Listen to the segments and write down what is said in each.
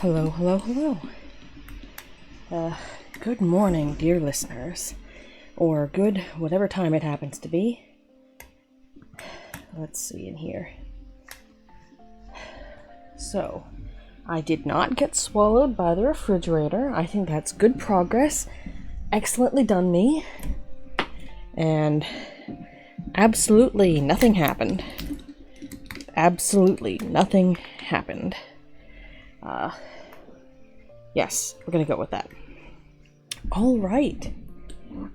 Hello, hello, hello. Good morning, dear listeners. Or good whatever time it happens to be. Let's see in here. So, I did not get swallowed by the refrigerator. I think that's good progress. Excellently done, me. And absolutely nothing happened. Absolutely nothing happened. Yes, we're gonna go with that. Alright.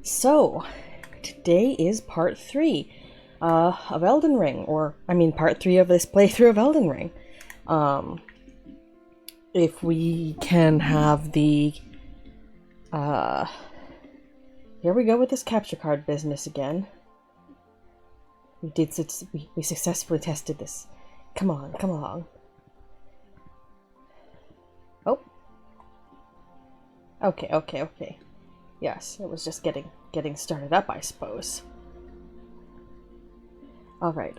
So, today is part 3 of Elden Ring, part 3 of this playthrough of Elden Ring. If we can have the, here we go with this capture card business again. We successfully tested this. Come on, come along. Oh. Okay. Yes, it was just getting started up, I suppose. Alright.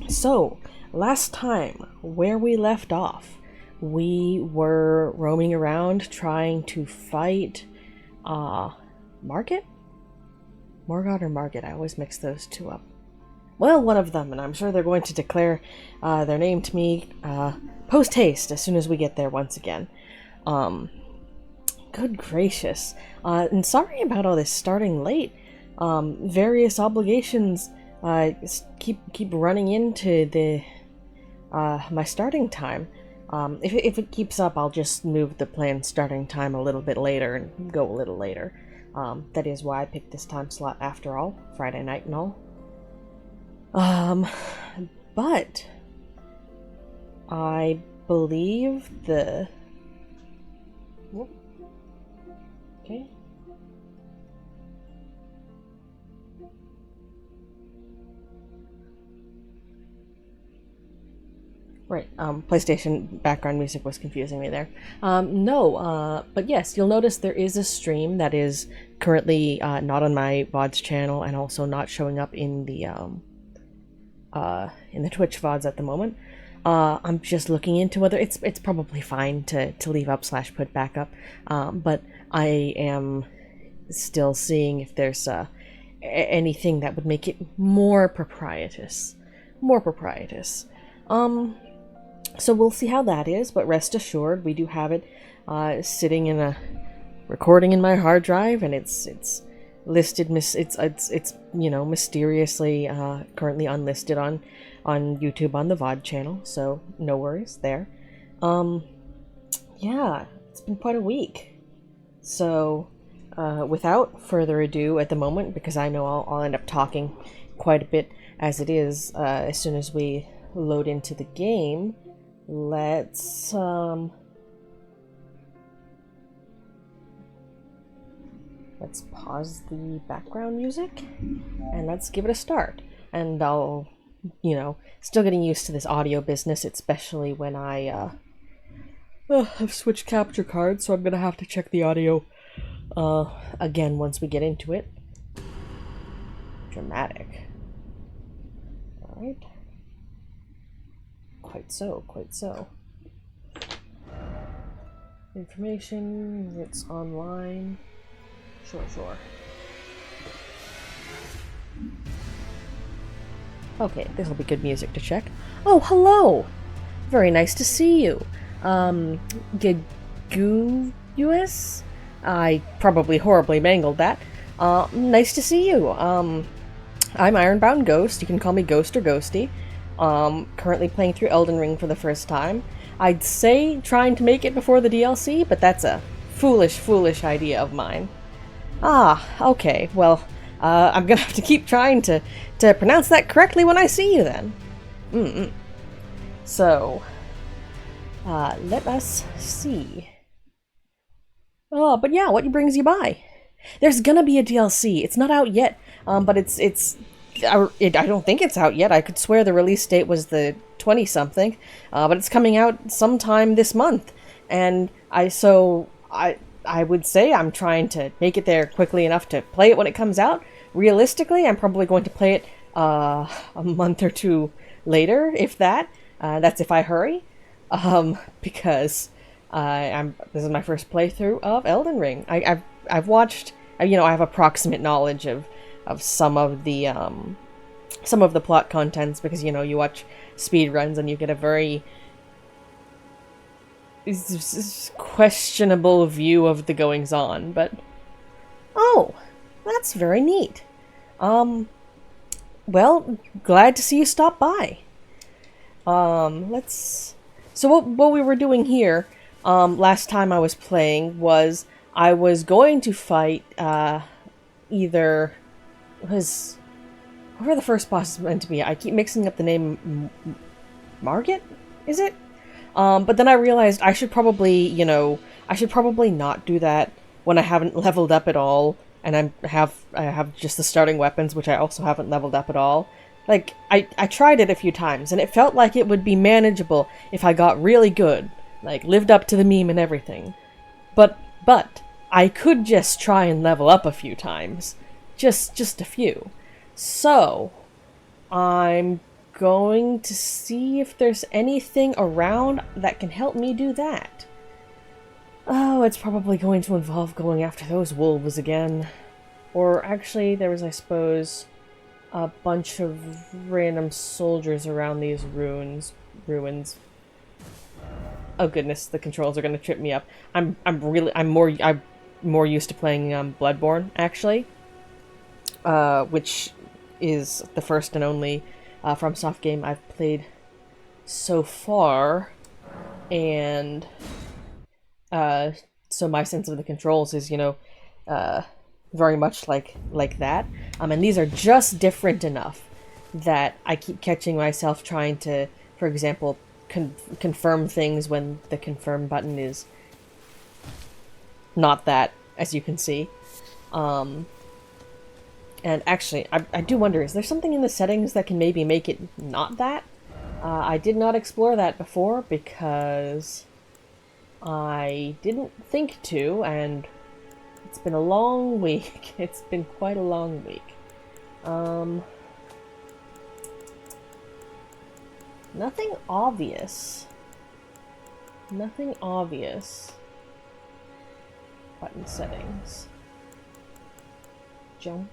So, last time, where we left off, we were roaming around trying to fight, Market? Morgott or Market? I always mix those two up. Well, one of them, and I'm sure they're going to declare their name to me post-haste as soon as we get there once again. Good gracious. And sorry about all this starting late. Various obligations keep running into the my starting time. If it keeps up, I'll just move the planned starting time a little bit later and go a little later. That is why I picked this time slot after all, Friday night and all. But I believe the... Whoop. Okay. Right, PlayStation background music was confusing me there. But yes, you'll notice there is a stream that is currently not on my VODs channel and also not showing up in the Twitch VODs at the moment. I'm just looking into whether it's probably fine to leave up / put back up, but I am still seeing if there's anything that would make it more proprietous. So we'll see how that is, but rest assured, we do have it sitting in a recording in my hard drive, and it's listed. It's mysteriously currently unlisted on YouTube on the VOD channel, so no worries there. Yeah, it's been quite a week. So, without further ado at the moment, because I know I'll end up talking quite a bit as it is, as soon as we load into the game, let's pause the background music, and let's give it a start. And I'll, still getting used to this audio business, especially when I've switched capture cards, so I'm gonna have to check the audio again once we get into it. Dramatic. Alright. Quite so. Information, it's online. Sure. Okay, this will be good music to check. Oh, hello! Very nice to see you. Gaguus? I probably horribly mangled that. Nice to see you. I'm Ironbound Ghost. You can call me Ghost or Ghosty. Currently playing through Elden Ring for the first time. I'd say trying to make it before the DLC, but that's a foolish idea of mine. Ah, okay, well, I'm gonna have to keep trying to pronounce that correctly when I see you then. So, let us see. Oh, but yeah, what brings you by? There's gonna be a DLC. It's not out yet, but I don't think it's out yet. I could swear the release date was the 20-something, but it's coming out sometime this month. And I would say I'm trying to make it there quickly enough to play it when it comes out. Realistically, I'm probably going to play it a month or two later, if that. That's if I hurry. because this is my first playthrough of Elden Ring. I've watched, you know, I have approximate knowledge of some of the plot contents, because, you know, you watch speedruns and you get a very questionable view of the goings-on, but oh, that's very neat. Well, glad to see you stop by. So what we were doing here, last time I was playing, was I was going to fight, whoever the first boss is meant to be. I keep mixing up the name. Margit? Is it? But then I realized I should probably, you know, not do that when I haven't leveled up at all, and I have just the starting weapons, which I also haven't leveled up at all. Like, I tried it a few times, and it felt like it would be manageable if I got really good, like, lived up to the meme and everything. But I could just try and level up a few times. Just a few. So, I'm going to see if there's anything around that can help me do that. Oh, it's probably going to involve going after those wolves again. Or actually, there was, I suppose, a bunch of random soldiers around these ruins. Oh goodness, the controls are going to trip me up. I'm more used to playing Bloodborne, actually, which is the first and only FromSoft game I've played so far, and so my sense of the controls is, you know, very much like that. And these are just different enough that I keep catching myself trying to, for example, confirm things when the confirm button is not that, as you can see. And actually, I do wonder, is there something in the settings that can maybe make it not that? I did not explore that before because I didn't think to, and it's been a long week. It's been quite a long week. Nothing obvious. Nothing obvious. Button settings. Jump.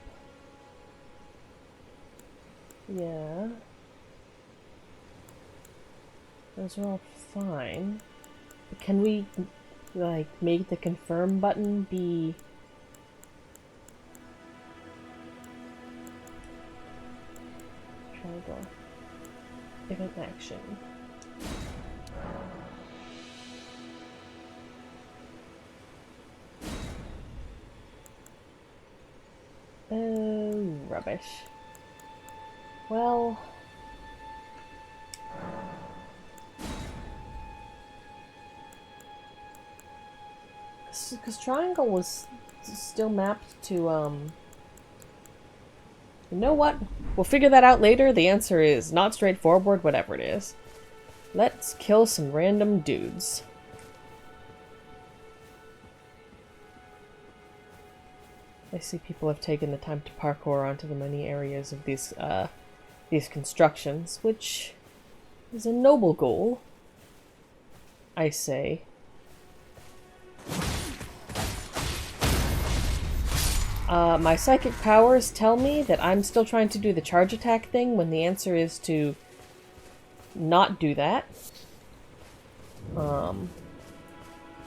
Yeah. Those are all fine. But can we, like, make the confirm button be... Triangle. Event action. Rubbish. Well... Because triangle was still mapped to, You know what? We'll figure that out later. The answer is not straightforward, whatever it is. Let's kill some random dudes. I see people have taken the time to parkour onto the many areas of these constructions, which is a noble goal, I say. My psychic powers tell me that I'm still trying to do the charge attack thing when the answer is to not do that.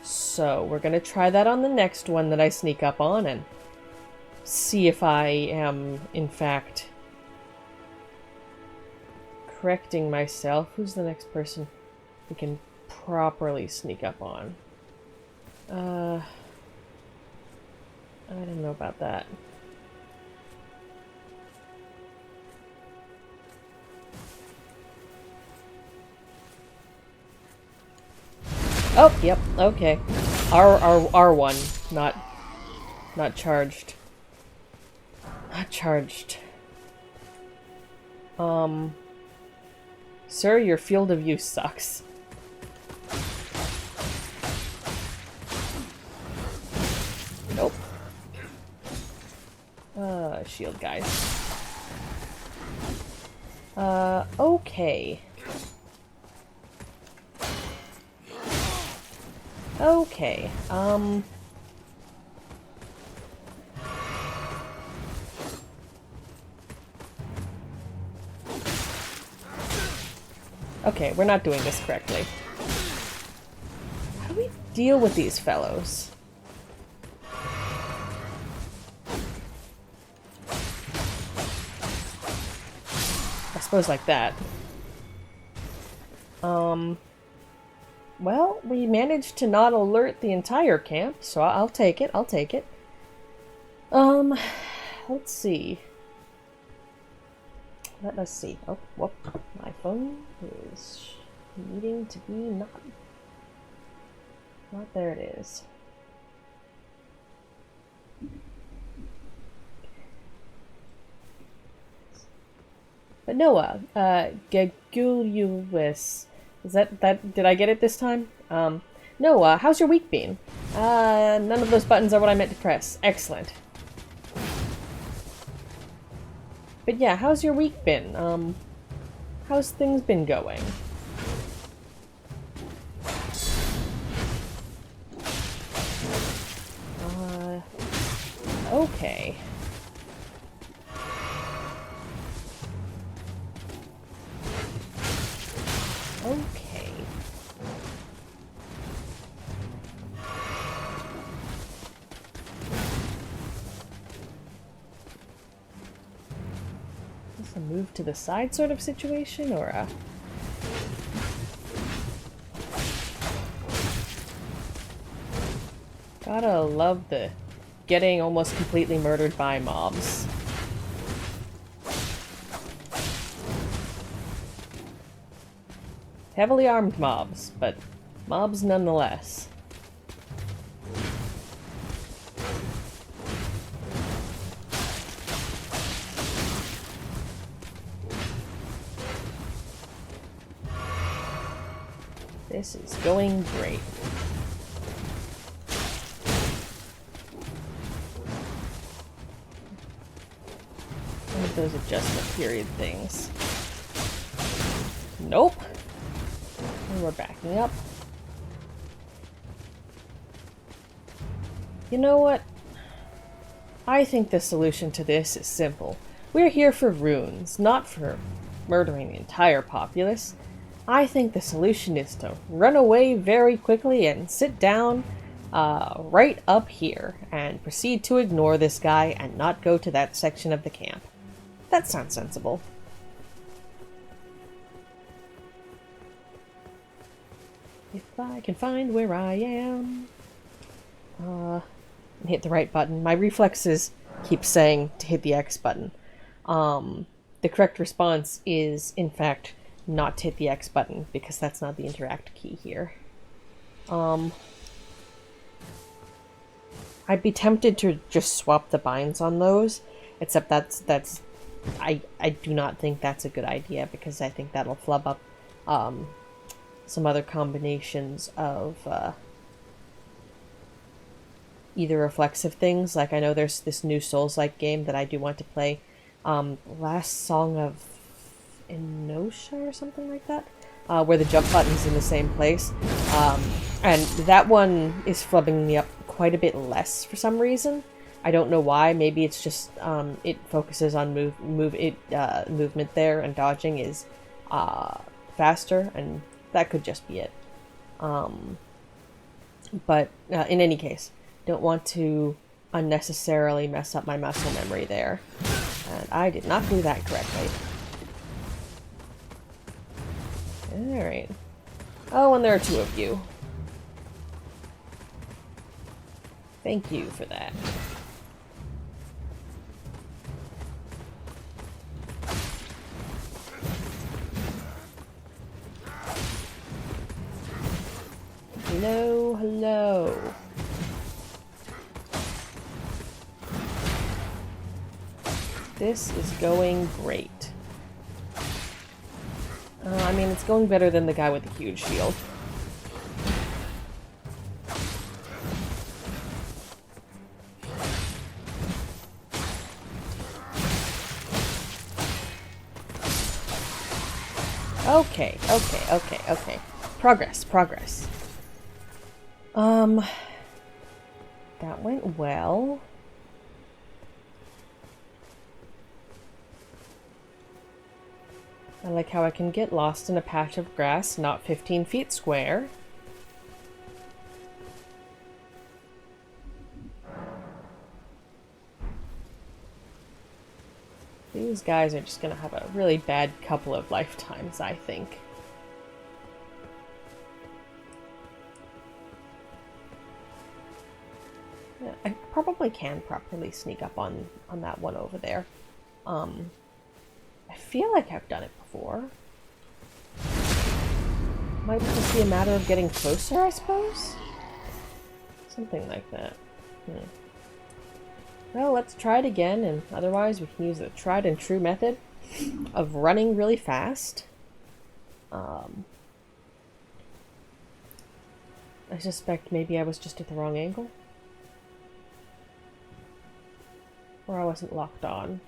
So we're gonna try that on the next one that I sneak up on and see if I am, in fact, correcting myself. Who's the next person we can properly sneak up on? I don't know about that. Oh, yep, okay. R1, not charged. Not charged. Sir, your field of view sucks. Nope. Shield guys. Okay, okay, we're not doing this correctly. How do we deal with these fellows? I suppose like that. Well, we managed to not alert the entire camp, so I'll take it, I'll take it. Let's see. Let us see. Oh, whoop. My phone is needing to be not... there it is. But Noah, Geguluis. Is that, did I get it this time? Noah, how's your week been? None of those buttons are what I meant to press. Excellent. But yeah, how's your week been? How's things been going? Okay. Okay. Is this a move to the side sort of situation, or a... Gotta love the getting almost completely murdered by mobs. Heavily armed mobs, but mobs nonetheless. This is going great. One of those adjustment period things. Nope. And we're backing up. You know what? I think the solution to this is simple. We're here for runes, not for murdering the entire populace. I think the solution is to run away very quickly and sit down right up here and proceed to ignore this guy and not go to that section of the camp. That sounds sensible. If I can find where I am. Hit the right button. My reflexes keep saying to hit the X button. The correct response is, in fact, not to hit the X button, because that's not the interact key here. I'd be tempted to just swap the binds on those, except I do not think that's a good idea, because I think that'll flub up some other combinations of either reflexive things, like I know there's this new Souls-like game that I do want to play, Last Song of Inosha or something like that, where the jump button's in the same place, and that one is flubbing me up quite a bit less for some reason. I don't know why. Maybe it's just it focuses on movement there, and dodging is faster, and that could just be it. But in any case, don't want to unnecessarily mess up my muscle memory there, and I did not do that correctly. Alright. Oh, and there are two of you. Thank you for that. Hello, hello. This is going great. I mean, it's going better than the guy with the huge shield. Okay. Progress. Um, that went well. I like how I can get lost in a patch of grass not 15 feet square. These guys are just gonna have a really bad couple of lifetimes, I think. Yeah, I probably can properly sneak up on that one over there. I feel like I've done it before. Might just be a matter of getting closer, I suppose? Something like that. Well, let's try it again, and otherwise we can use the tried and true method of running really fast. I suspect maybe I was just at the wrong angle. Or I wasn't locked on.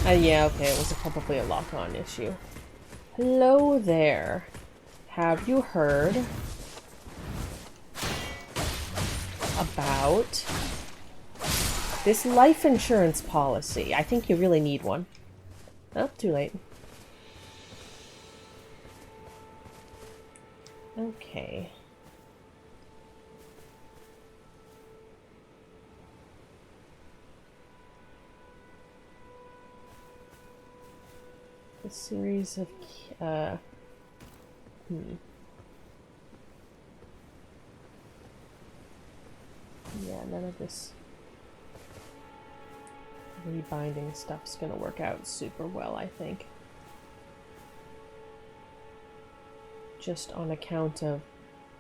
Yeah, okay, it was probably a lock-on issue. Hello there. Have you heard about this life insurance policy? I think you really need one. Oh, too late. Okay. A series of yeah, none of this rebinding stuff's gonna work out super well, I think. Just on account of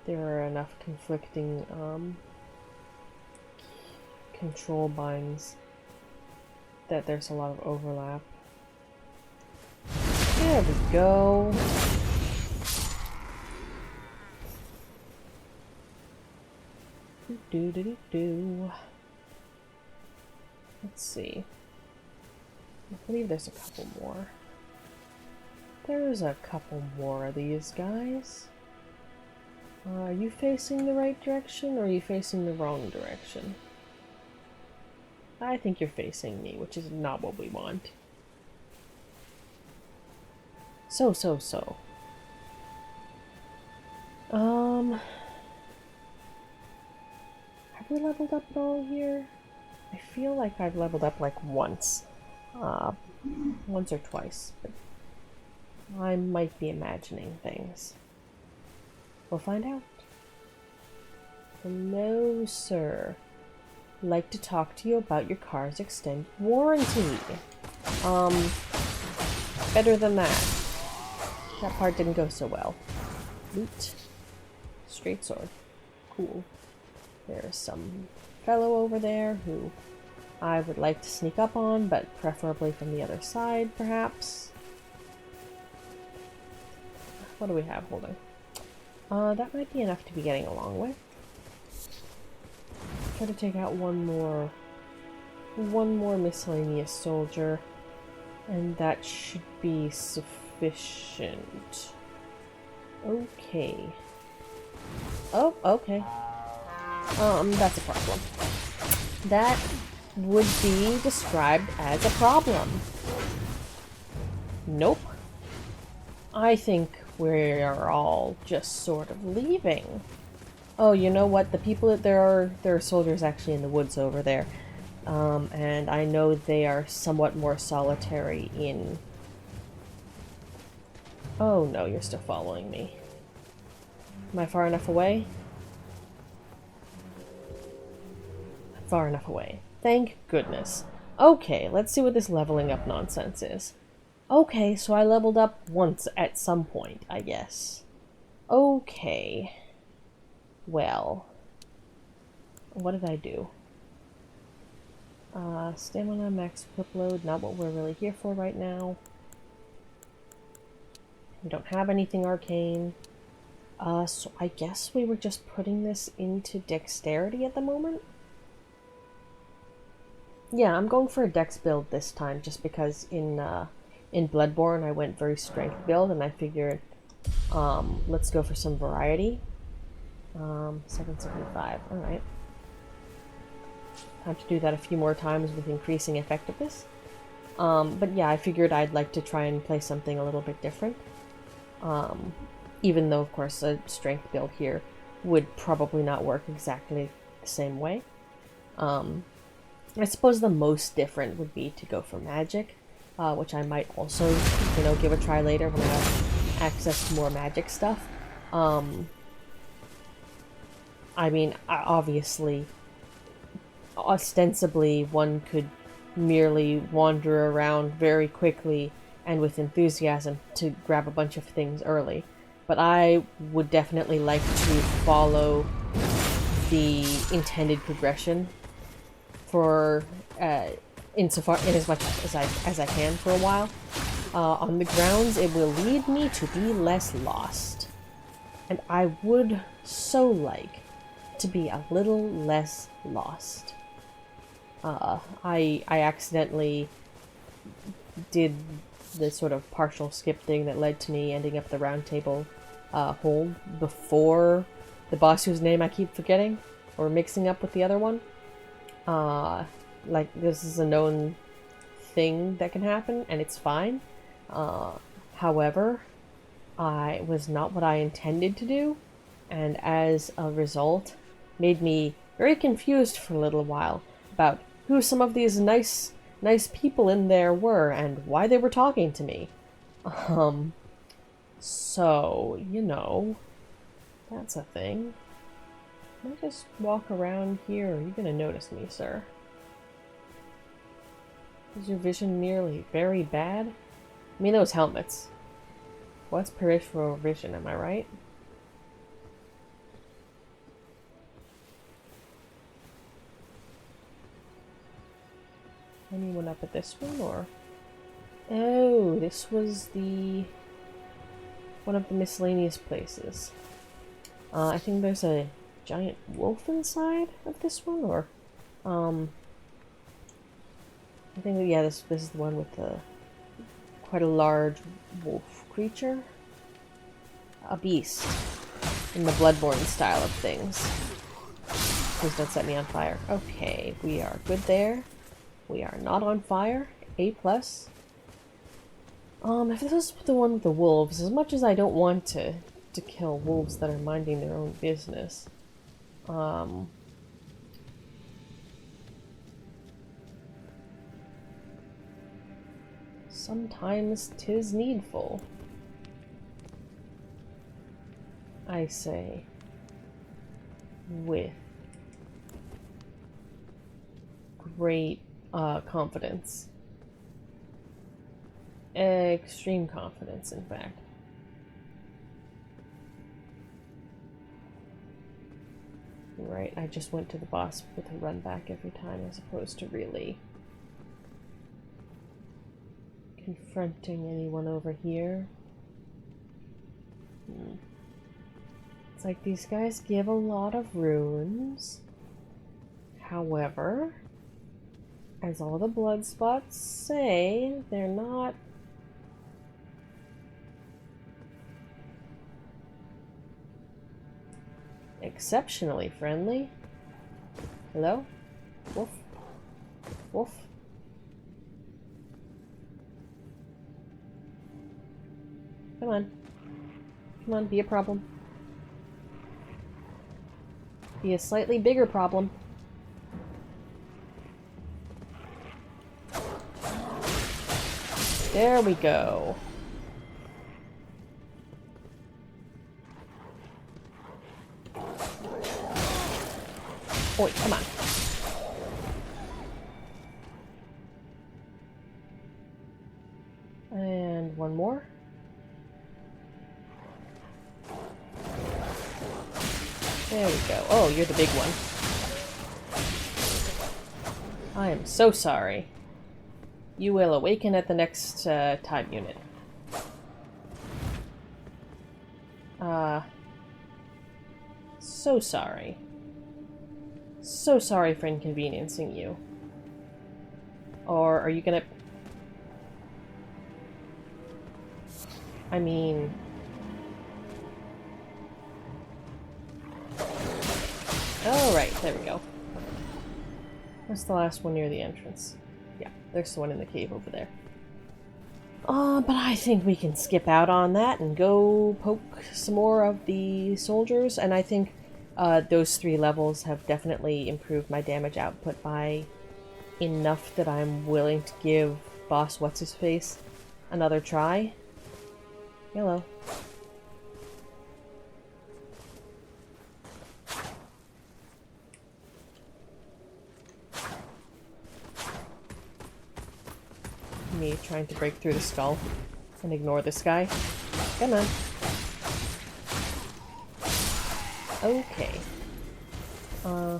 there are enough conflicting control binds that there's a lot of overlap. There we go. Do. Let's see. I believe there's a couple more. There's a couple more of these guys. Are you facing the right direction or are you facing the wrong direction? I think you're facing me, which is not what we want. So. Have we leveled up at all here? I feel like I've leveled up like once. Once or twice, but I might be imagining things. We'll find out. Hello, sir. Like to talk to you about your car's extended warranty. Better than that. That part didn't go so well. Loot. Straight sword. Cool. There's some fellow over there who I would like to sneak up on, but preferably from the other side, perhaps. What do we have holding? That might be enough to be getting along with. Try to take out one more miscellaneous soldier, and that should be sufficient. Okay. Oh, okay. That's a problem. That would be described as a problem. Nope. I think we're all just sort of leaving. Oh, you know what? The people there are soldiers actually in the woods over there. And I know they are somewhat more solitary in... Oh no, you're still following me. Am I far enough away? Far enough away. Thank goodness. Okay, let's see what this leveling up nonsense is. Okay, so I leveled up once at some point, I guess. Okay. Well. What did I do? Stamina, max equip load, not what we're really here for right now. We don't have anything arcane. So I guess we were just putting this into dexterity at the moment? Yeah, I'm going for a dex build this time, just because in Bloodborne I went very strength build, and I figured, let's go for some variety. 775. Alright. Time to do that a few more times with increasing effectiveness. But yeah, I figured I'd like to try and play something a little bit different. Even though, of course, a strength build here would probably not work exactly the same way. I suppose the most different would be to go for magic, which I might also, give a try later when I have access to more magic stuff. I mean, obviously, ostensibly, one could merely wander around very quickly and with enthusiasm to grab a bunch of things early. But I would definitely like to follow the intended progression for in as much as I can for a while. On the grounds, it will lead me to be less lost, and I would so like to be a little less lost. I accidentally did the sort of partial skip thing that led to me ending up the round table hold before the boss whose name I keep forgetting or mixing up with the other one. Like, this is a known thing that can happen, and it's fine. However, I was not what I intended to do, and as a result, made me very confused for a little while about who some of these nice people in there were and why they were talking to me. So, that's a thing. Can I just walk around here, or are you gonna notice me, sir? Is your vision merely very bad? I mean, those helmets. What's peripheral vision, am I right? Anyone up at this one, or? Oh, this was one of the miscellaneous places. I think there's a giant wolf inside of this one, or, I think, yeah, this is the one with quite a large wolf creature. A beast, in the Bloodborne style of things. Please don't set me on fire. Okay, we are good there. We are not on fire. A+. If this is the one with the wolves, as much as I don't want to kill wolves that are minding their own business, sometimes 'tis needful, I say, with great confidence. Extreme confidence, in fact. Right, I just went to the boss with a run back every time as opposed to really confronting anyone over here. It's like these guys give a lot of runes. However, as all the blood spots say, they're not exceptionally friendly. Hello? Wolf? Wolf? Come on. Come on, be a problem. Be a slightly bigger problem. There we go. Oi, come on. And one more. There we go. Oh, you're the big one. I am so sorry. You will awaken at the next time unit. So sorry. So sorry for inconveniencing you. Or are you gonna... I mean... There we go. What's the last one near the entrance? Yeah, there's the one in the cave over there. But I think we can skip out on that and go poke some more of the soldiers, and I think those 3 levels have definitely improved my damage output by enough that I'm willing to give Boss What's-His-Face another try. Hello. Me trying to break through the skull and ignore this guy. Come on. Okay. Huh.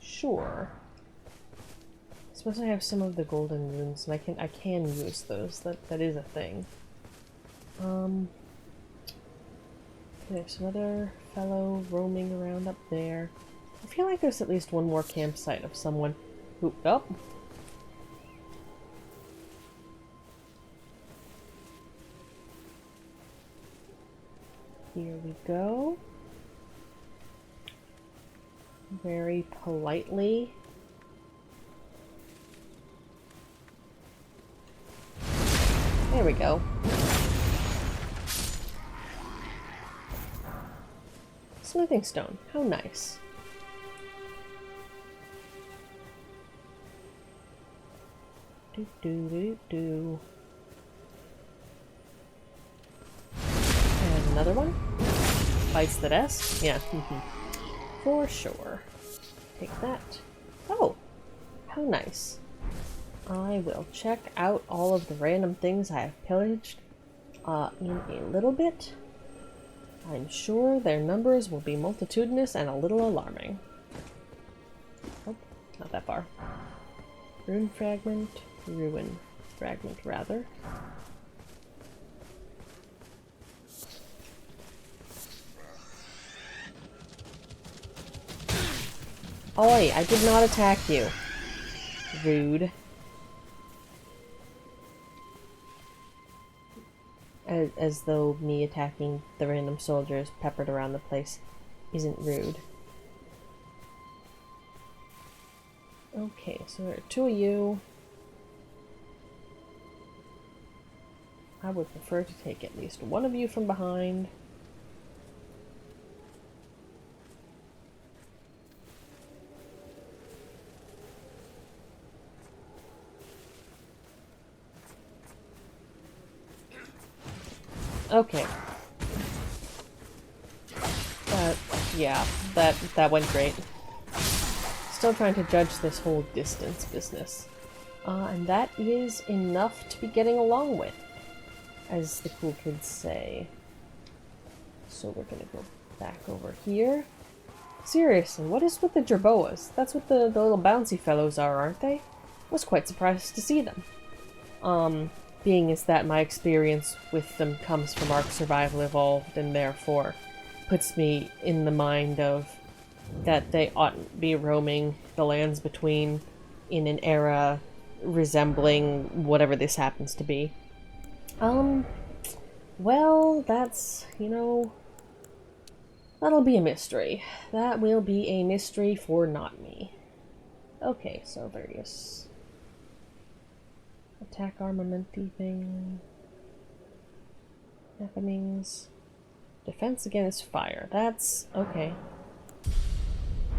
Sure. I suppose I have some of the golden runes, and I can use those. That is a thing. There's another fellow roaming around up there. I feel like there's at least one more campsite of someone who... Oh! Here we go. Very politely. There we go. Smithing stone. How nice. Do do do do. And another one. Bites the desk. Yeah. For sure. Take that. Oh! How nice. I will check out all of the random things I have pillaged in a little bit. I'm sure their numbers will be multitudinous and a little alarming. Oh, not that far. Ruin fragment, rather. Oi, I did not attack you. Rude. As though me attacking the random soldiers peppered around the place isn't rude. Okay, so there are 2 of you. I would prefer to take at least one of you from behind. Okay. Yeah, that went great. Still trying to judge this whole distance business. And that is enough to be getting along with, as the cool kids say. So we're gonna go back over here. Seriously, what is with the jerboas? That's what the little bouncy fellows are, aren't they? I was quite surprised to see them. Being is that my experience with them comes from Ark Survival Evolved, and therefore puts me in the mind of that they oughtn't be roaming the lands between in an era resembling whatever this happens to be. Well, that's, you know, that'll be a mystery. That will be a mystery for not me. Okay, so various attack armamenty thing. Happenings. Defense against fire. That's okay.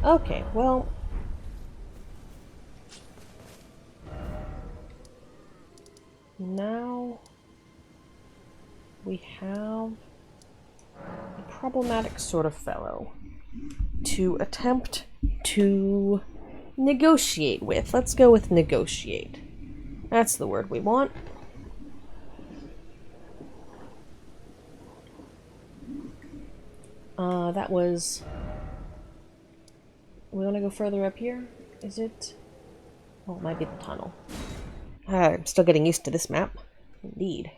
Okay, well. Now we have a problematic sort of fellow to attempt to negotiate with. Let's go with negotiate. That's the word we want. That was... We want to go further up here? Is it? Oh, it might be the tunnel. I'm still getting used to this map. Indeed.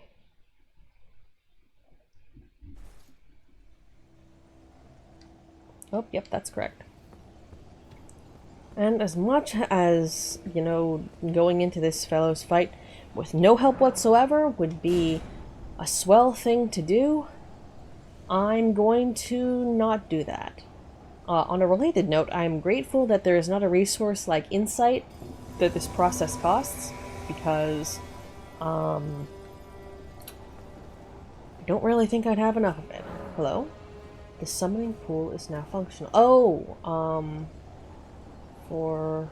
Oh, yep, that's correct. And as much as, you know, going into this fellow's fight with no help whatsoever would be a swell thing to do, I'm going to not do that. On a related note, I'm grateful that there is not a resource like Insight that this process costs, because I don't really think I'd have enough of it. Hello? The summoning pool is now functional. Oh, for...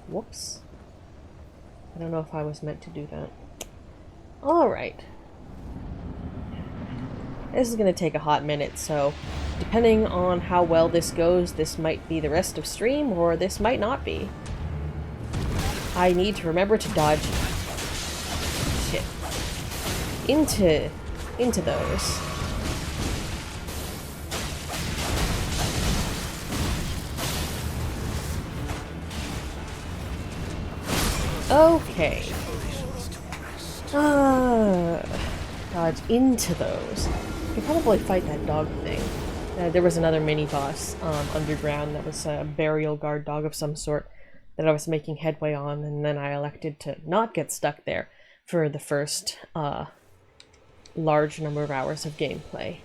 Whoops. I don't know if I was meant to do that. Alright. This is going to take a hot minute, so depending on how well this goes, this might be the rest of stream, or this might not be. I need to remember to dodge... shit. Into those. Okay. Dodge into those. I could probably fight that dog thing. There was another mini-boss underground that was a burial guard dog of some sort that I was making headway on, and then I elected to not get stuck there for the first large number of hours of gameplay.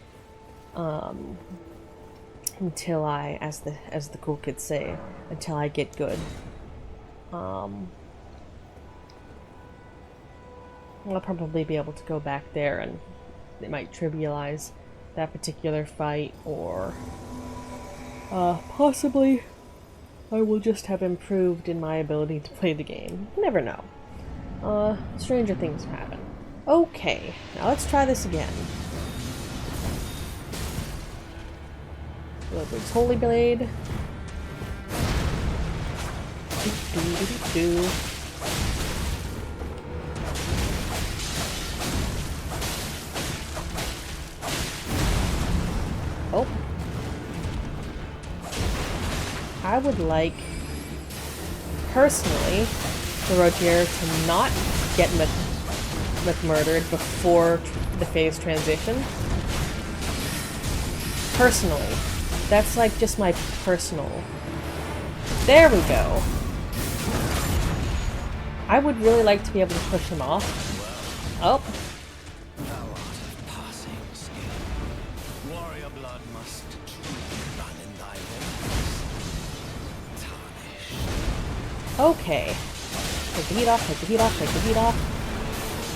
Until I, as the cool kids say, until I get good. I'll probably be able to go back there, and it might trivialize that particular fight, or possibly I will just have improved in my ability to play the game. You never know. Stranger things happen. Okay, now let's try this again. Ludwig's Holy Blade. Do. Oh. I would like, personally, the Rogier to not get murdered before the phase transition. Personally. That's like just my personal... There we go. I would really like to be able to push him off. Oh. Okay. Take the heat off, take the heat off, take the heat off.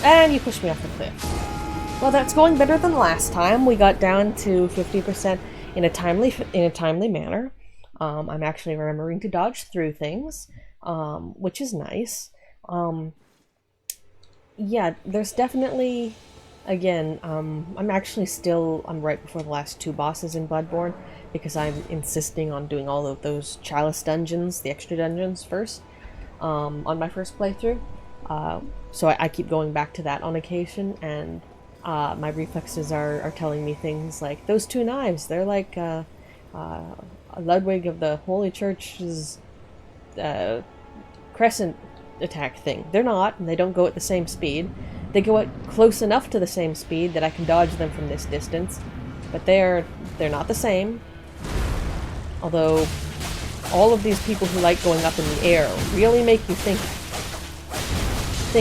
And you pushed me off the cliff. Well, that's going better than last time. We got down to 50% in a timely manner. I'm actually remembering to dodge through things, which is nice. Yeah, there's definitely, again, I'm right before the last two bosses in Bloodborne, because I'm insisting on doing all of those chalice dungeons, the extra dungeons first, on my first playthrough. So I keep going back to that on occasion, and my reflexes are telling me things like, those two knives, they're like Ludwig of the Holy Church's crescent attack thing. They're not, and they don't go at the same speed. They go at close enough to the same speed that I can dodge them from this distance, but they're not the same. Although, all of these people who like going up in the air really make you think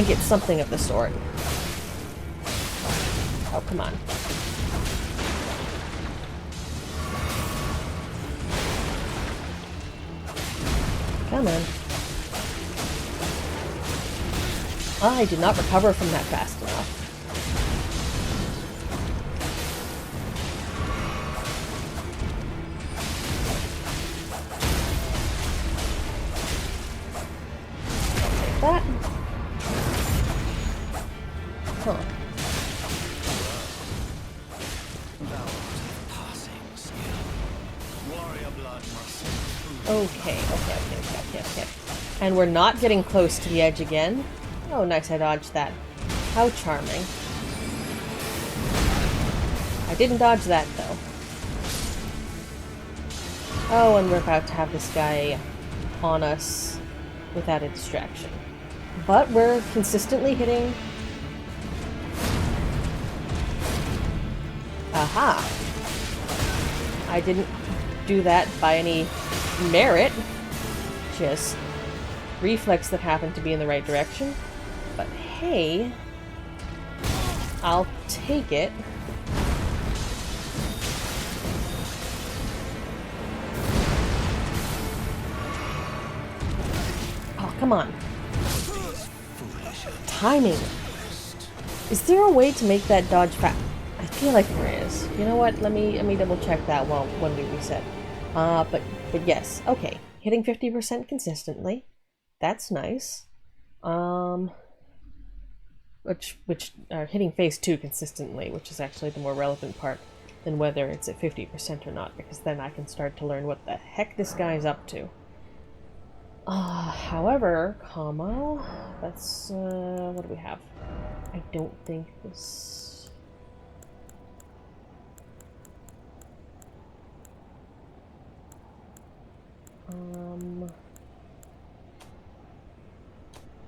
it's something of the sort. Oh, come on. Come on. I did not recover from that fast enough. Take that. Huh. Okay. And we're not getting close to the edge again. Oh, nice, I dodged that. How charming. I didn't dodge that, though. Oh, and we're about to have this guy on us without a distraction. But we're consistently hitting... Aha! I didn't do that by any merit. Just reflex that happened to be in the right direction. But hey... I'll take it. Oh, come on. Timing. Is there a way to make that dodge fast? I feel like there is. You know what? Let me double check that when we reset. But yes. Okay. Hitting 50% consistently. That's nice. Hitting phase 2 consistently, which is actually the more relevant part than whether it's at 50% or not, because then I can start to learn what the heck this guy's up to. However, that's, what do we have? I don't think this...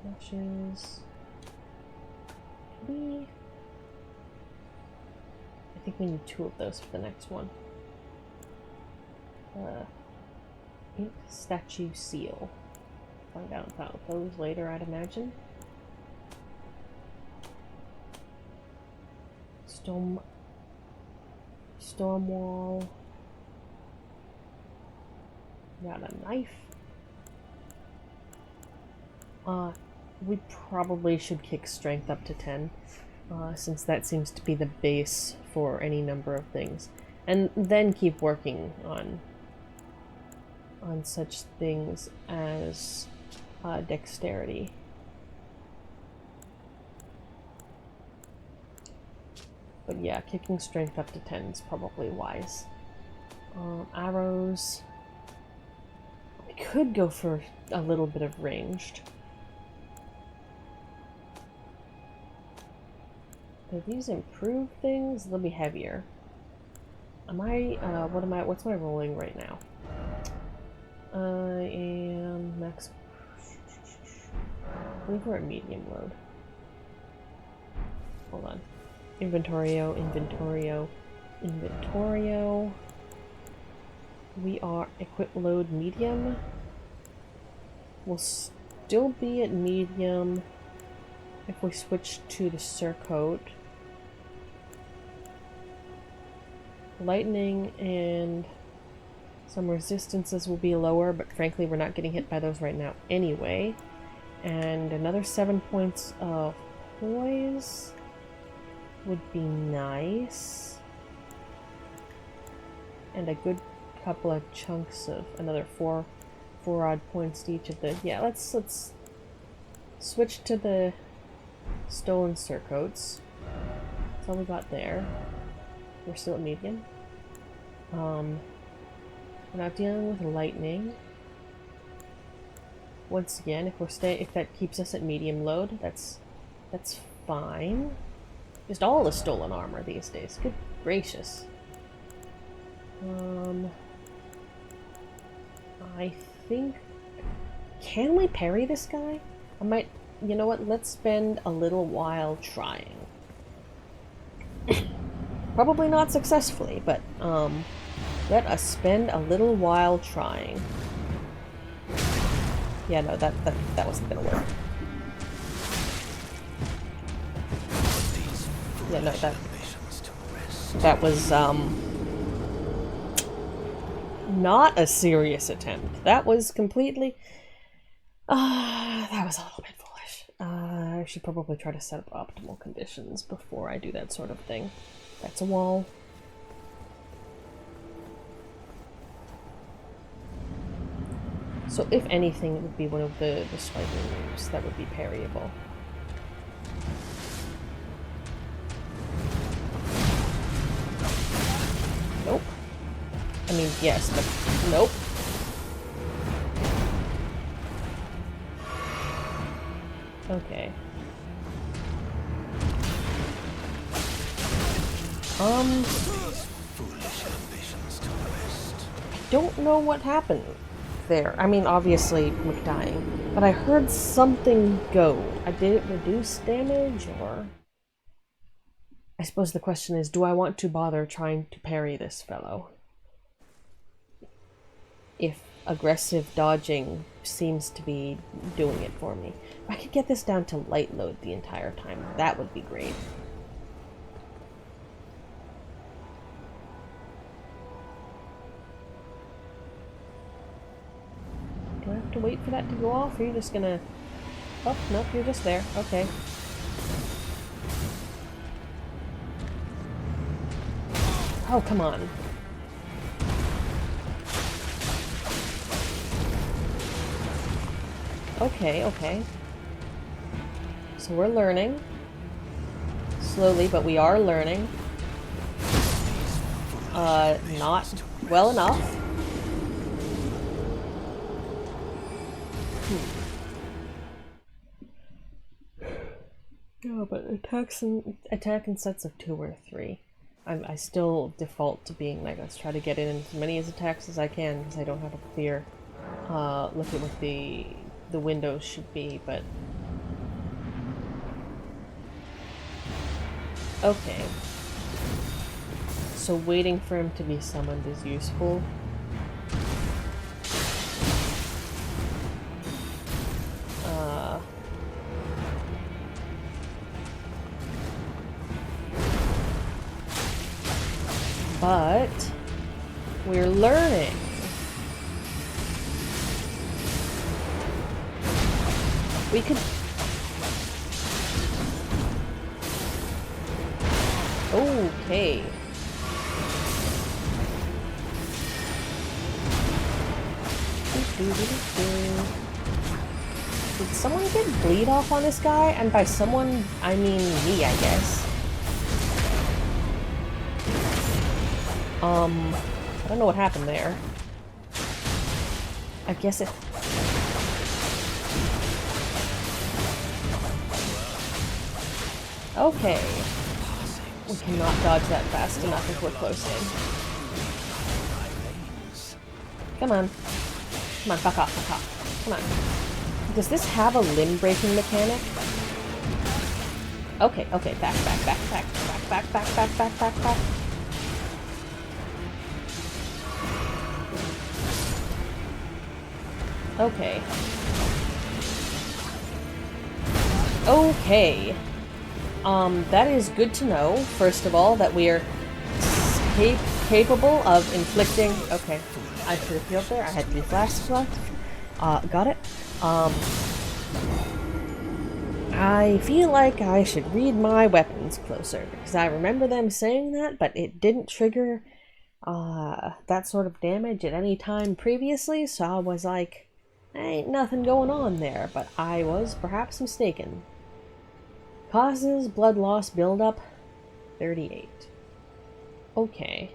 Matches... I think we need 2 of those for the next one. Ink statue seal. Find out about those later, I'd imagine. Storm wall. Got a knife. We probably should kick strength up to 10, since that seems to be the base for any number of things, and then keep working on such things as dexterity. But yeah, kicking strength up to 10 is probably wise. Arrows. We could go for a little bit of ranged. Do these improve things? They'll be heavier. What's my rolling right now? I am max... I believe we're at medium load. Hold on. Inventorio. We are equip load medium. We'll still be at medium if we switch to the surcoat. Lightning and some resistances will be lower, but frankly we're not getting hit by those right now anyway. And another 7 points of poise would be nice. And a good couple of chunks of another four odd points to each of the... Yeah, let's switch to the stolen surcoats. That's all we got there. We're still at medium. We're not dealing with lightning. Once again, if that keeps us at medium load, that's fine. Just all the stolen armor these days. Good gracious. I think... Can we parry this guy? I might... You know what? Let's spend a little while trying. Probably not successfully, but, let us spend a little while trying. Yeah, no, that wasn't gonna work. Yeah, no, that was, not a serious attempt. That was completely... that was a little bit foolish. I should probably try to set up optimal conditions before I do that sort of thing. That's a wall. So if anything, it would be one of the swiping moves that would be parryable. Nope. I mean, yes, but nope. Okay. I don't know what happened there. I mean, obviously, with dying, but I heard something go. Did it reduce damage, or... I suppose the question is, do I want to bother trying to parry this fellow? If aggressive dodging seems to be doing it for me. If I could get this down to light load the entire time, that would be great. to wait for that to go off? Or are you just gonna... Oh, nope, you're just there. Okay. Oh, come on. Okay, okay. So we're learning. Slowly, but we are learning. Not well enough. Oh, but attack in sets of 2 or 3. I still default to being like, let's try to get in as many attacks as I can because I don't have a clear look at what the windows should be, but okay. So waiting for him to be summoned is useful. But we're learning. We could... Okay. Did someone get bleed off on this guy? And by someone, I mean me, I guess. I don't know what happened there. I guess it... Okay. We cannot dodge that fast enough if we're close in. Come on. Come on, fuck off, fuck off. Come on. Does this have a limb breaking mechanic? Okay, okay, back. Okay. Okay. That is good to know, first of all, that we are capable of inflicting... Okay, I should have healed there. I had 3 flasks left. Got it. I feel like I should read my weapons closer, because I remember them saying that, but it didn't trigger that sort of damage at any time previously, so I was like, ain't nothing going on there, but I was perhaps mistaken. Causes blood loss buildup 38. Okay.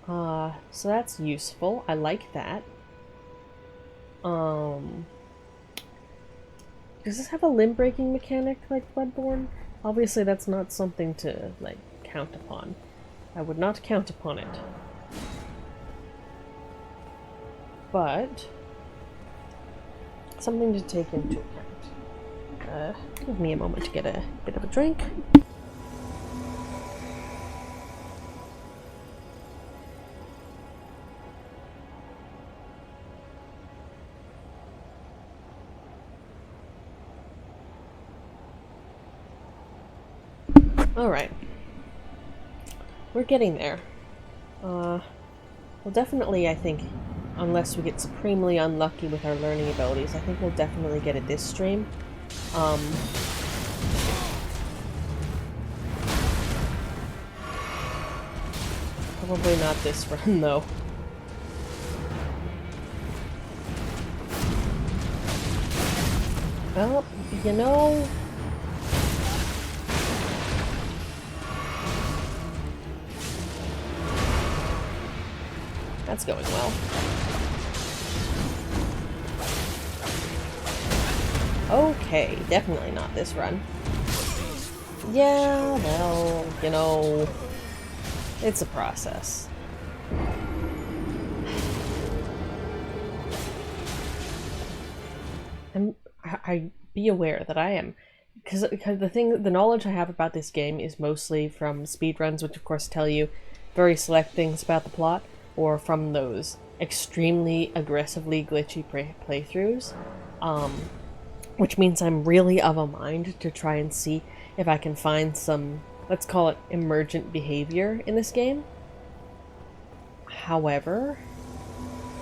So that's useful. I like that. Does this have a limb breaking mechanic like Bloodborne? Obviously that's not something to, like, count upon. I would not count upon it. But something to take into account. Give me a moment to get a bit of a drink. Alright. We're getting there. Well, definitely, I think, unless we get supremely unlucky with our learning abilities, I think we'll definitely get it this stream. Probably not this run, though. Well, you know... That's going well. Okay, definitely not this run. Yeah, well, you know, it's a process. And I be aware that I am, because the knowledge I have about this game is mostly from speedruns, which of course tell you very select things about the plot, or from those extremely aggressively glitchy playthroughs. Which means I'm really of a mind to try and see if I can find some, let's call it, emergent behavior in this game. However,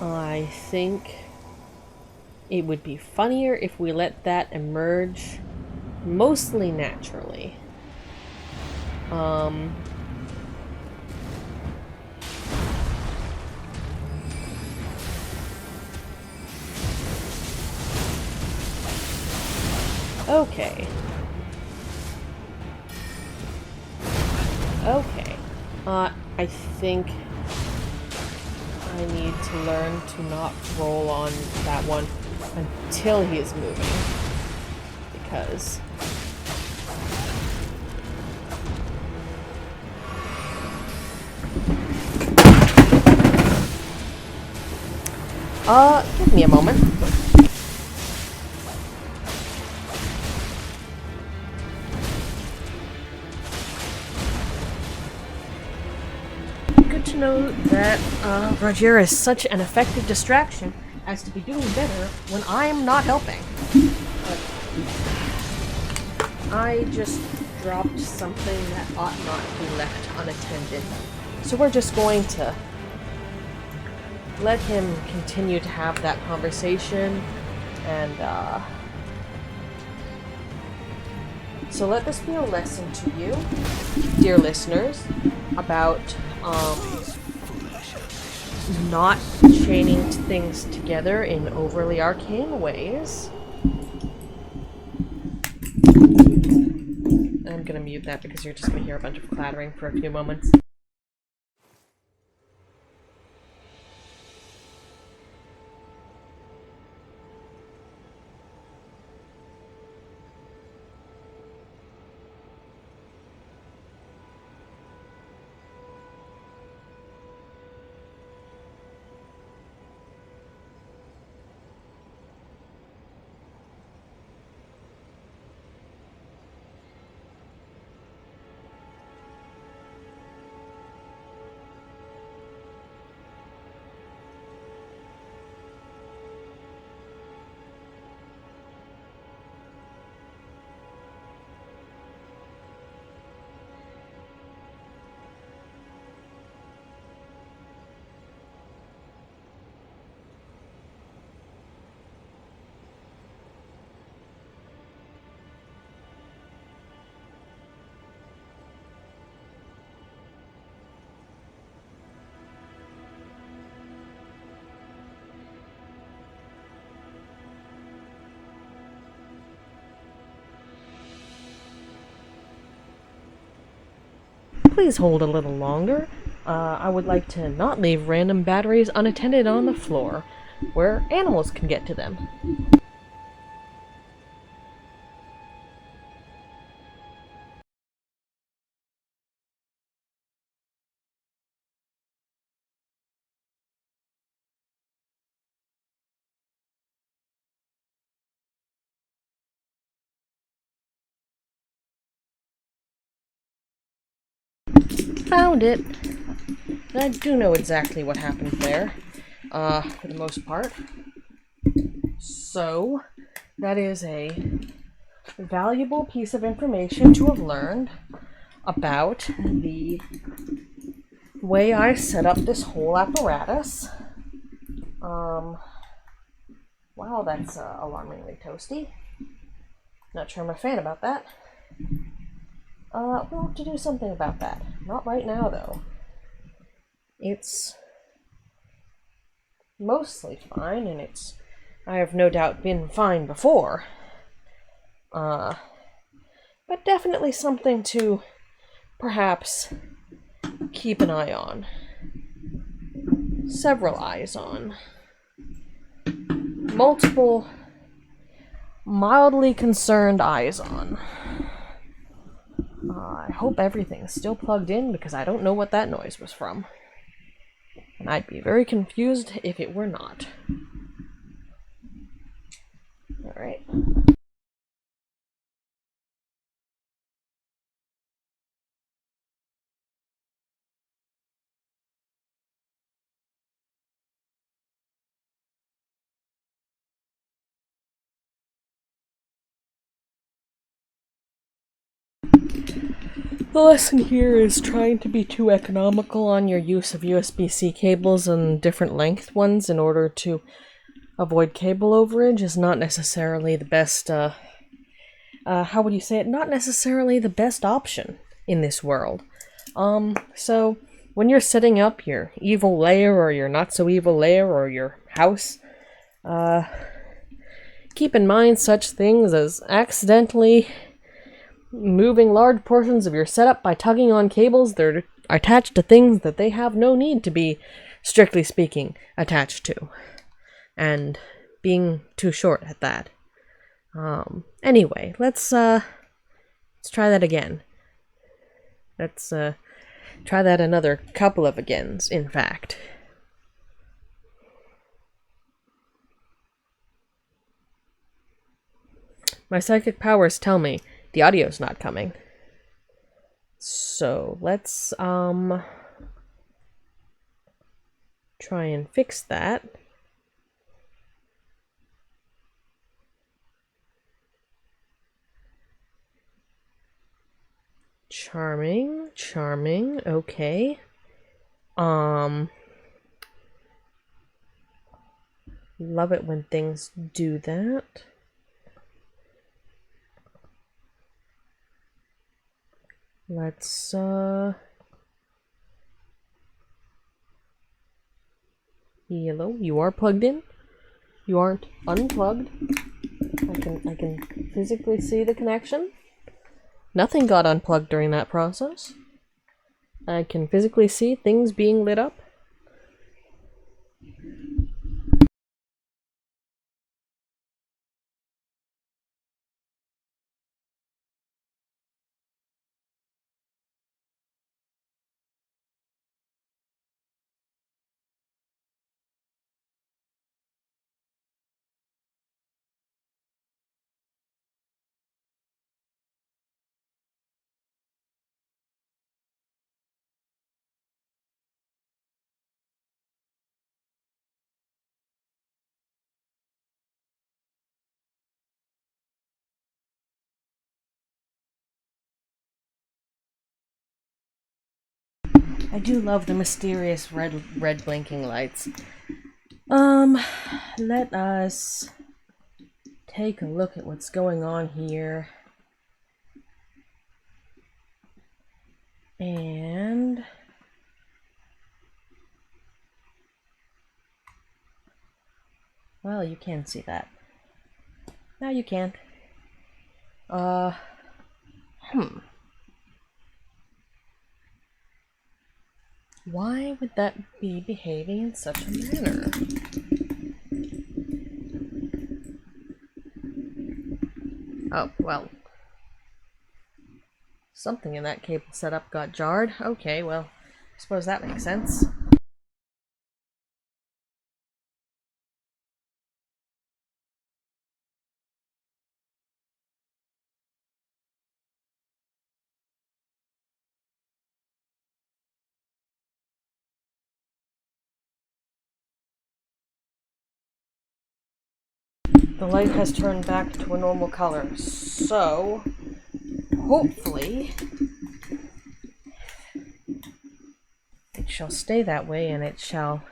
I think it would be funnier if we let that emerge mostly naturally. Okay. Okay. I think I need to learn to not roll on that one until he is moving. Because... give me a moment. Good to know that Roger is such an effective distraction as to be doing better when I am not helping. But I just dropped something that ought not be left unattended. So we're just going to let him continue to have that conversation, and so let this be a lesson to you, dear listeners, about not chaining things together in overly arcane ways. I'm gonna mute that because you're just gonna hear a bunch of clattering for a few moments. Please hold a little longer. I would like to not leave random batteries unattended on the floor, where animals can get to them. Found it. I do know exactly what happened there, for the most part. So, that is a valuable piece of information to have learned about the way I set up this whole apparatus. Wow, that's alarmingly toasty. Not sure I'm a fan about that. We'll have to do something about that. Not right now, though. It's mostly fine, and I have no doubt been fine before. But definitely something to perhaps keep an eye on. Several eyes on. Multiple mildly concerned eyes on. I hope everything's still plugged in because I don't know what that noise was from. And I'd be very confused if it were not. Alright. The lesson here is trying to be too economical on your use of USB-C cables and different length ones in order to avoid cable overage is not necessarily the best, how would you say it? Not necessarily the best option in this world. So when you're setting up your evil lair or your not so evil lair or your house, keep in mind such things as accidentally moving large portions of your setup by tugging on cables that are attached to things that they have no need to be, strictly speaking, attached to. And being too short at that. Anyway, let's try that again. Let's try that another couple of agains, in fact. My psychic powers tell me the audio's not coming. So let's try and fix that. Charming, charming, okay. Love it when things do that. Let's, Hello, you are plugged in? You aren't unplugged? I can physically see the connection. Nothing got unplugged during that process. I can physically see things being lit up. I do love the mysterious red blinking lights. Let us take a look at what's going on here. And well, you can see that. Now you can't. Why would that be behaving in such a manner? Oh, well. Something in that cable setup got jarred. Okay, well, I suppose that makes sense. The light has turned back to a normal color, so hopefully it shall stay that way and it shall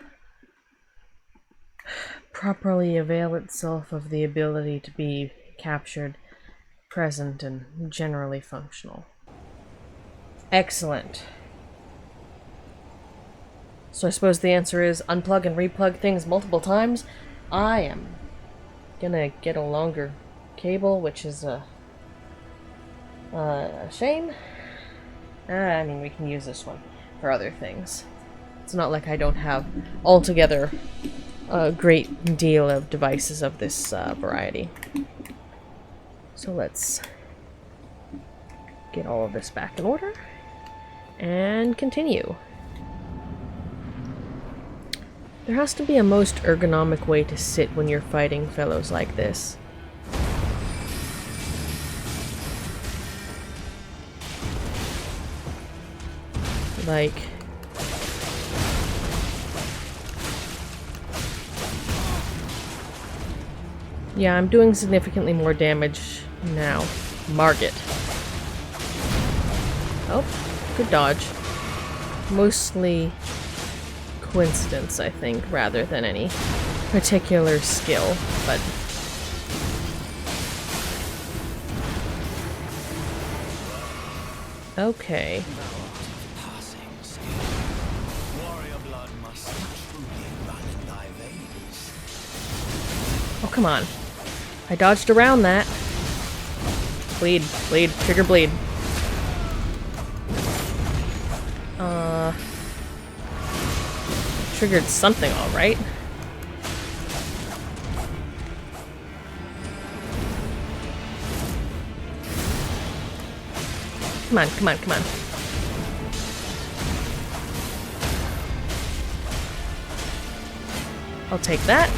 properly avail itself of the ability to be captured, present, and generally functional. Excellent. So I suppose the answer is unplug and replug things multiple times. I am gonna get a longer cable, which is a shame. I mean, we can use this one for other things. It's not like I don't have altogether a great deal of devices of this variety. So let's get all of this back in order and continue. There has to be a most ergonomic way to sit when you're fighting fellows like this. Like... yeah, I'm doing significantly more damage now. Margit. Oh, good dodge. Mostly coincidence, I think, rather than any particular skill, but okay. Oh, come on. I dodged around that. Bleed, bleed, trigger bleed. Triggered something, alright. Come on, come on, come on. I'll take that.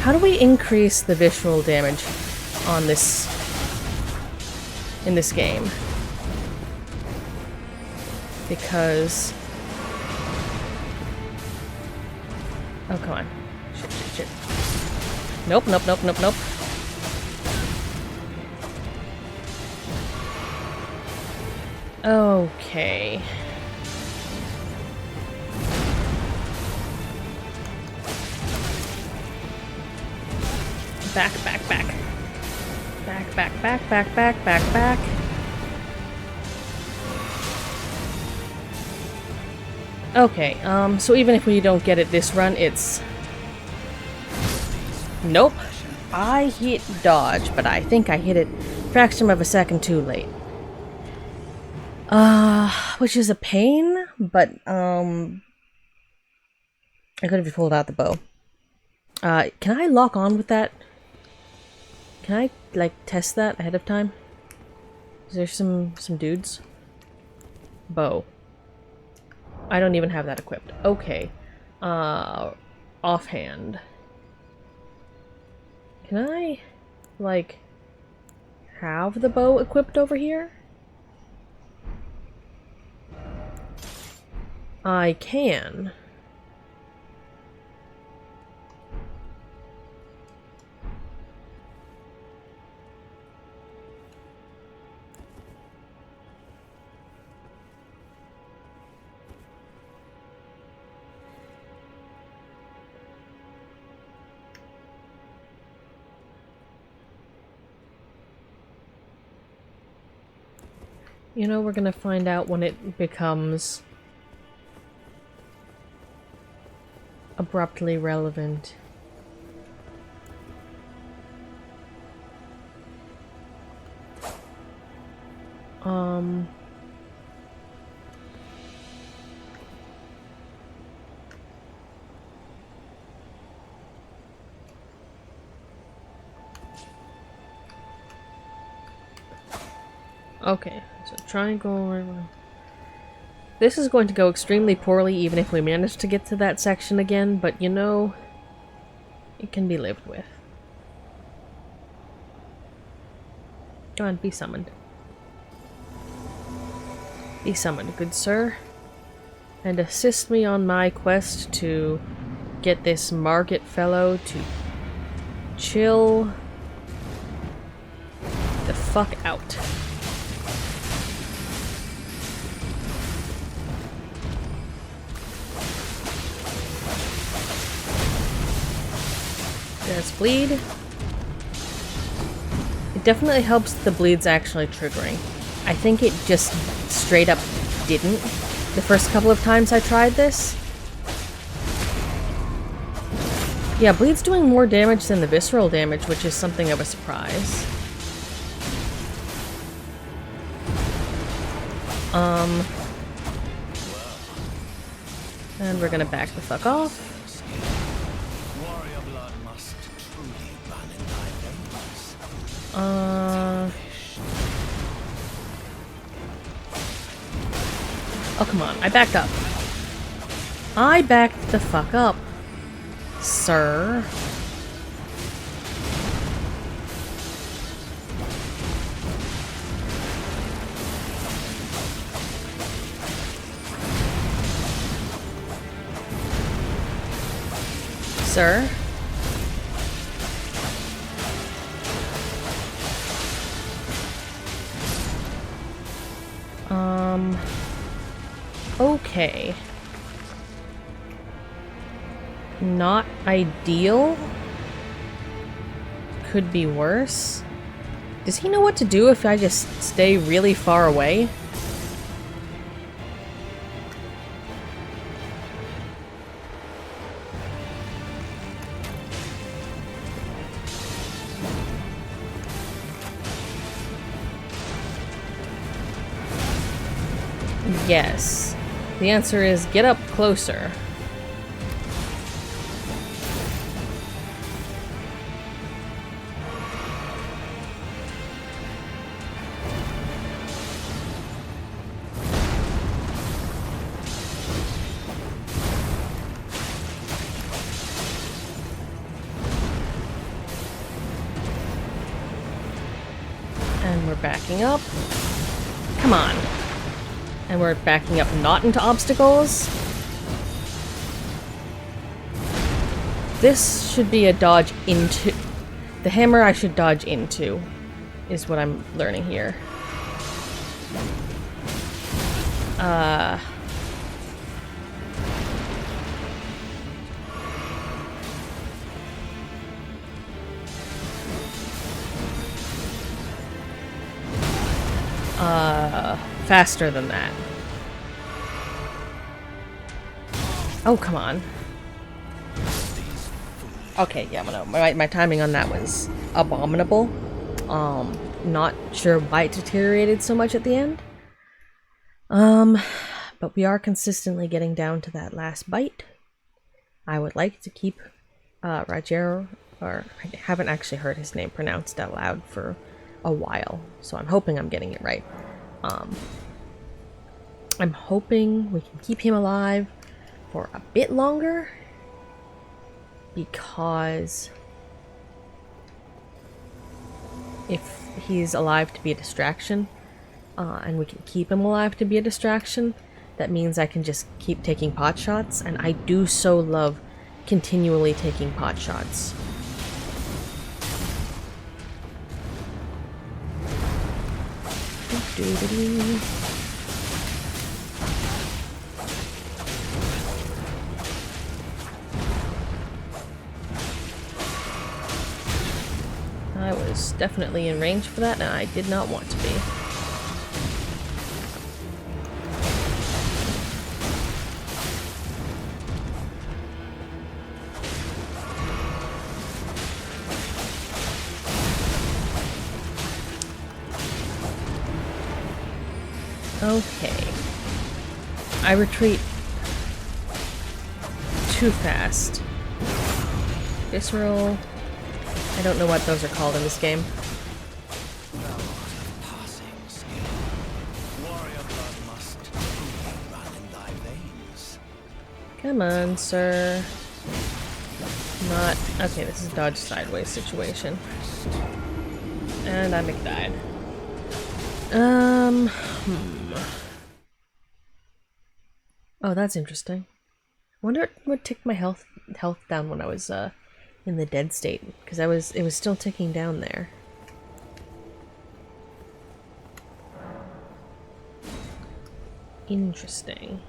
How do we increase the visceral damage on this in this game? Because oh, come on. Shit, shit, shit. Nope, nope, nope, nope, nope. Okay. Back, back, back. Back, back, back, back, back, back, back. Okay, so even if we don't get it this run, it's... Nope. I hit dodge, but I think I hit it fraction of a second too late. Which is a pain, but, I could have pulled out the bow. Can I lock on with that? Can I, like, test that ahead of time? Is there some dudes? Bow. I don't even have that equipped. Okay. Offhand. Can I, like, have the bow equipped over here? I can. You know, we're gonna find out when it becomes abruptly relevant. Okay, so triangle. This is going to go extremely poorly even if we manage to get to that section again, but you know, it can be lived with. Go on, be summoned. Be summoned, good sir. And assist me on my quest to get this Margit fellow to chill the fuck out. There's bleed. It definitely helps the bleeds actually triggering. I think it just straight up didn't the first couple of times I tried this. Yeah, bleed's doing more damage than the visceral damage, which is something of a surprise. And we're gonna back the fuck off. Oh, come on. I backed up. I backed the fuck up, sir. Sir? Okay. not ideal. Could be worse. Does he know what to do if I just stay really far away? Yes. The answer is get up closer. And we're backing up. Come on. And we're backing up not into obstacles. This should be a dodge into. The hammer I should dodge into is what I'm learning here. Faster than that. Oh, come on. Okay, yeah, no, my timing on that was abominable. Not sure why it deteriorated so much at the end. But we are consistently getting down to that last bite. I would like to keep Rogero, or I haven't actually heard his name pronounced out loud for a while, so I'm hoping I'm getting it right. I'm hoping we can keep him alive for a bit longer, because if he's alive to be a distraction, and we can keep him alive to be a distraction, that means I can just keep taking pot shots, and I do so love continually taking pot shots. I was definitely in range for that, and I did not want to be. Okay. I retreat too fast. Visceral. I don't know what those are called in this game. Come on, sir. Not... Okay, this is a dodge sideways situation. And I McDied. Oh, that's interesting. I wonder what ticked my health down when I was in the dead state, because it was still ticking down there. Interesting.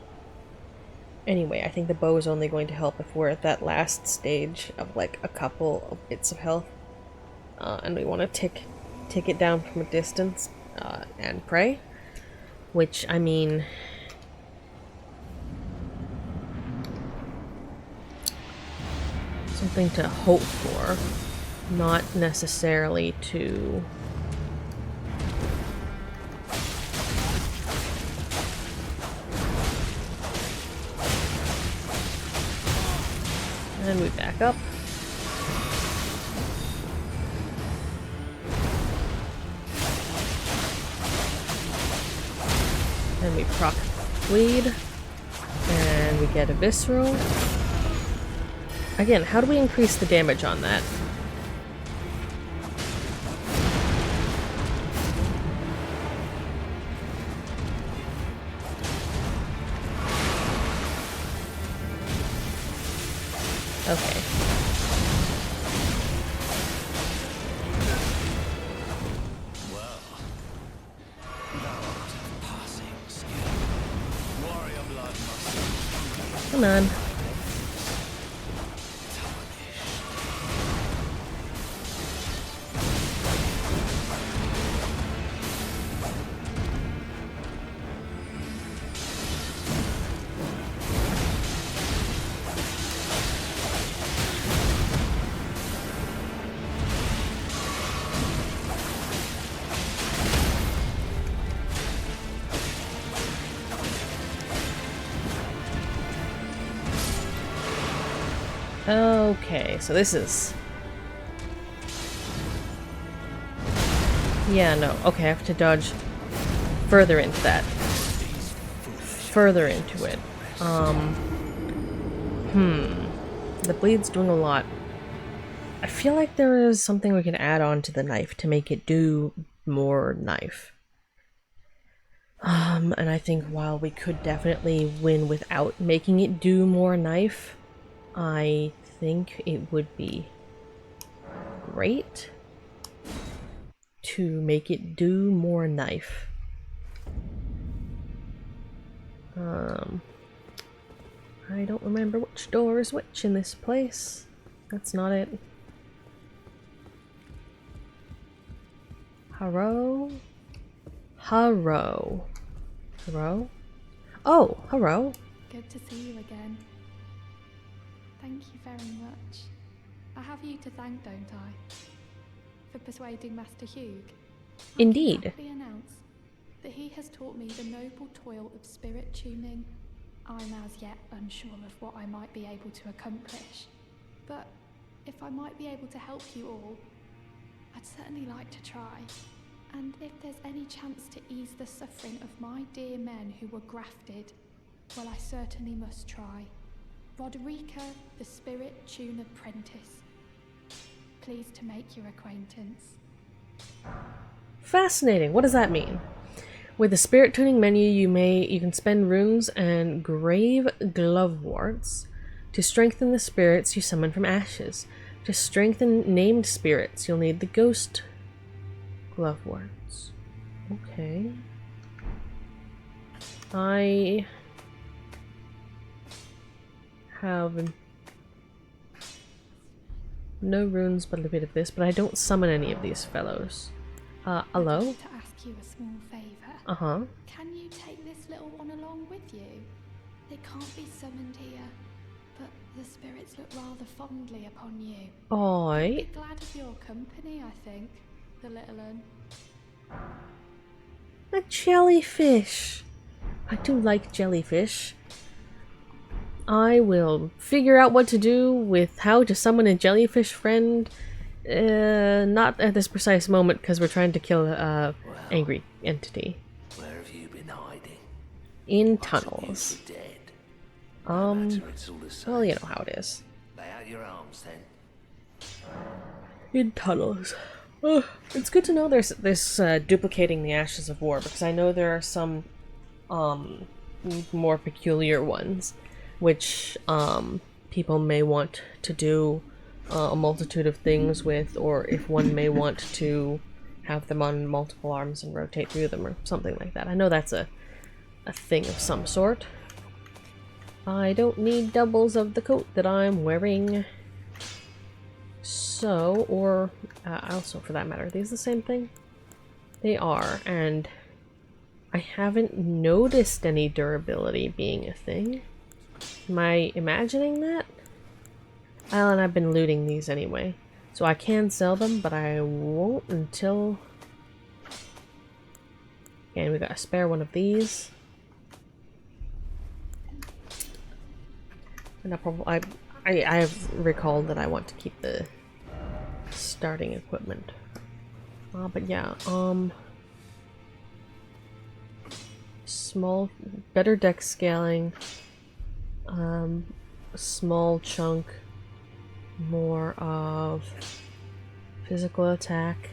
Anyway, I think the bow is only going to help if we're at that last stage of like a couple of bits of health, and we want to tick it down from a distance and pray. Which, I mean, something to hope for, not necessarily to and we back up. And we proc bleed. And we get a visceral. Again, how do we increase the damage on that? Okay. Come on. Okay, so this is... Yeah, no. Okay, I have to dodge further into that. Further into it. The bleed's doing a lot. I feel like there is something we can add on to the knife to make it do more knife. And I think while we could definitely win without making it do more knife, I think it would be great to make it do more knife. I don't remember which door is which in this place. That's not it. Hello? Hello? Hello? Oh, hello. Good to see you again. Thank you very much. I have you to thank, don't I? For persuading Master Hugh. Indeed. I can happily announce that he has taught me the noble toil of spirit tuning. I'm as yet unsure of what I might be able to accomplish, but if I might be able to help you all, I'd certainly like to try. And if there's any chance to ease the suffering of my dear men who were grafted, well, I certainly must try. Roderica, the Spirit Tune Apprentice. Pleased to make your acquaintance. Fascinating. What does that mean? With the spirit tuning menu, you can spend runes and grave gloveworts to strengthen the spirits you summon from ashes. To strengthen named spirits, you'll need the ghost gloveworts. Okay. I have no runes but a bit of this, but I don't summon any of these fellows. Hello? I'd like to ask you a small favour. Uh-huh. Can you take this little one along with you? It can't be summoned here, but the spirits look rather fondly upon you. Oi. Be glad of your company, I think, the little un. A jellyfish. I do like jellyfish. I will figure out what to do with how to summon a jellyfish friend. Not at this precise moment because we're trying to kill a angry entity. Where have you been hiding? In tunnels. Dead. Well, you know how it is. Lay out your arms then. In tunnels. Oh, it's good to know there's this duplicating the Ashes of War, because I know there are some more peculiar ones which people may want to do a multitude of things with, or if one may want to have them on multiple arms and rotate through them or something like that. I know that's a thing of some sort. I don't need doubles of the coat that I'm wearing. So, or also for that matter, are these the same thing? They are, and I haven't noticed any durability being a thing. Am I imagining that? Well, and I've been looting these anyway, so I can sell them, but I won't until... And we got a spare one of these. And I have recalled that I want to keep the starting equipment. But yeah, small, better deck scaling, a small chunk, more of physical attack.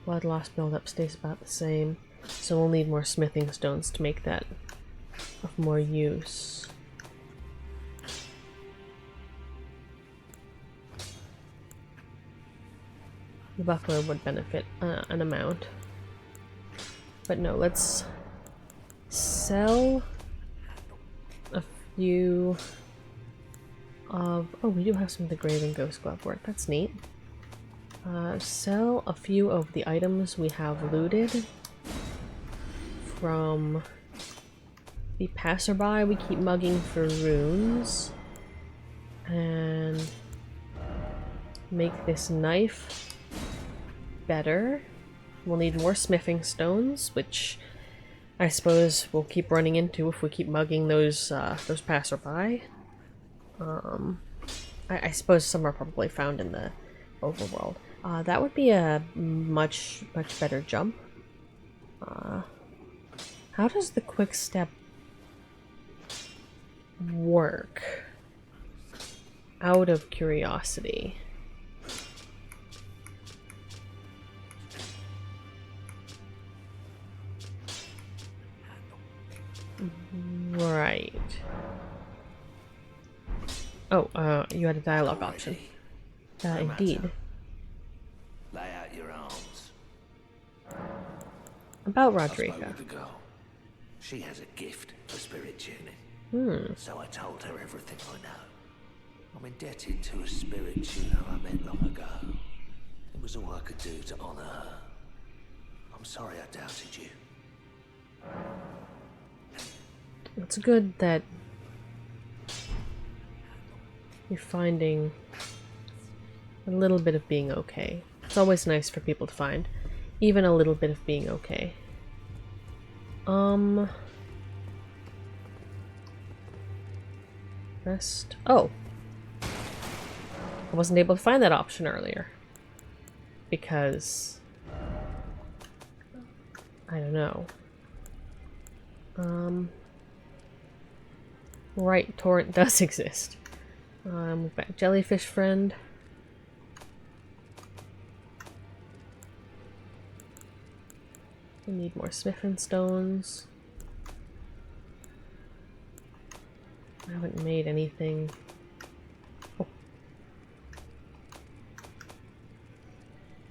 Blood loss buildup stays about the same, so we'll need more smithing stones to make that of more use. The buckler would benefit an amount. But no, let's sell a few of... Oh, we do have some of the Graven Ghost Glovewort. That's neat. Sell a few of the items we have looted from the passerby we keep mugging for runes, and make this knife better. We'll need more smithing stones, which I suppose we'll keep running into if we keep mugging those passerby. I suppose some are probably found in the overworld. That would be a much better jump. How does the quick step work? Out of curiosity. Right. Oh, you had a dialogue option. Indeed. Lay out your arms. About I spoke Rodrigo. with the girl. She has a gift for spirit tuning. So I told her everything I know. I'm indebted to a spirit tuner I met long ago. It was all I could do to honor her. I'm sorry I doubted you. It's good that you're finding a little bit of being okay. It's always nice for people to find even a little bit of being okay. Rest. Oh. I wasn't able to find that option earlier. Because I don't know. Right, torrent does exist. We've got jellyfish friend. We need more smithing stones. I haven't made anything. Oh.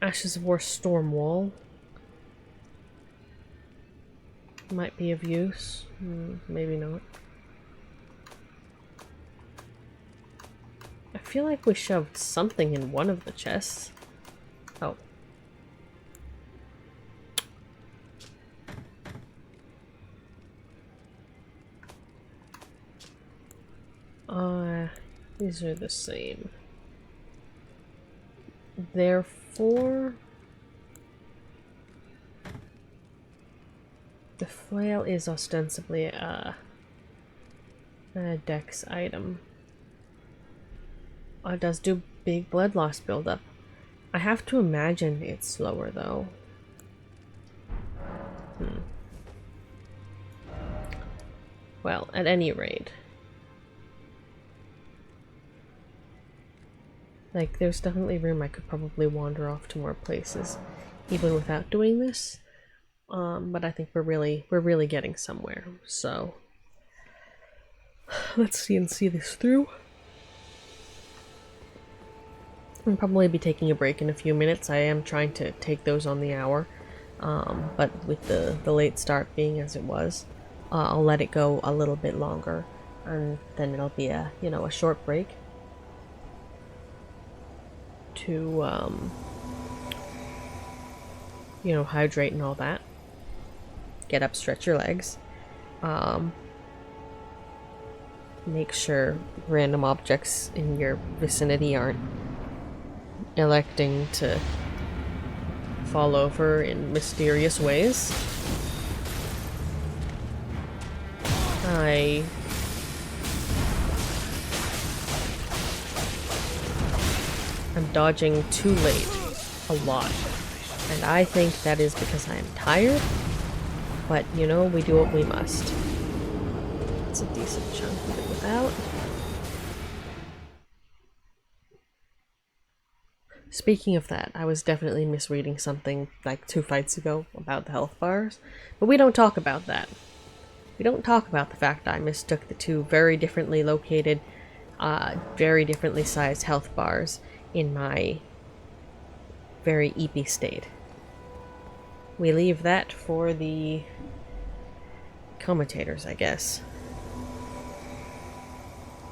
Ashes of War storm wall. Might be of use. Maybe not. I feel like we shoved something in one of the chests. Oh. These are the same. Therefore, the flail is ostensibly a dex item. It does do big blood loss buildup. I have to imagine it's slower though. Well, at any rate. Like, there's definitely room I could probably wander off to more places, even without doing this. But I think we're really getting somewhere. So let's see this through. I'll probably be taking a break in a few minutes. I am trying to take those on the hour, but with the late start being as it was, I'll let it go a little bit longer, and then it'll be a a short break to hydrate and all that. Get up, stretch your legs. Make sure random objects in your vicinity aren't electing to fall over in mysterious ways. I'm dodging too late a lot, and I think that is because I am tired, but we do what we must. It's a decent chunk of it without. Speaking of that, I was definitely misreading something like 2 fights ago about the health bars, but we don't talk about that. We don't talk about the fact I mistook the two very differently located, very differently sized health bars in my very eepy state. We leave that for the commentators, I guess.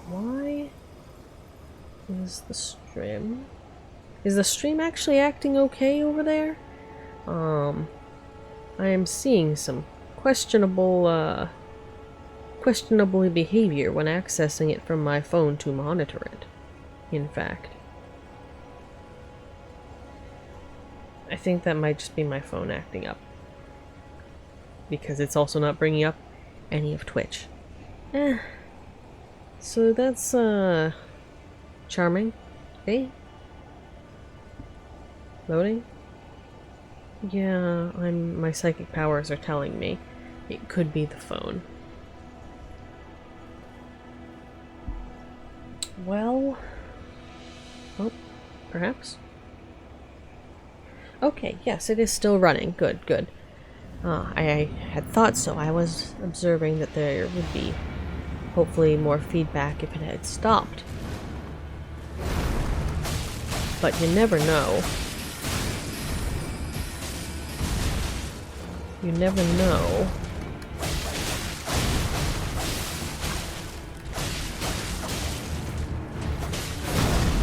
Why is the stream... Is the stream actually acting okay over there? I am seeing some questionable behavior when accessing it from my phone to monitor it, in fact. I think that might just be my phone acting up. because it's also not bringing up any of Twitch. So that's, charming. Hey? Loading? Yeah, my psychic powers are telling me it could be the phone. Well... Oh, perhaps? Okay, yes, it is still running. Good, good. I had thought so. I was observing that there would be hopefully more feedback if it had stopped. But you never know. You never know.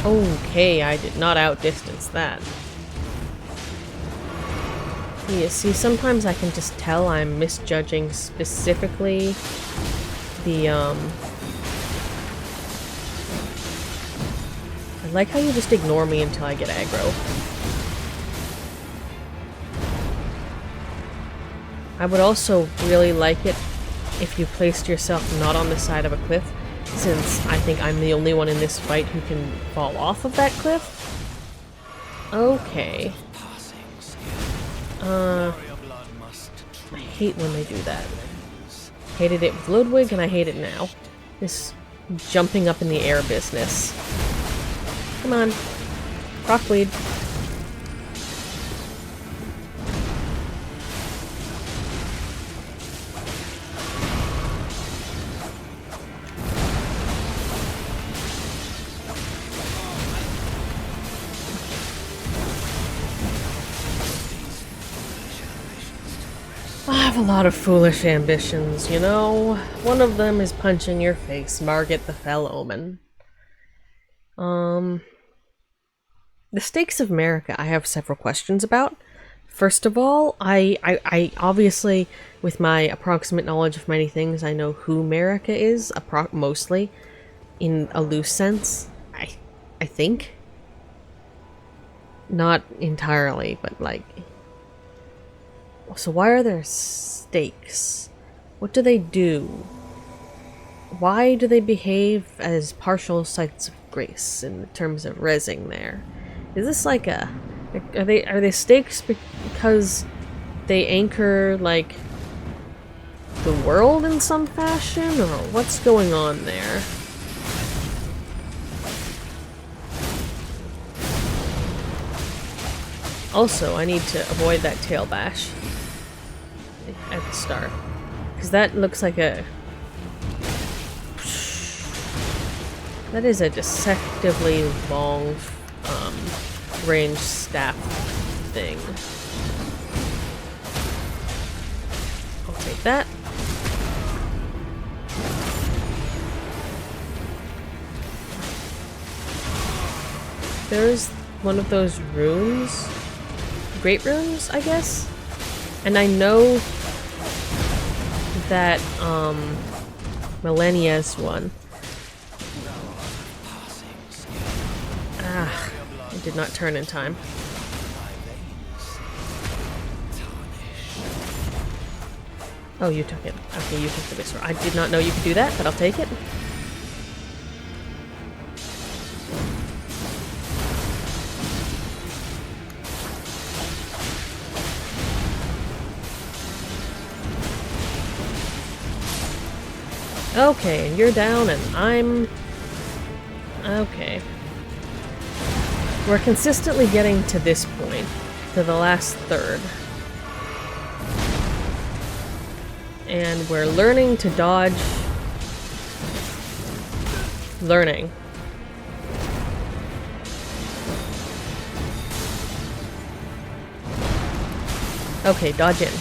Okay, I did not outdistance that. Yeah, see, sometimes I can just tell I'm misjudging specifically the, I like how you just ignore me until I get aggro. I would also really like it if you placed yourself not on the side of a cliff, since I think I'm the only one in this fight who can fall off of that cliff. Okay. I hate when they do that. Hated it with Ludwig, and I hate it now. This jumping up in the air business. Come on. Rockweed. I have a lot of foolish ambitions, you know? One of them is punching your face, Margit the Fell Omen. The stakes of America I have several questions about. First of all, I obviously, with my approximate knowledge of many things, I know who America is, mostly, in a loose sense. I think. Not entirely, but like... So why are there stakes? What do they do? Why do they behave as partial sites of grace in terms of rezzing there? Is this like a... Are they stakes because they anchor, like, the world in some fashion? Or what's going on there? Also, I need to avoid that tail bash at the start, because that looks like a... That is a deceptively long range staff thing. I'll take that. There's one of those runes. Great runes, I guess? And I know that, Millennia's one. Ah, I did not turn in time. Oh, you took it. Okay, you took the viscera. I did not know you could do that, but I'll take it. Okay, and you're down, and I'm... Okay. We're consistently getting to this point, to the last third. And we're learning to dodge... Learning. Okay, dodge in.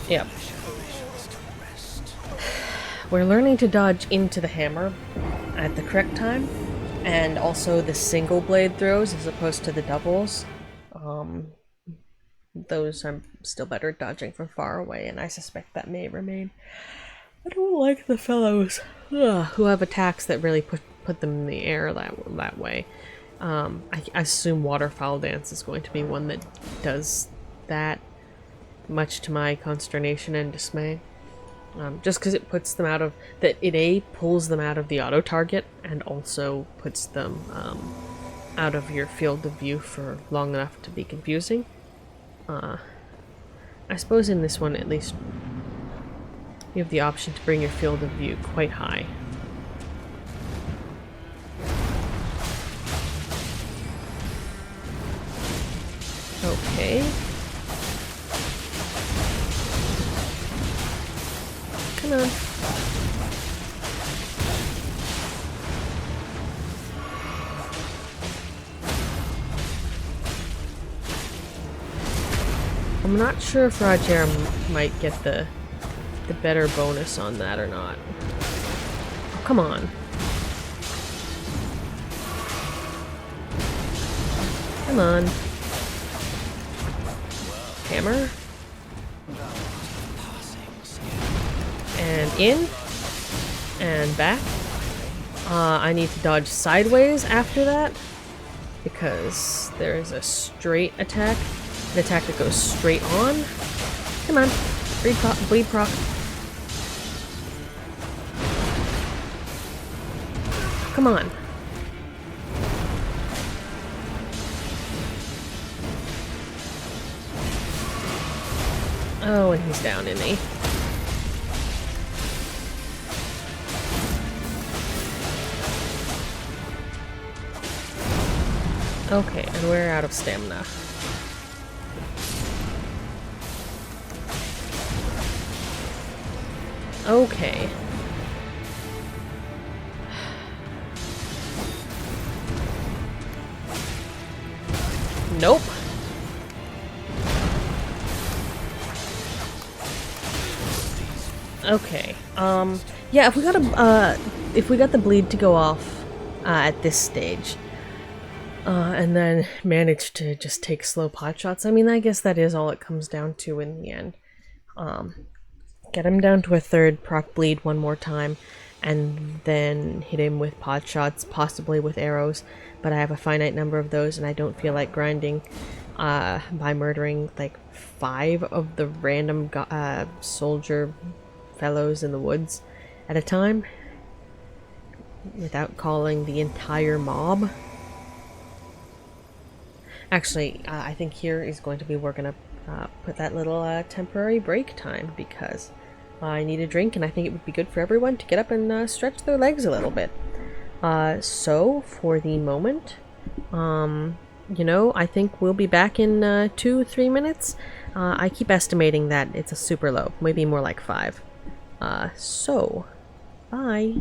Yep. We're learning to dodge into the hammer at the correct time, and also the single blade throws as opposed to the doubles. Those I'm still better at dodging from far away, and I suspect that may remain. I don't like the fellows who have attacks that really put them in the air that way. I assume Waterfowl Dance is going to be one that does that, much to my consternation and dismay. Just because it puts them out of... that it A, pulls them out of the auto-target, and also puts them out of your field of view for long enough to be confusing. I suppose in this one, at least, you have the option to bring your field of view quite high. Okay. Come on. I'm not sure if Roger might get the better bonus on that or not. Oh, come on. Come on. Hammer. And in. And back. I need to dodge sideways after that, because there is a straight attack. An attack that goes straight on. Come on. Bleed proc. Come on. Oh, and he's down, isn't he? Okay, and we're out of stamina. Okay. Nope. Okay. Yeah, if we got the bleed to go off at this stage, and then manage to just take slow pot shots, I mean, I guess that is all it comes down to in the end. Get him down to a third, proc bleed one more time, and then hit him with pot shots, possibly with arrows, but I have a finite number of those, and I don't feel like grinding by murdering like 5 of the random soldier fellows in the woods at a time without calling the entire mob. Actually, I think here is going to be we're gonna put that little temporary break time, because I need a drink and I think it would be good for everyone to get up and stretch their legs a little bit. So for the moment, you know, I think we'll be back in 2-3 minutes. I keep estimating that it's a super low, maybe more like 5. So, bye.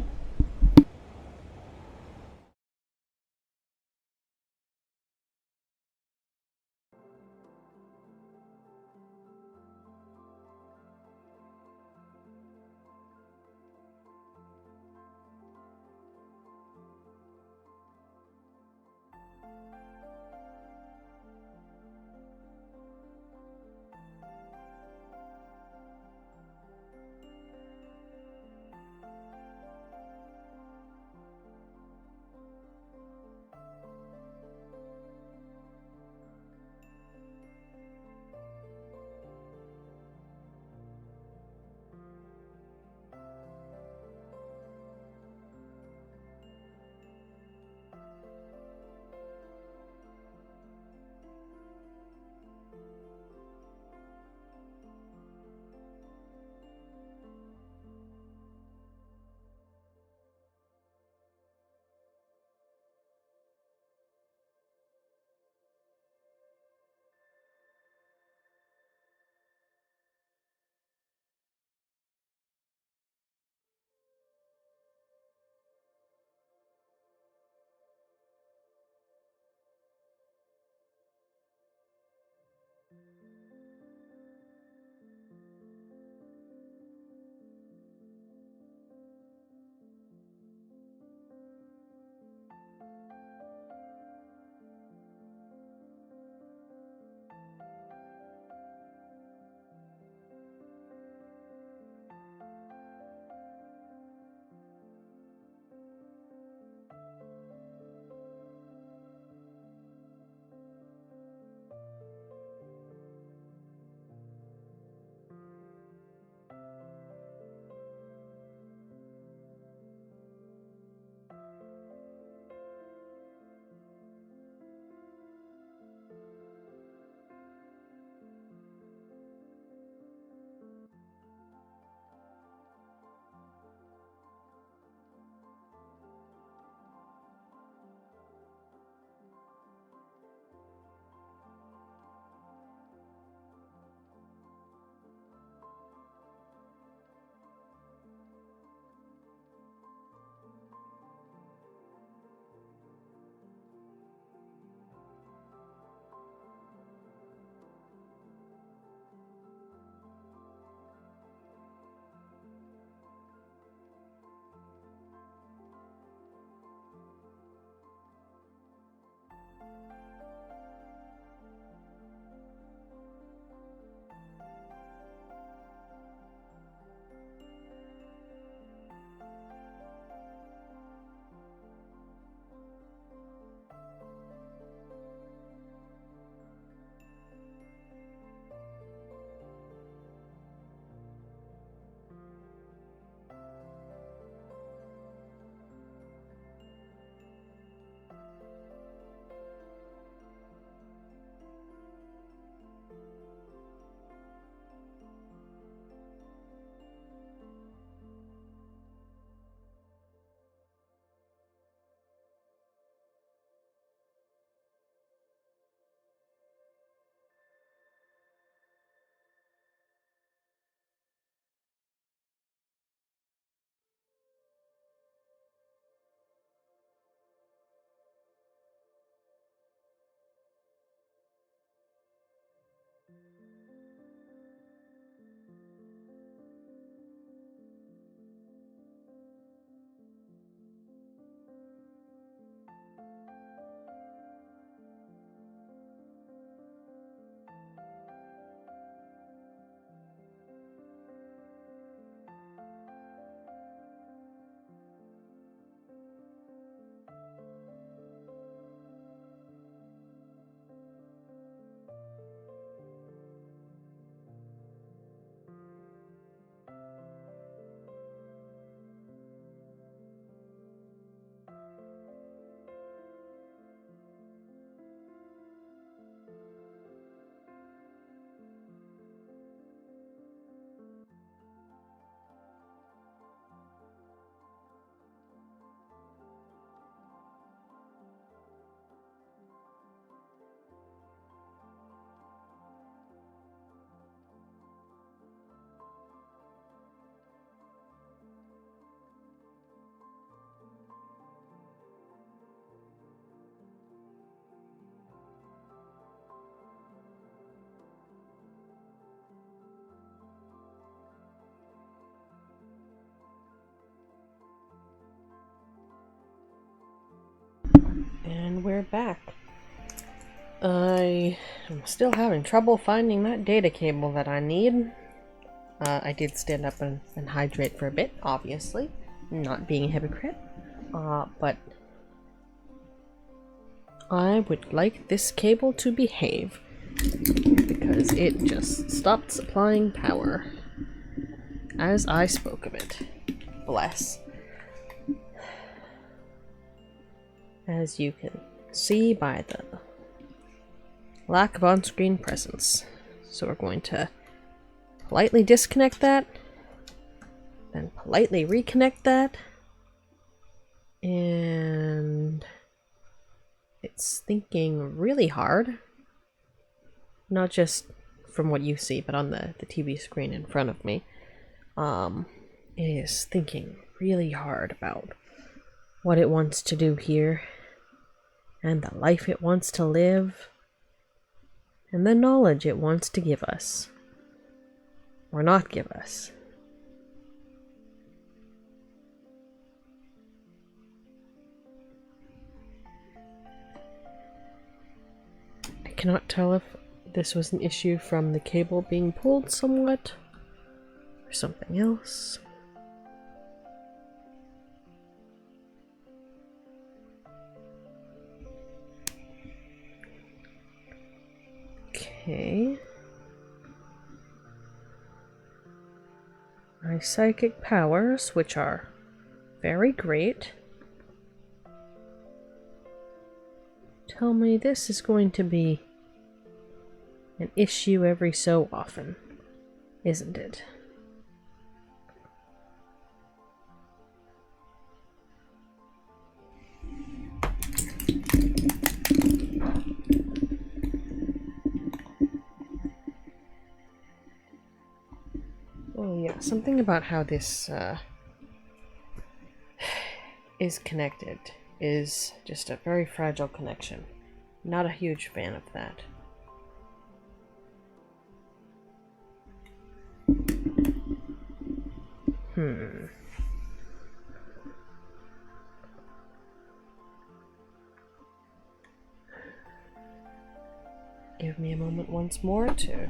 And we're back. I am still having trouble finding that data cable that I need. I did stand up and hydrate for a bit, obviously. Not being a hypocrite. But I would like this cable to behave. Because it just stopped supplying power. As I spoke of it. Bless. As you can see by the lack of on-screen presence. So we're going to politely disconnect that, then politely reconnect that, and it's thinking really hard. Not just from what you see, but on the TV screen in front of me. It is thinking really hard about what it wants to do here, and the life it wants to live, and the knowledge it wants to give us. Or not give us. I cannot tell if this was an issue from the cable being pulled somewhat, or something else. Okay. My psychic powers, which are very great, tell me this is going to be an issue every so often, isn't it? Oh yeah, something about how this is connected is just a very fragile connection. Not a huge fan of that. Give me a moment once more to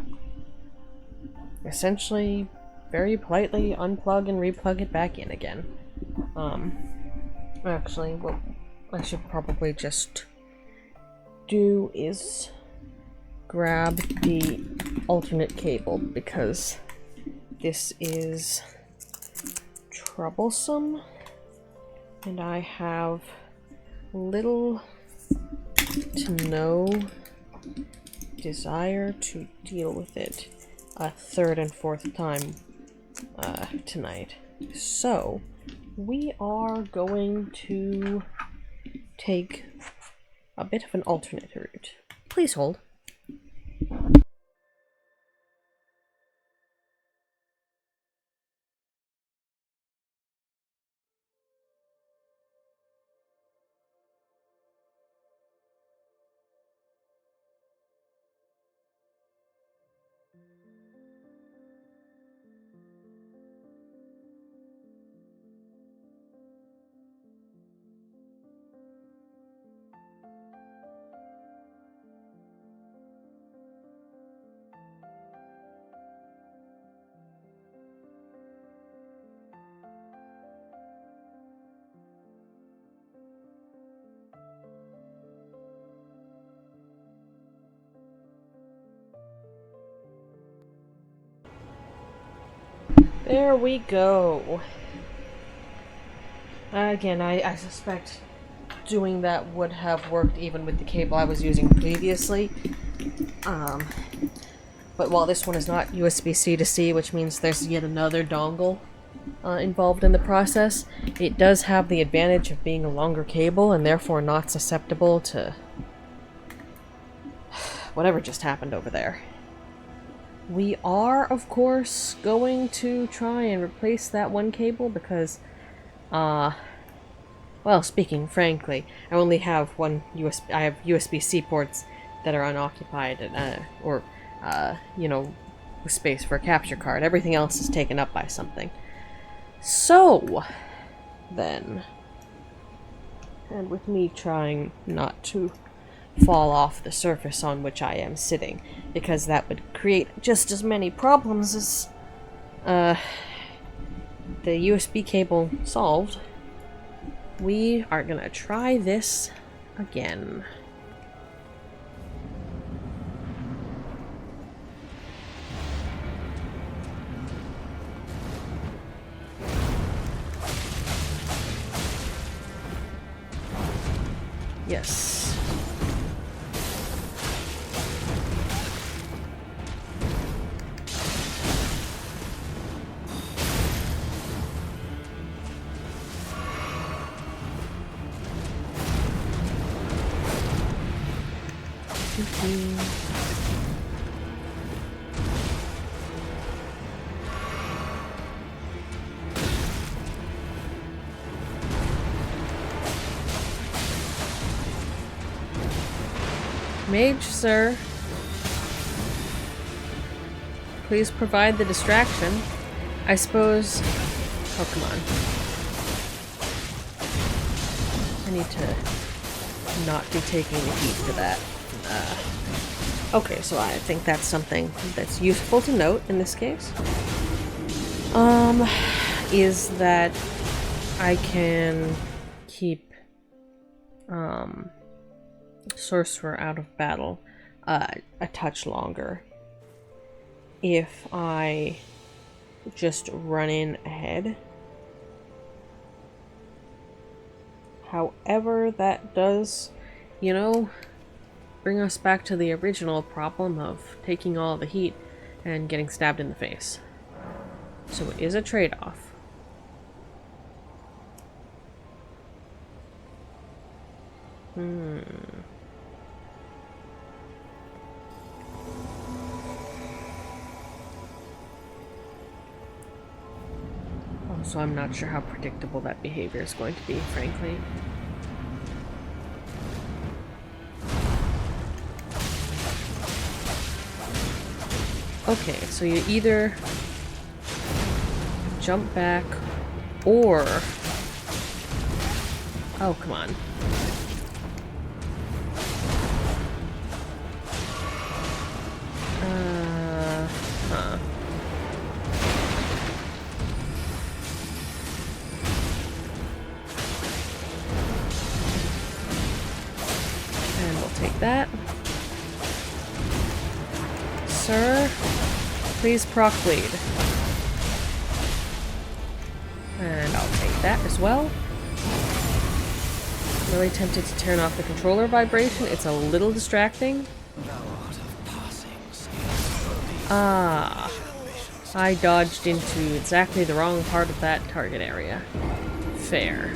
essentially very politely unplug and replug it back in again. Actually, what I should probably just do is grab the alternate cable, because this is troublesome and I have little to no desire to deal with it a third and fourth time tonight. So we are going to take a bit of an alternate route. Please hold. There we go. Again, I suspect doing that would have worked even with the cable I was using previously. But while this one is not USB-C to C, which means there's yet another dongle involved in the process, it does have the advantage of being a longer cable and therefore not susceptible to whatever just happened over there. We are, of course, going to try and replace that one cable because, well, speaking frankly, I only have one USB. I have USB-C ports that are unoccupied, or you know, with space for a capture card. Everything else is taken up by something. So, then, and with me trying not to fall off the surface on which I am sitting, because that would create just as many problems as the USB cable solved, we are gonna try this again. Yes. Mage, sir. Please provide the distraction. I suppose... Oh, come on. I need to not be taking the heat for that. Okay, so I think that's something that's useful to note in this case. Is that I can keep, Sorcerer out of battle a touch longer if I just run in ahead. However, that does, you know, bring us back to the original problem of taking all the heat and getting stabbed in the face. So it is a trade-off. Also, I'm not sure how predictable that behavior is going to be, frankly. Okay, so you either jump back or... Oh, come on. And we'll take that. Sir, please proc bleed. And I'll take that as well. Really tempted to turn off the controller vibration. It's a little distracting. Ah, I dodged into exactly the wrong part of that target area. Fair.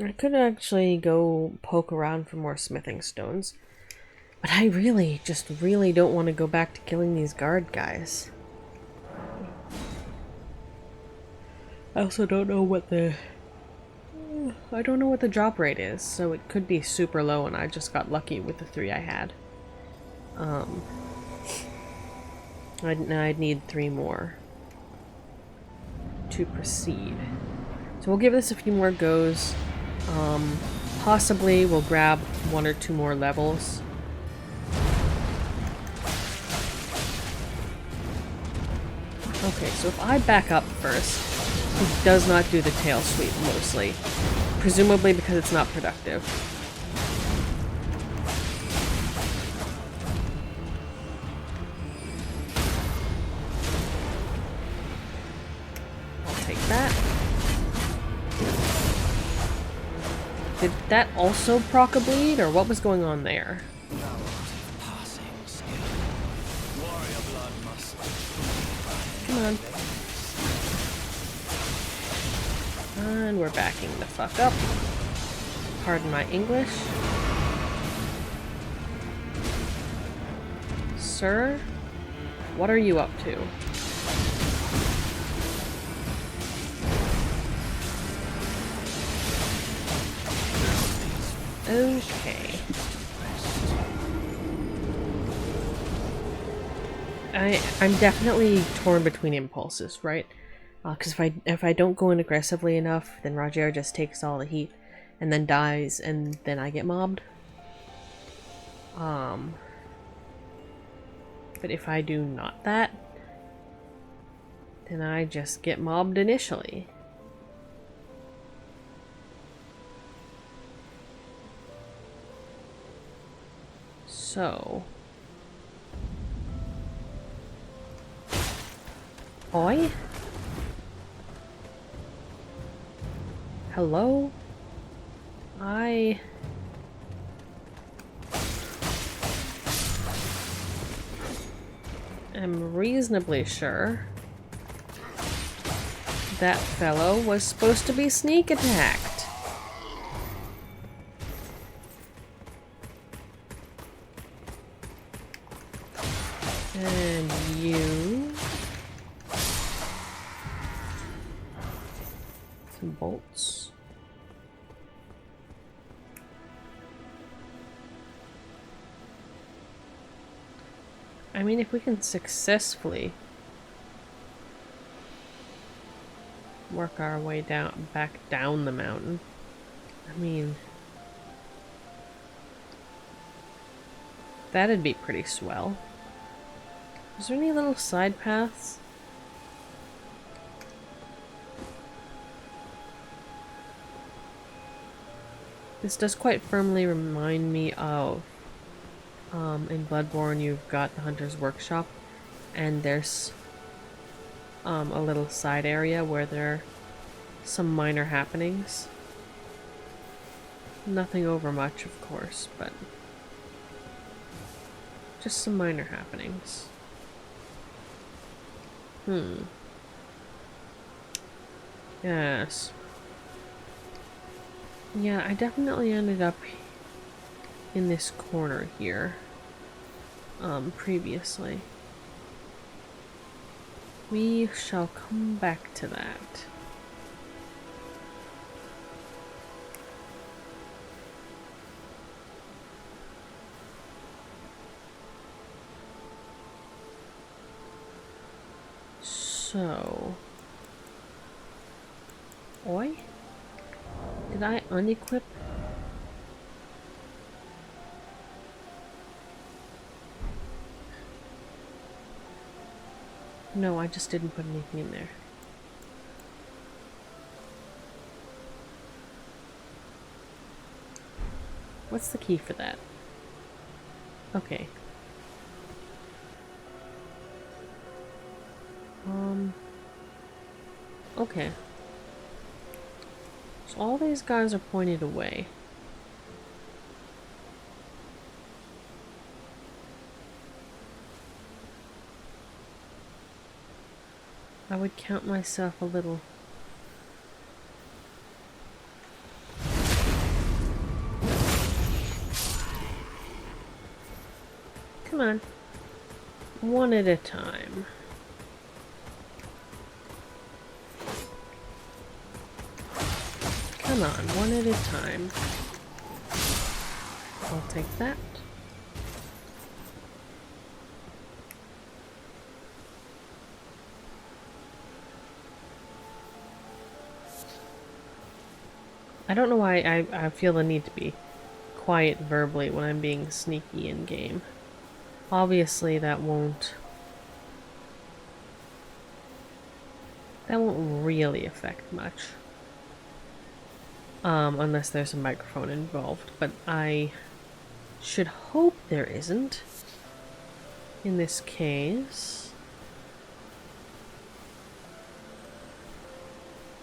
I could actually go poke around for more smithing stones, but I really don't want to go back to killing these guard guys. I also don't know what the... I don't know what the drop rate is, so it could be super low and I just got lucky with the 3 I had. I'd need 3 more to proceed. So we'll give this a few more goes. Possibly we'll grab 1 or 2 more levels. Okay, so if I back up first, he does not do the tail sweep mostly. Presumably because it's not productive. I'll take that. Did that also proc a bleed, or what was going on there? Come on. And we're backing the fuck up. Pardon my English. Sir, what are you up to? Okay. I'm definitely torn between impulses, right? Because if I don't go in aggressively enough, then Roger just takes all the heat and then dies, and then I get mobbed. But if I do not that, then I just get mobbed initially. So... Oi? Hello? I am reasonably sure that fellow was supposed to be sneak attacked. And you... some bolts. I mean, if we can successfully work our way back down the mountain, I mean, that'd be pretty swell. Is there any little side paths? This does quite firmly remind me of in Bloodborne you've got the Hunter's Workshop, and there's a little side area where there are some minor happenings. Nothing over much, of course, but just some minor happenings. Yes. Yeah, I definitely ended up in this corner here, previously. We shall come back to that. So... Oi? Did I unequip? No, I just didn't put anything in there. What's the key for that? Okay. Okay. So all these guys are pointed away. I would count myself a little. Come on. One at a time. Come on, one at a time. I'll take that. I don't know why I feel the need to be quiet verbally when I'm being sneaky in game. Obviously that won't really affect much. Unless there's a microphone involved, but I should hope there isn't in this case.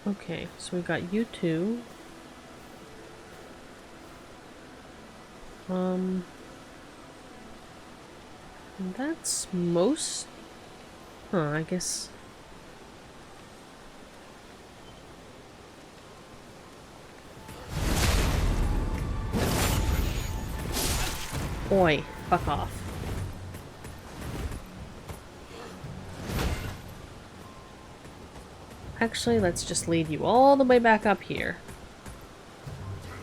Okay, so we've got you two. That's most... Huh, I guess... Oi, fuck off. Actually, let's just lead you all the way back up here.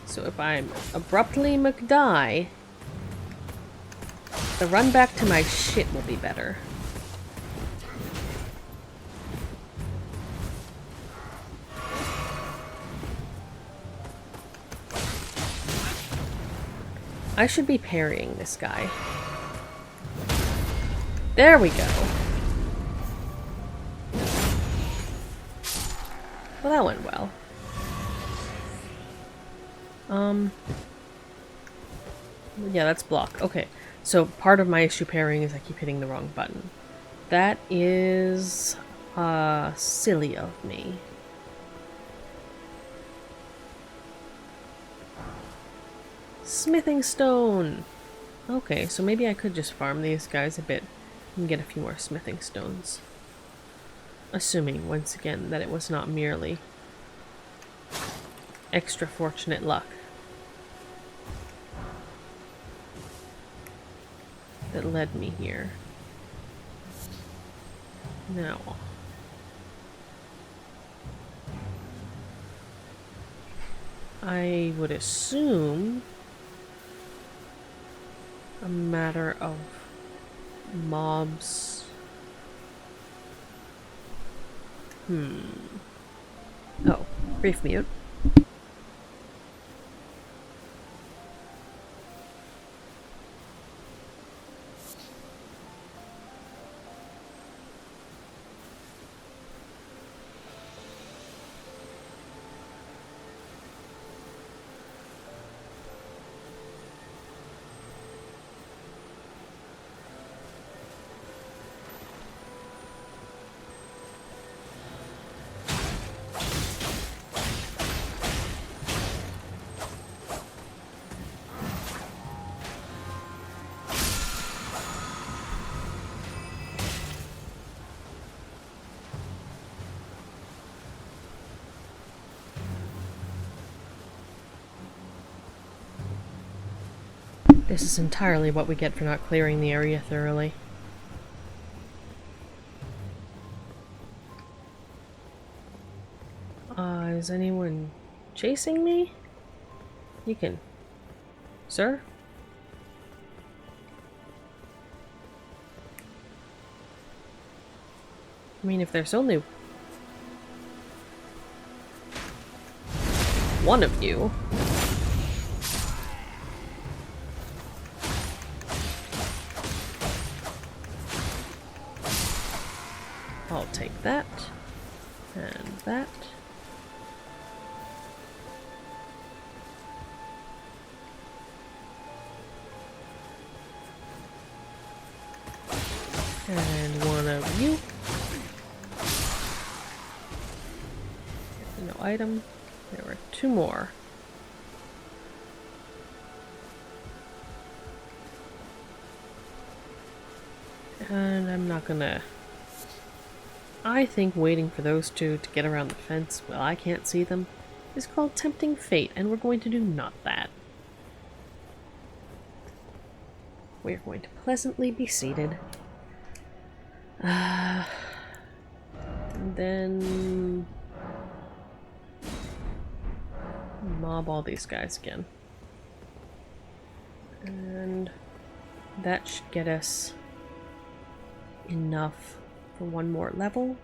So if I'm abruptly McDie, the run back to my shit will be better. I should be parrying this guy. There we go. Well, that went well. Yeah, that's block. Okay. So part of my issue parrying is I keep hitting the wrong button. That is silly of me. Smithing stone! Okay, so maybe I could just farm these guys a bit and get a few more smithing stones. Assuming, once again, that it was not merely extra fortunate luck that led me here. Now, I would assume a matter of mobs. Oh, brief mute. This is entirely what we get for not clearing the area thoroughly. Is anyone chasing me? You can... Sir? I mean, if there's only one of you... I'll take that, and that. And one of you. No item. There were two more. And I'm not gonna... I think waiting for those two to get around the fence while I can't see them is called tempting fate, and we're going to do not that. We're going to pleasantly be seated. And then... mob all these guys again. And that should get us enough for one more level.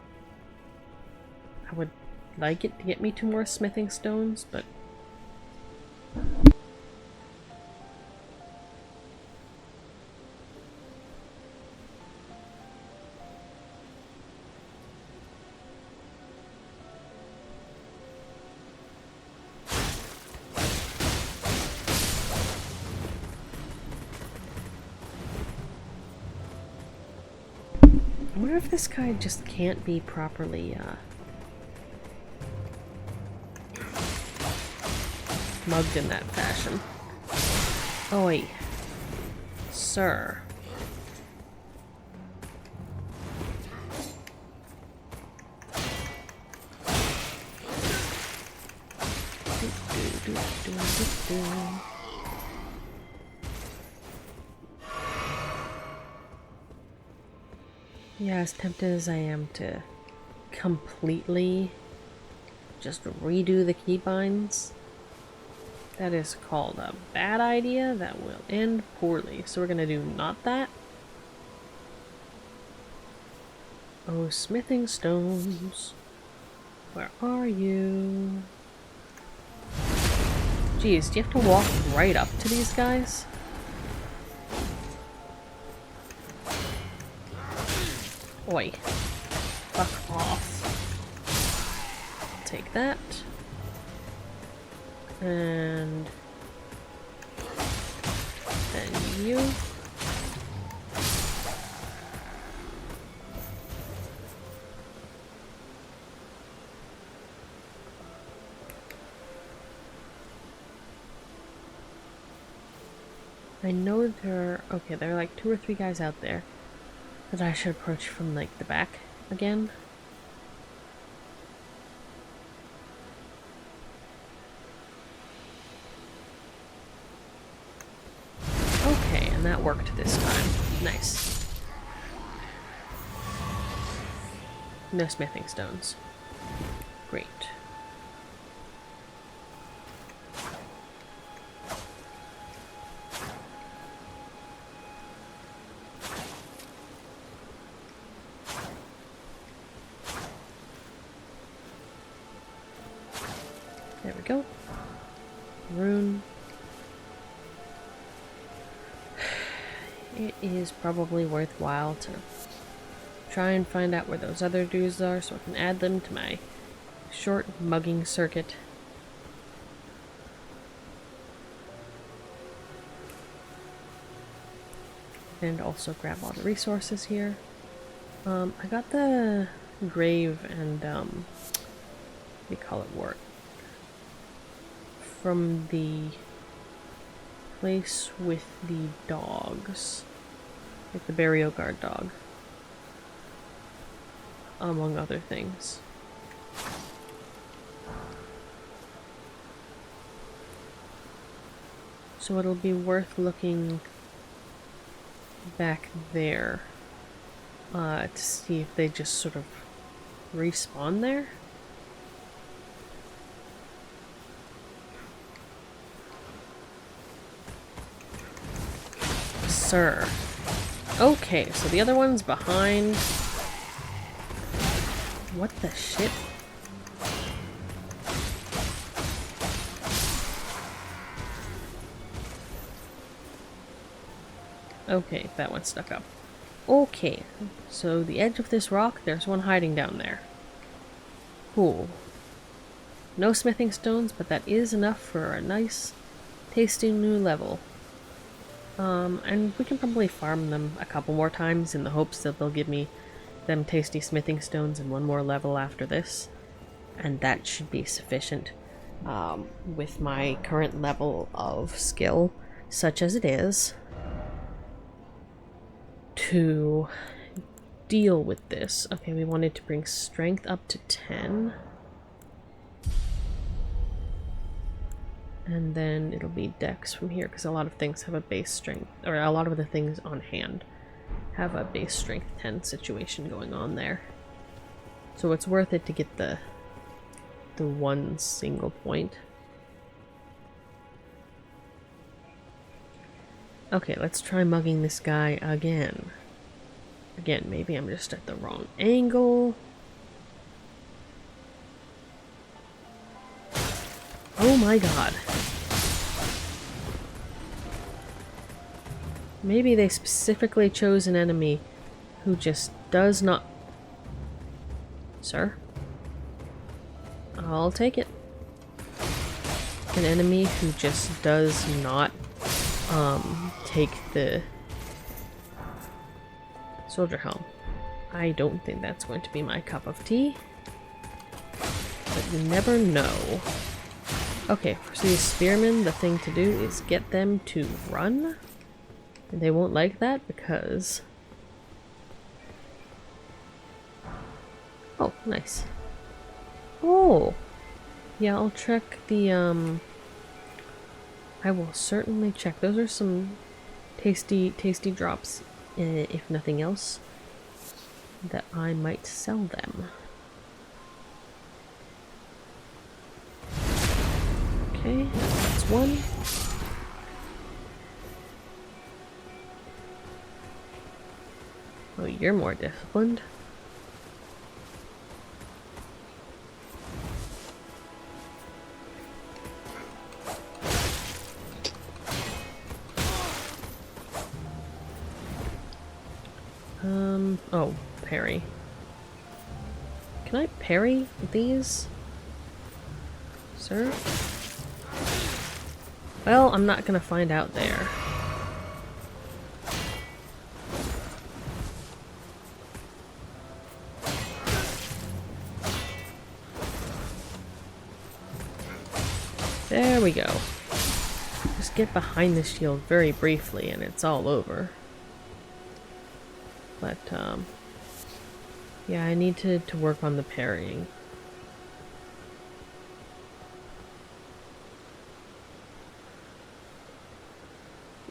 I would like it to get me 2 more smithing stones, but I wonder if this guy just can't be properly, mugged in that fashion. Oi. Sir. Yeah, as tempted as I am to completely just redo the keybinds, that is called a bad idea that will end poorly. So we're gonna do not that. Oh, smithing stones. Where are you? Jeez, do you have to walk right up to these guys? Oi. Fuck off. Take that. And then you. I know there are, okay, there are like 2 or 3 guys out there that I should approach from like the back again. Okay, and that worked this time. Nice. No smithing stones. Great. There we go. Rune. It is probably worthwhile to try and find out where those other dudes are so I can add them to my short mugging circuit. And also grab all the resources here. I got the grave and what do you call it, work from the place with the dogs, like the burial guard dog, among other things. So it'll be worth looking back there to see if they just sort of respawn there. Sir. Okay, so the other one's behind. What the shit? Okay, that one stuck up. Okay, so the edge of this rock, there's one hiding down there. Cool. No smithing stones, but that is enough for a nice, tasty new level. And we can probably farm them a couple more times in the hopes that they'll give me them tasty smithing stones and one more level after this. And that should be sufficient with my current level of skill, such as it is, to deal with this. Okay, we wanted to bring strength up to 10. And then it'll be dex from here, because a lot of things have a base strength, or a lot of the things on hand have a base strength 10 situation going on there. So it's worth it to get the one single point. Okay, let's try mugging this guy again. Again, maybe I'm just at the wrong angle. Oh my god. Maybe they specifically chose an enemy who just does not... Sir? I'll take it. An enemy who just does not take the soldier helm. I don't think that's going to be my cup of tea, but you never know. Okay, for these spearmen, the thing to do is get them to run. And they won't like that because... Oh, nice. Oh! Yeah, I'll check the, I will certainly check. Those are some tasty drops, if nothing else, that I might sell them. Okay, that's one. Oh, you're more disciplined. Oh, parry. Can I parry these? Sir? Well, I'm not gonna find out there. There we go. Just get behind the shield very briefly and it's all over. But, yeah, I need to work on the parrying.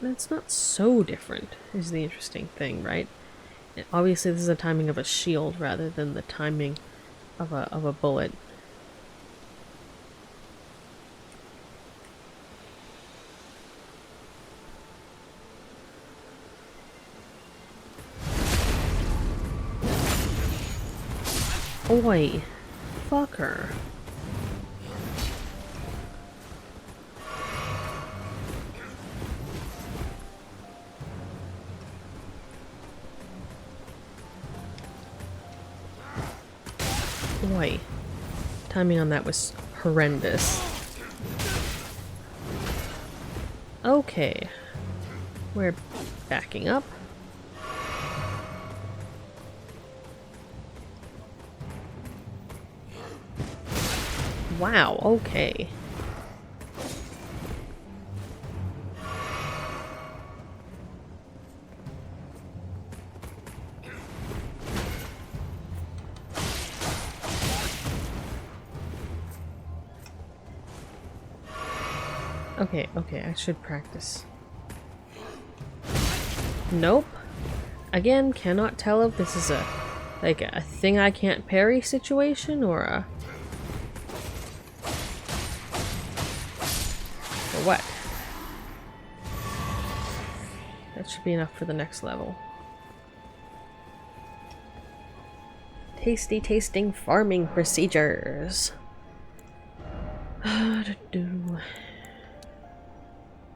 That's not so different, is the interesting thing, right? And obviously this is the timing of a shield rather than the timing of a bullet. Oi! Fucker. Oi. Timing on that was horrendous. Okay. We're backing up. Wow, okay. Okay, I should practice. Nope. Again, cannot tell if this is like a thing I can't parry situation or a... or what? That should be enough for the next level. Tasty tasting farming procedures.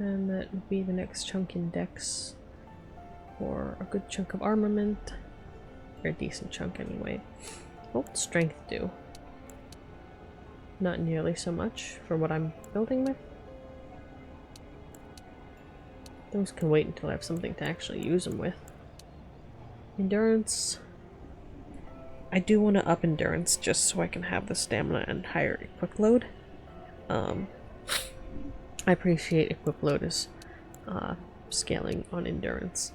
And that would be the next chunk in Dex. Or a good chunk of armament. Or a decent chunk anyway. Oh, strength do. Not nearly so much for what I'm building with. Those can wait until I have something to actually use them with. Endurance. I do want to up endurance just so I can have the stamina and higher equip load. I appreciate equip load as scaling on endurance.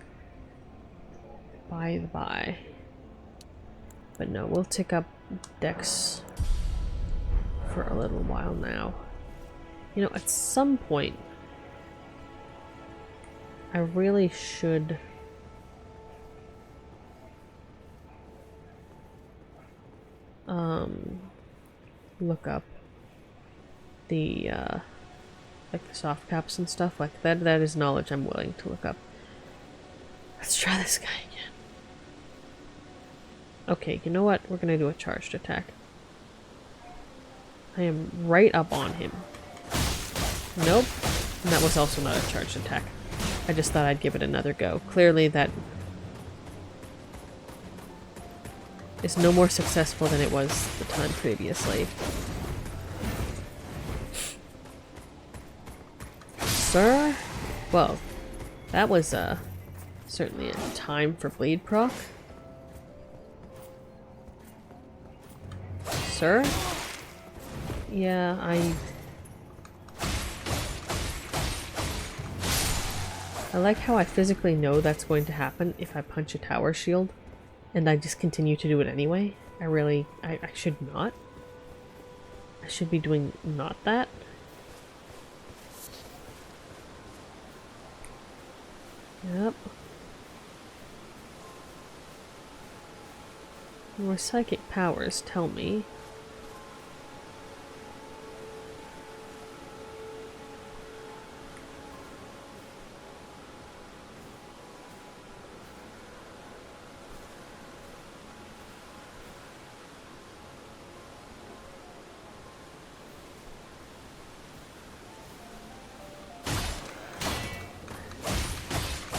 By the by. But no, we'll tick up Dex for a little while now. You know, at some point I really should look up the like the soft caps and stuff like that. That is knowledge I'm willing to look up. Let's try this guy again. Okay, you know what? We're gonna do a charged attack. I am right up on him. Nope. And that was also not a charged attack. I just thought I'd give it another go. Clearly that is no more successful than it was the time previously. Sir? Well, that was certainly a time for bleed proc. Sir? Yeah, I like how I physically know that's going to happen if I punch a tower shield, and I just continue to do it anyway. I should not. I should be doing not that. Yep. More psychic powers tell me.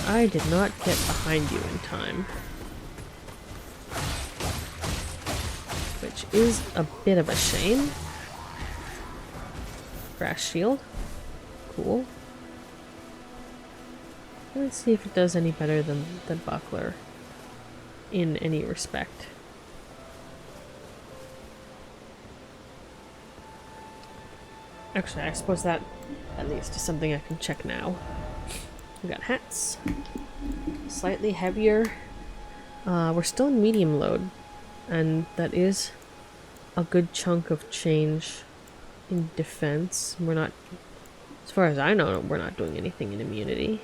I did not get behind you in time. which is a bit of a shame. Grass shield. Cool. Let's see if it does any better than the buckler in any respect. Actually, I suppose that at least is something I can check now. We got hats. Slightly heavier. We're still in medium load, and that is a good chunk of change in defense. We're not, as far as I know, we're not doing anything in immunity.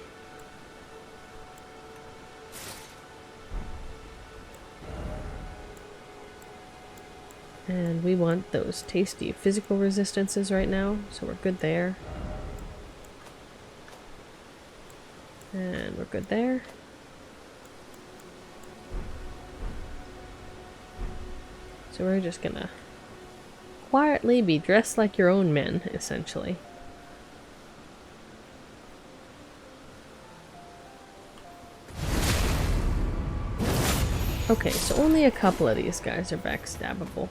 And we want those tasty physical resistances right now, so we're good there. And we're good there. So we're just gonna quietly be dressed like your own men, essentially. Okay, so only a couple of these guys are backstabbable.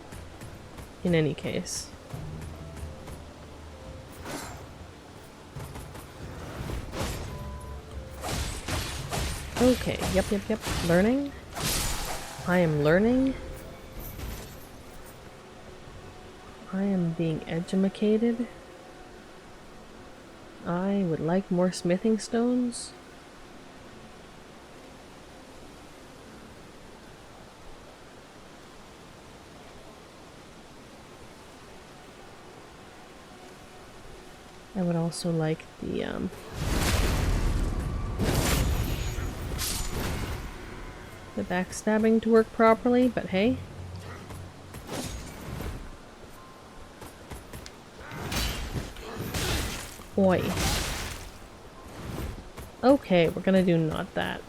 In any case. Okay, yep. Learning. I am learning. I am being edumacated. I would like more smithing stones. I would also like the backstabbing to work properly, but hey. Oi. Okay, we're gonna do not that.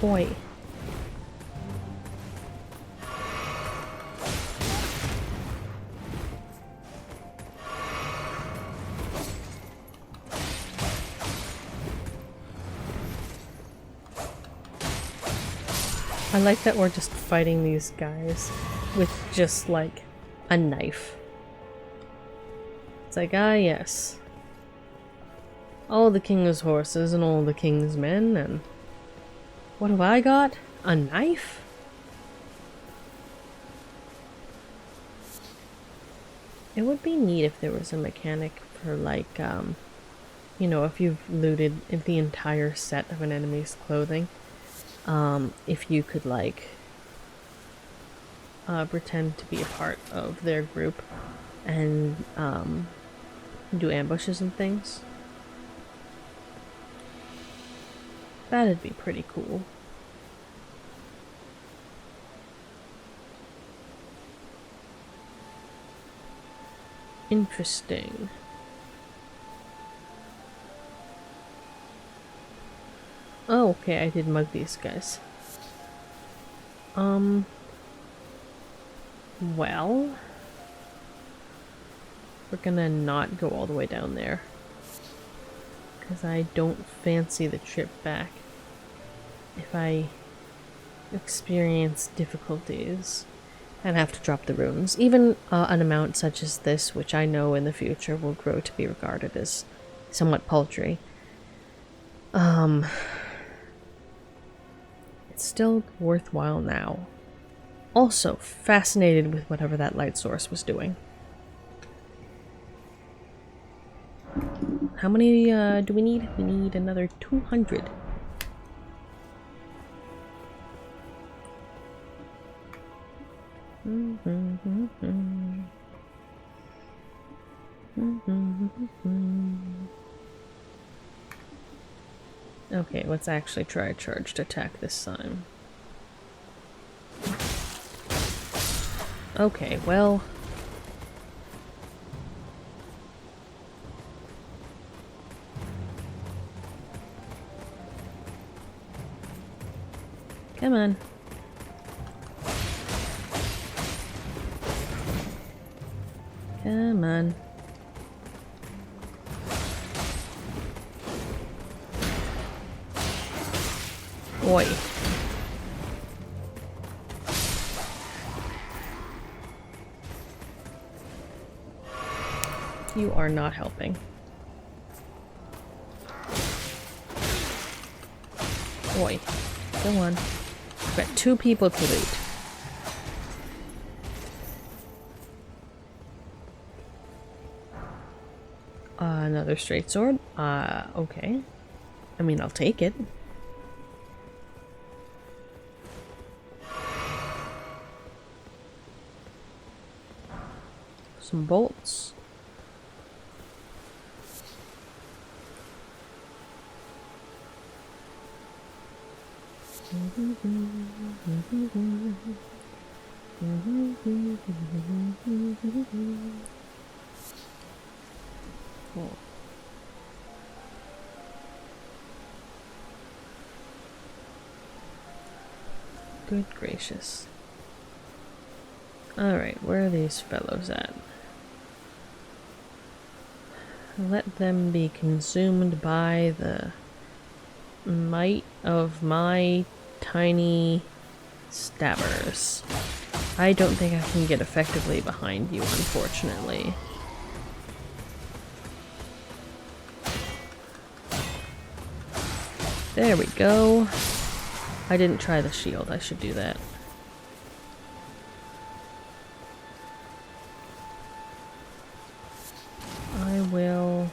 Boy. I like that we're just fighting these guys with just like a knife. It's like, ah yes. All the king's horses and all the king's men, and what have I got? A knife? It would be neat if there was a mechanic for like, you know, if you've looted the entire set of an enemy's clothing, if you could like pretend to be a part of their group and do ambushes and things. That'd be pretty cool. Interesting. Oh, okay, I did mug these guys. Well, we're gonna not go all the way down there, because I don't fancy the trip back if I experience difficulties and have to drop the runes. Even an amount such as this, which I know in the future will grow to be regarded as somewhat paltry. It's still worthwhile now. Also, fascinated with whatever that light source was doing. How many do we need? We need another 200. Okay, let's actually try a charged attack this time. Okay, well... Come on. Come on. Oi. You are not helping. Oi. Go on. We've got 2 people to loot. Another straight sword? Okay. I mean, I'll take it. Some bolts. Cool. Good gracious. Alright, where are these fellows at? Let them be consumed by the might of my tiny stabbers. I don't think I can get effectively behind you, unfortunately. There we go. I didn't try the shield. I should do that. I will...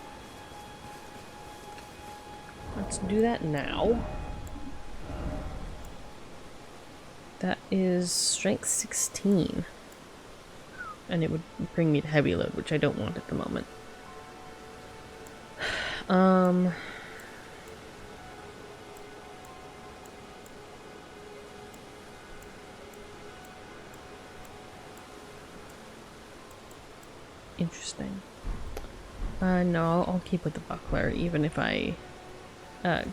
Let's do that now. That is strength 16. And it would bring me to heavy load, which I don't want at the moment. Interesting. No, I'll keep with the buckler, even if I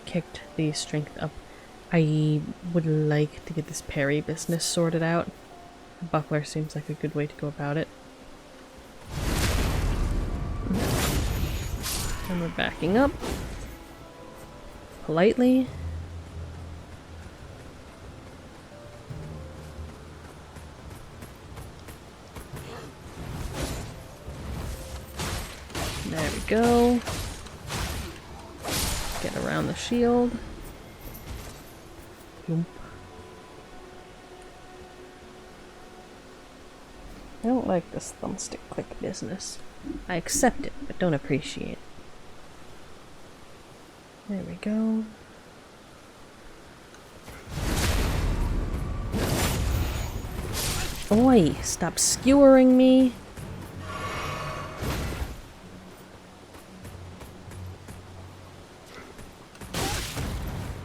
kicked the strength up. I would like to get this parry business sorted out. The buckler seems like a good way to go about it. And we're backing up. Politely. There we go. Get around the shield. Boom. I don't like this thumbstick click business. I accept it, but don't appreciate it. There we go. Oi! Stop skewering me!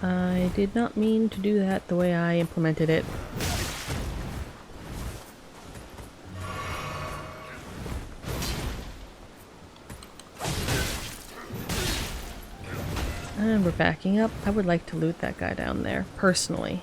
I did not mean to do that the way I implemented it. And we're backing up. I would like to loot that guy down there, personally.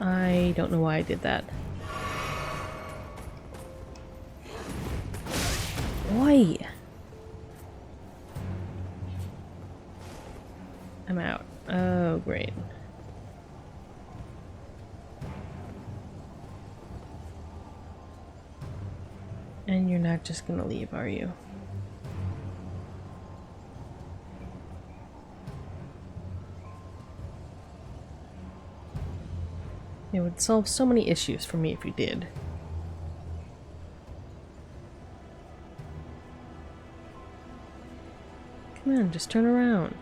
I don't know why I did that. Oi! I'm out. Oh, great. And you're not just gonna leave, are you? It would solve so many issues for me if you did. Come on, just turn around.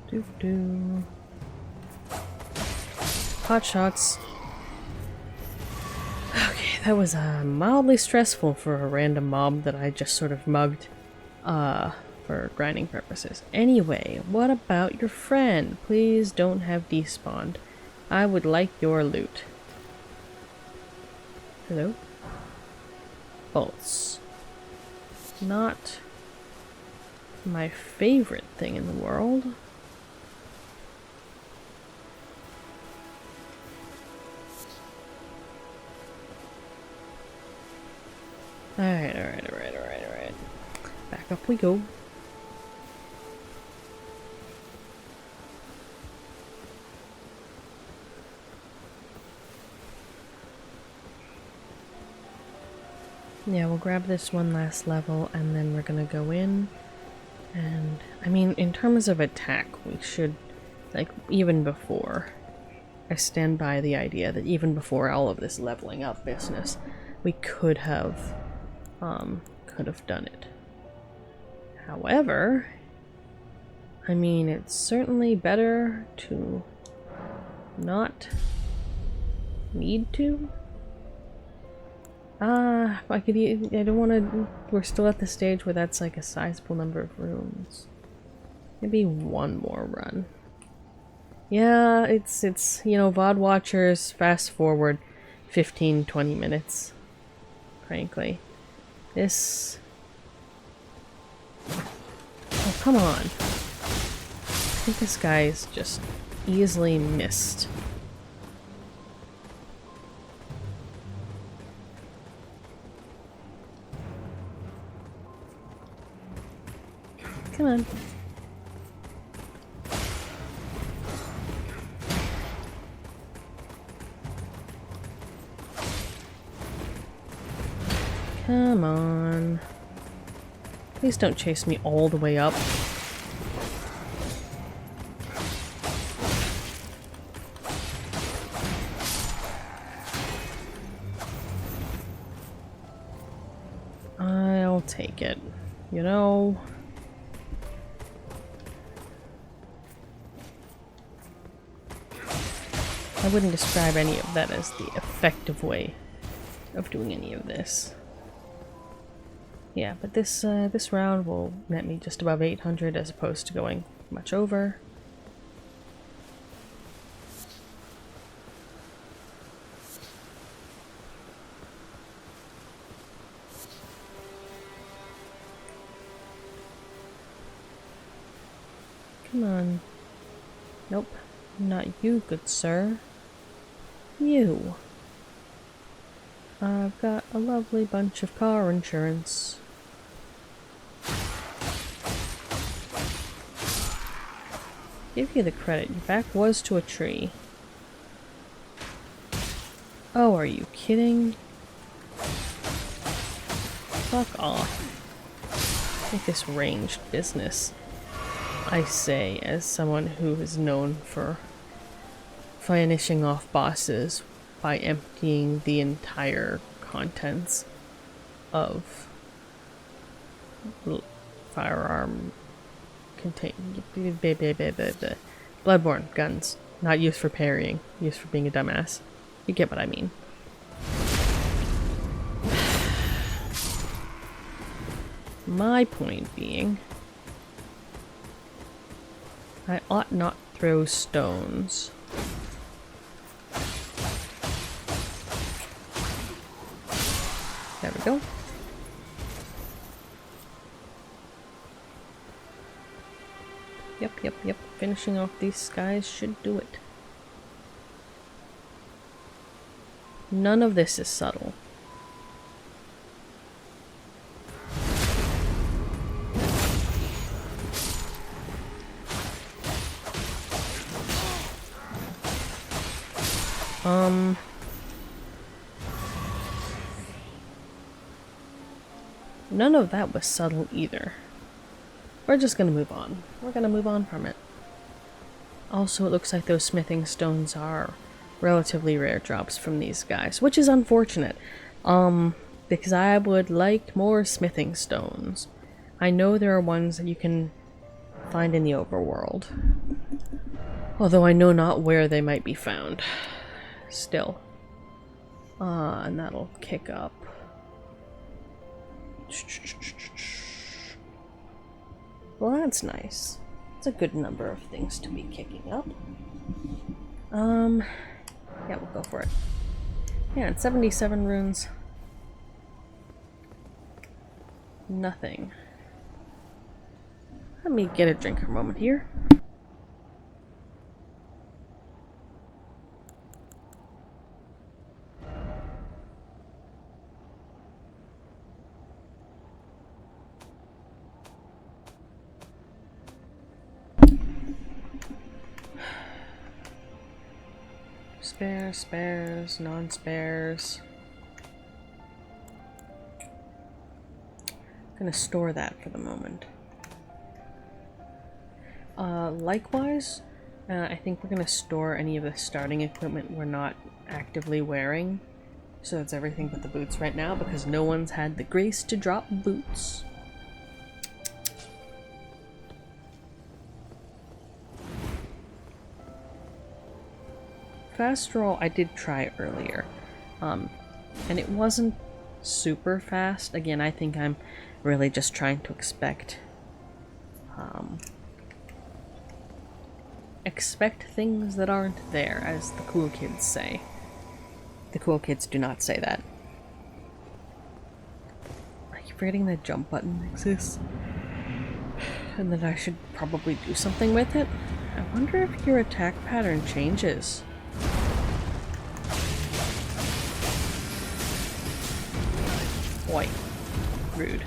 Doo-doo. Hot shots. Okay, that was mildly stressful for a random mob that I just sort of mugged for grinding purposes. Anyway, what about your friend? Please don't have despawned. I would like your loot. Hello? Bolts. Not my favorite thing in the world. Alright. Back up we go. Yeah, we'll grab this one last level and then we're gonna go in. And, I mean, in terms of attack, we should, like, even before, I stand by the idea that even before all of this leveling up business, we could have done it. However, I mean, it's certainly better to not need to. I don't want to, we're still at the stage where that's like a sizable number of rooms. Maybe one more run. Yeah, it's you know, VOD watchers fast forward 15-20 minutes. Frankly. This... Oh, come on. I think this guy's just easily missed. Come on. Come on. Please don't chase me all the way up. I'll take it. You know... I wouldn't describe any of that as the effective way of doing any of this. Yeah, but this this round will net me just above 800 as opposed to going much over. Come on. Nope, not you, good sir. You. I've got a lovely bunch of car insurance. Give you the credit, your back was to a tree. Oh, are you kidding? Fuck off. Take this ranged business. I say, as someone who is known for finishing off bosses by emptying the entire contents of firearm Bloodborne guns, not used for parrying, used for being a dumbass. You get what I mean. My point being, I ought not throw stones. There we go. Yep. Finishing off these guys should do it. None of this is subtle. None of that was subtle either. We're just gonna move on. We're gonna move on from it. Also, it looks like those smithing stones are relatively rare drops from these guys, which is unfortunate. Because I would like more smithing stones. I know there are ones that you can find in the overworld. Although I know not where they might be found. Still. And that'll kick up. Well, that's nice. It's a good number of things to be kicking up. Yeah, we'll go for it. Yeah, and 77 runes. Nothing. Let me get a drink for a moment here. Spares, spares, non-spares. Gonna store that for the moment. Likewise, I think we're gonna store any of the starting equipment we're not actively wearing. So it's everything but the boots right now, because no one's had the grace to drop boots. Fast roll I did try earlier, and it wasn't super fast. Again, I think I'm really just trying to expect things that aren't there, as the cool kids say. The cool kids do not say that. I keep forgetting that jump button exists, and that I should probably do something with it. I wonder if your attack pattern changes. Boy, rude.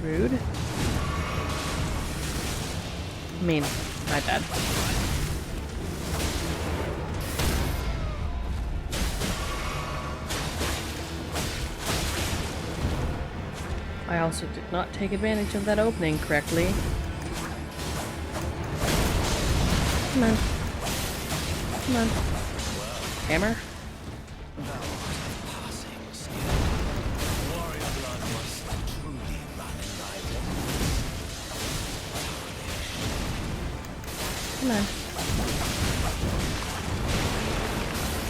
Rude? I mean, my bad. I also did not take advantage of that opening correctly. Come on. Come on. Hammer? Come on.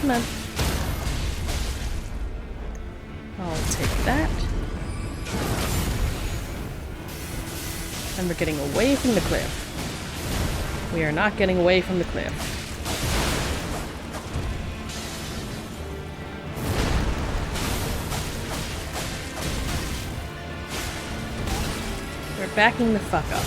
Come on. I'll take that. And we're getting away from the cliff. We are not getting away from the cliff. We're backing the fuck up.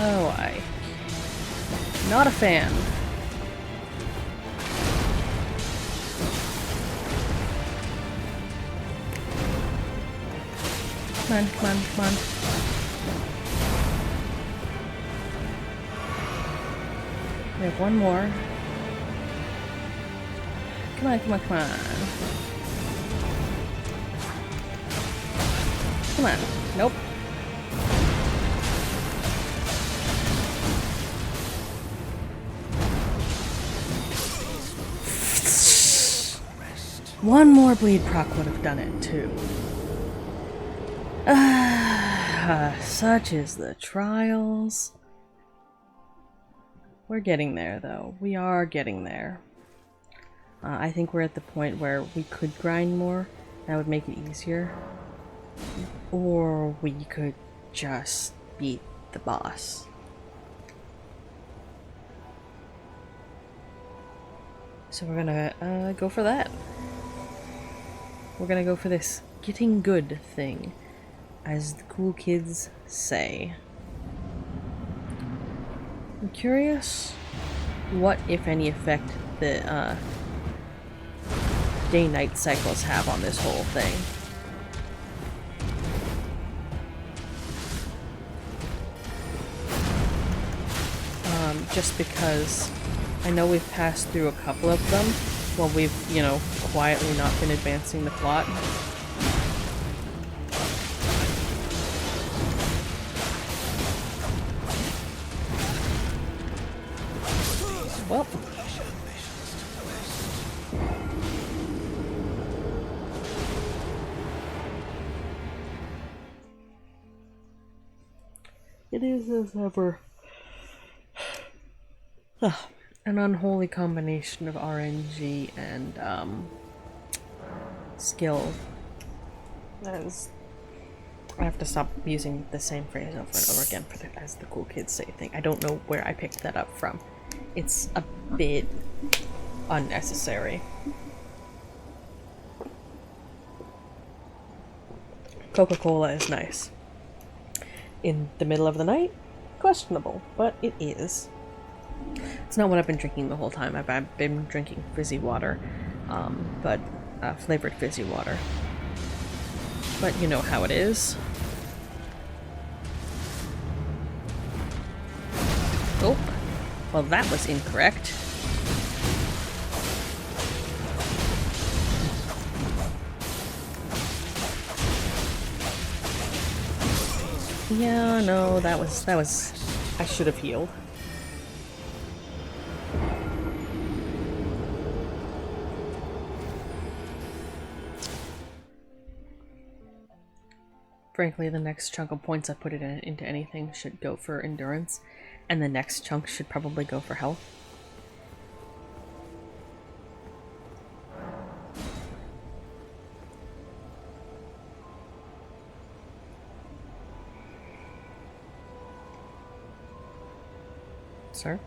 Oh, not a fan. Come on, come on, come on. We have one more. Come on, come on, come on. Come on. Nope. One more bleed proc would have done it too. Such is the trials. We're getting there though. We are getting there. I think we're at the point where we could grind more. That would make it easier. Or we could just beat the boss. So we're gonna go for that. We're gonna go for this getting good thing, as the cool kids say. I'm curious what, if any, effect the day-night cycles have on this whole thing. Just because I know we've passed through a couple of them while we've, you know, quietly not been advancing the plot. Well. It is as ever an unholy combination of RNG and skill. As I have to stop using the same phrase over and over again for as the cool kids say thing. I don't know where I picked that up from. It's a bit unnecessary. Coca-Cola is nice. In the middle of the night? Questionable, but it is. It's not what I've been drinking the whole time. I've been drinking fizzy water, but flavored fizzy water. But you know how it is. Oh, well that was incorrect. Yeah, no, that was, I should have healed. Frankly, the next chunk of points I put it into anything should go for endurance, and the next chunk should probably go for health. Sir?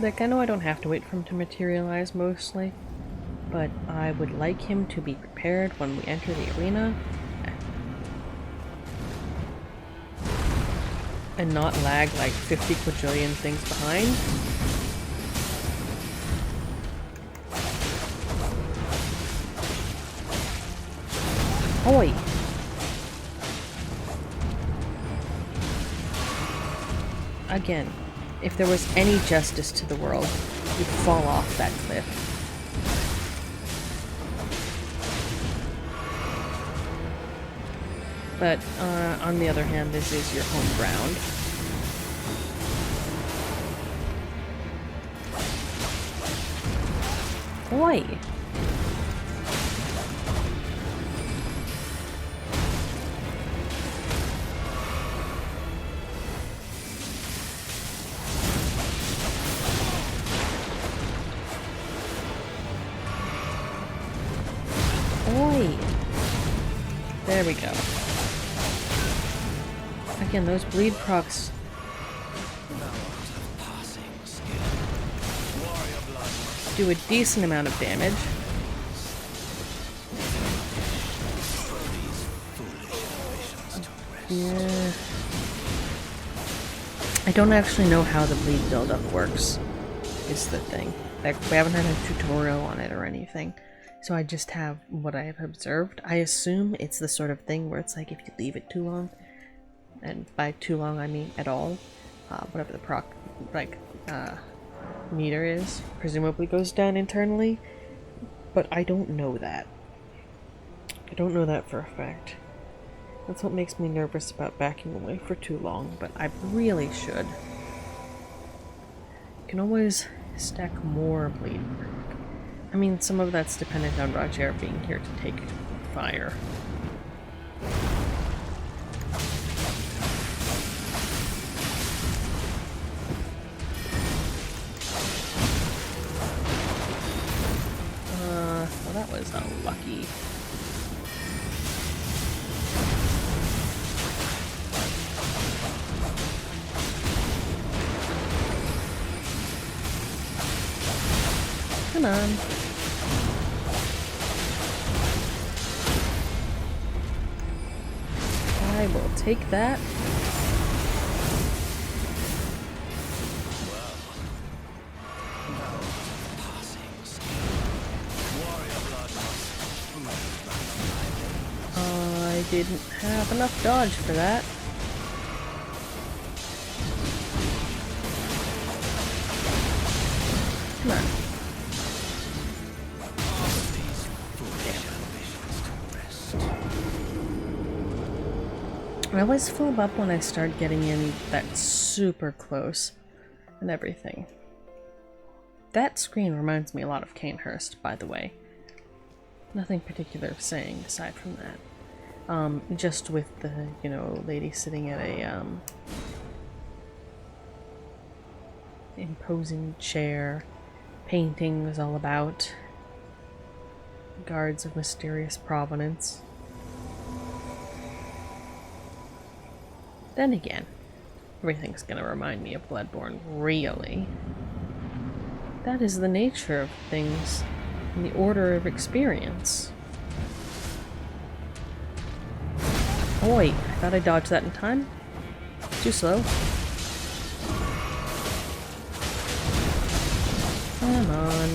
Like, I know I don't have to wait for him to materialize mostly, but I would like him to be prepared when we enter the arena and not lag like 50 quadrillion things behind. Oi! Again, if there was any justice to the world, you'd fall off that cliff. But, on the other hand, this is your home ground. Oi! Oi! There we go. Again, those bleed procs do a decent amount of damage. Yeah. I don't actually know how the bleed buildup works, is the thing. Like, we haven't had a tutorial on it or anything. So I just have what I have observed. I assume it's the sort of thing where it's like if you leave it too long, and by too long I mean at all, whatever the proc, like, meter is, presumably goes down internally, but I don't know that. I don't know that for a fact. That's what makes me nervous about backing away for too long, but I really should. You can always stack more bleed. I mean, some of that's dependent on Roger being here to take fire. Well, that was unlucky. Come on. I will take that. I didn't have enough dodge for that. Come on. I always fob up when I start getting in that super close. and everything. That screen reminds me a lot of Canehurst, by the way. Nothing particular saying aside from that. Just with the, you know, lady sitting at a, imposing chair. Painting was all about. Guards of mysterious provenance. Then again, everything's gonna remind me of Bloodborne, really. That is the nature of things in the order of experience. Oh wait, I thought I dodged that in time. Too slow. Come on.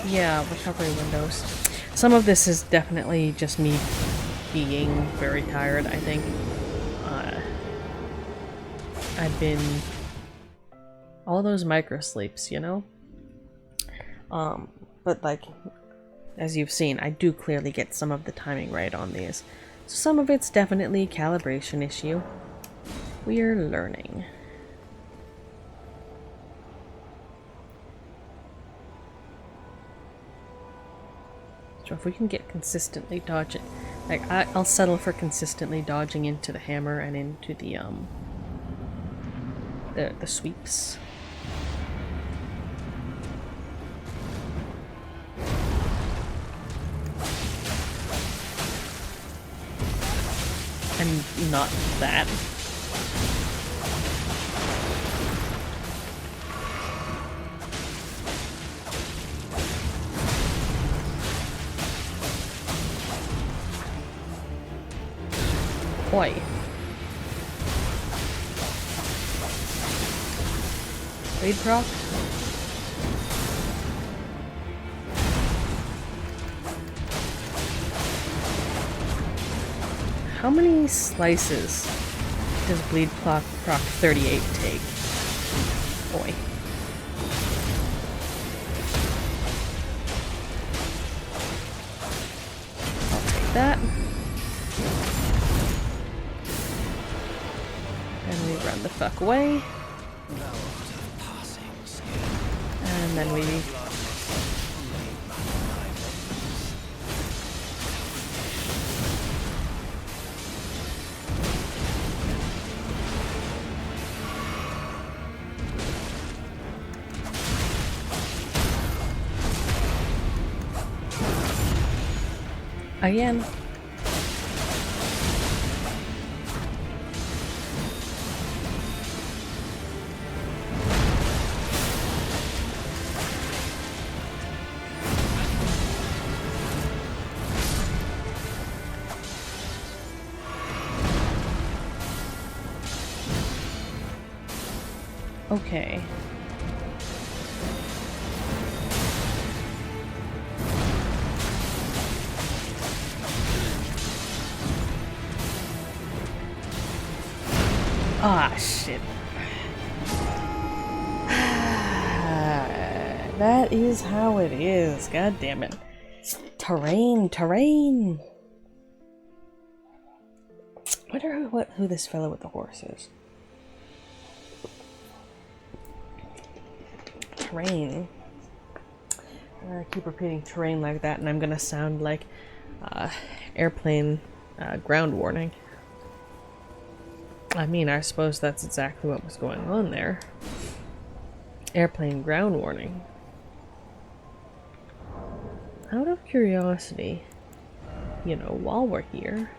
Yeah, recovery windows. Some of this is definitely just me being very tired, I think. I've been... all those micro sleeps, you know? But like, as you've seen, I do clearly get some of the timing right on these. So some of it's definitely a calibration issue. We're learning. So if we can get consistently dodging, like I'll settle for consistently dodging into the hammer and into the sweeps. And not that. Boy. Raid proc? How many slices does Bleed Proc 38 take? Boy. I'll take that. And we run the fuck away. And then we... again. Okay. Ah, shit. That is how it is. God damn it. Terrain, terrain. I wonder who this fellow with the horse is. Terrain. I keep repeating terrain like that, and I'm gonna sound like airplane ground warning. I mean, I suppose that's exactly what was going on there. Airplane ground warning. Out of curiosity, you know, while we're here.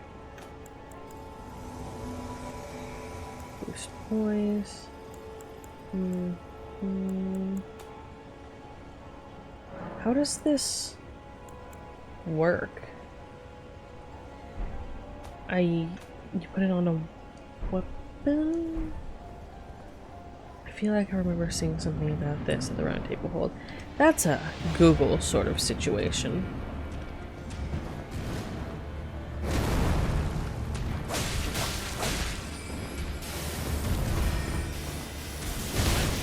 Boost poise. How does this work? You put it on a weapon? I feel like I remember seeing something about this at the round table hold. That's a Google sort of situation.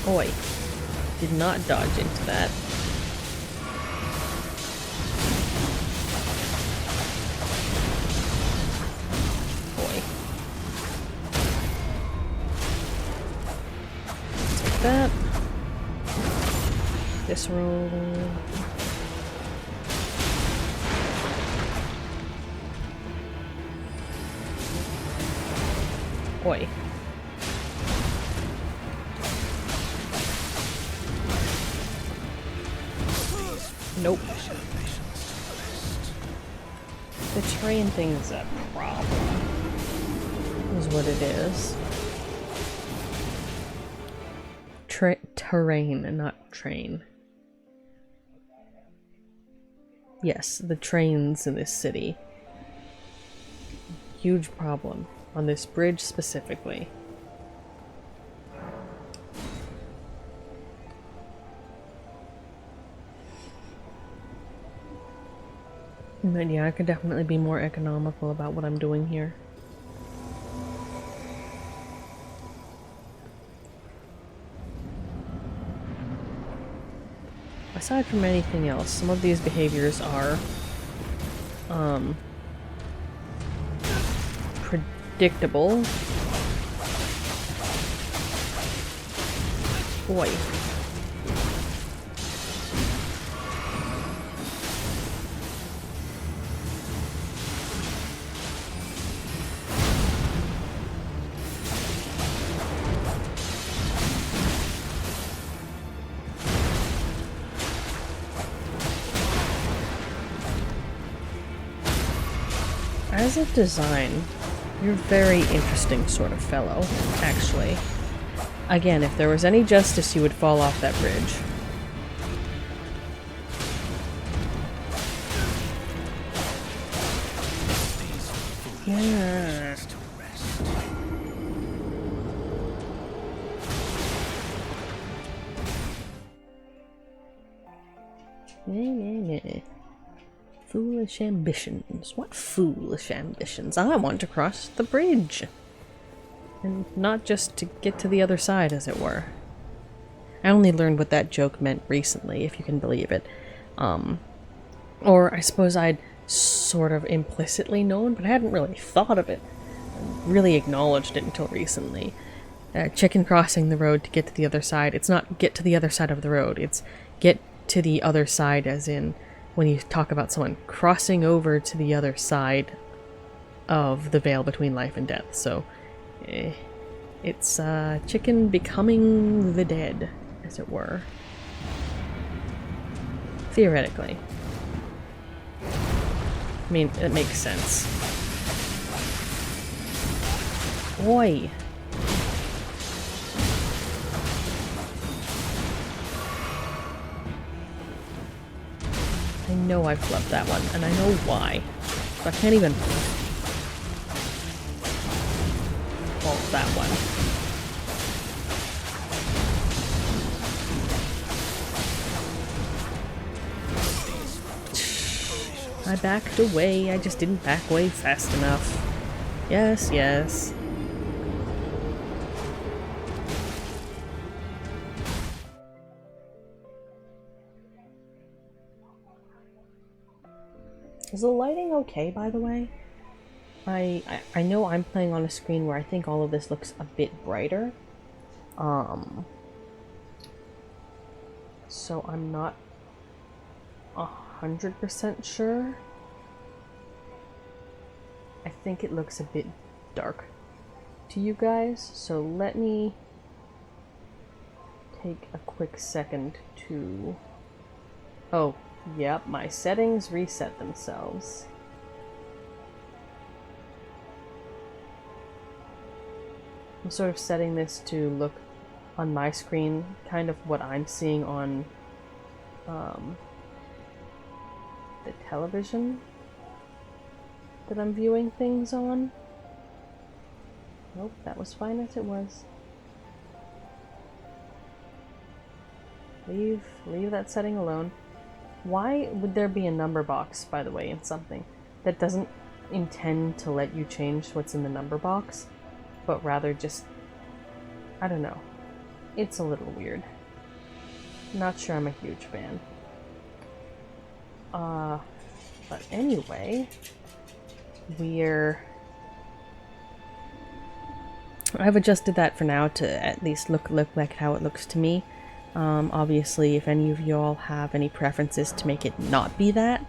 Oi. Did not dodge into that. that. This roll. Oi. Nope. The train thing's a problem. Is what it is. Terrain, not train. Yes, the trains in this city. Huge problem. On this bridge specifically. But yeah, I could definitely be more economical about what I'm doing here. Aside from anything else, some of these behaviors are predictable. Boy. As a design, you're a very interesting sort of fellow, actually. Again, if there was any justice, you would fall off that bridge. Yeah. Foolish ambitions. What foolish ambitions? I want to cross the bridge. And not just to get to the other side, as it were. I only learned what that joke meant recently, if you can believe it. Or I suppose I'd sort of implicitly known, but I hadn't really thought of it. Really acknowledged it until recently. Chicken crossing the road to get to the other side. It's not get to the other side of the road. It's get to the other side, as in when you talk about someone crossing over to the other side of the veil between life and death. So, it's chicken becoming the dead, as it were. Theoretically. I mean, it makes sense. Oi! I know I flubbed that one, and I know why. So I can't even fault that one. I backed away, I just didn't back away fast enough. Yes, yes. Is the lighting okay, by the way? I know I'm playing on a screen where I think all of this looks a bit brighter. So I'm not 100% sure. I think it looks a bit dark to you guys, so let me take a quick second to... Oh, yep, my settings reset themselves. I'm sort of setting this to look on my screen kind of what I'm seeing on the television that I'm viewing things on. Nope, that was fine as it was. Leave that setting alone. Why would there be a number box, by the way, in something that doesn't intend to let you change what's in the number box, but rather just, I don't know. It's a little weird. Not sure I'm a huge fan. But anyway, I've adjusted that for now to at least look like how it looks to me. Obviously, if any of y'all have any preferences to make it not be that,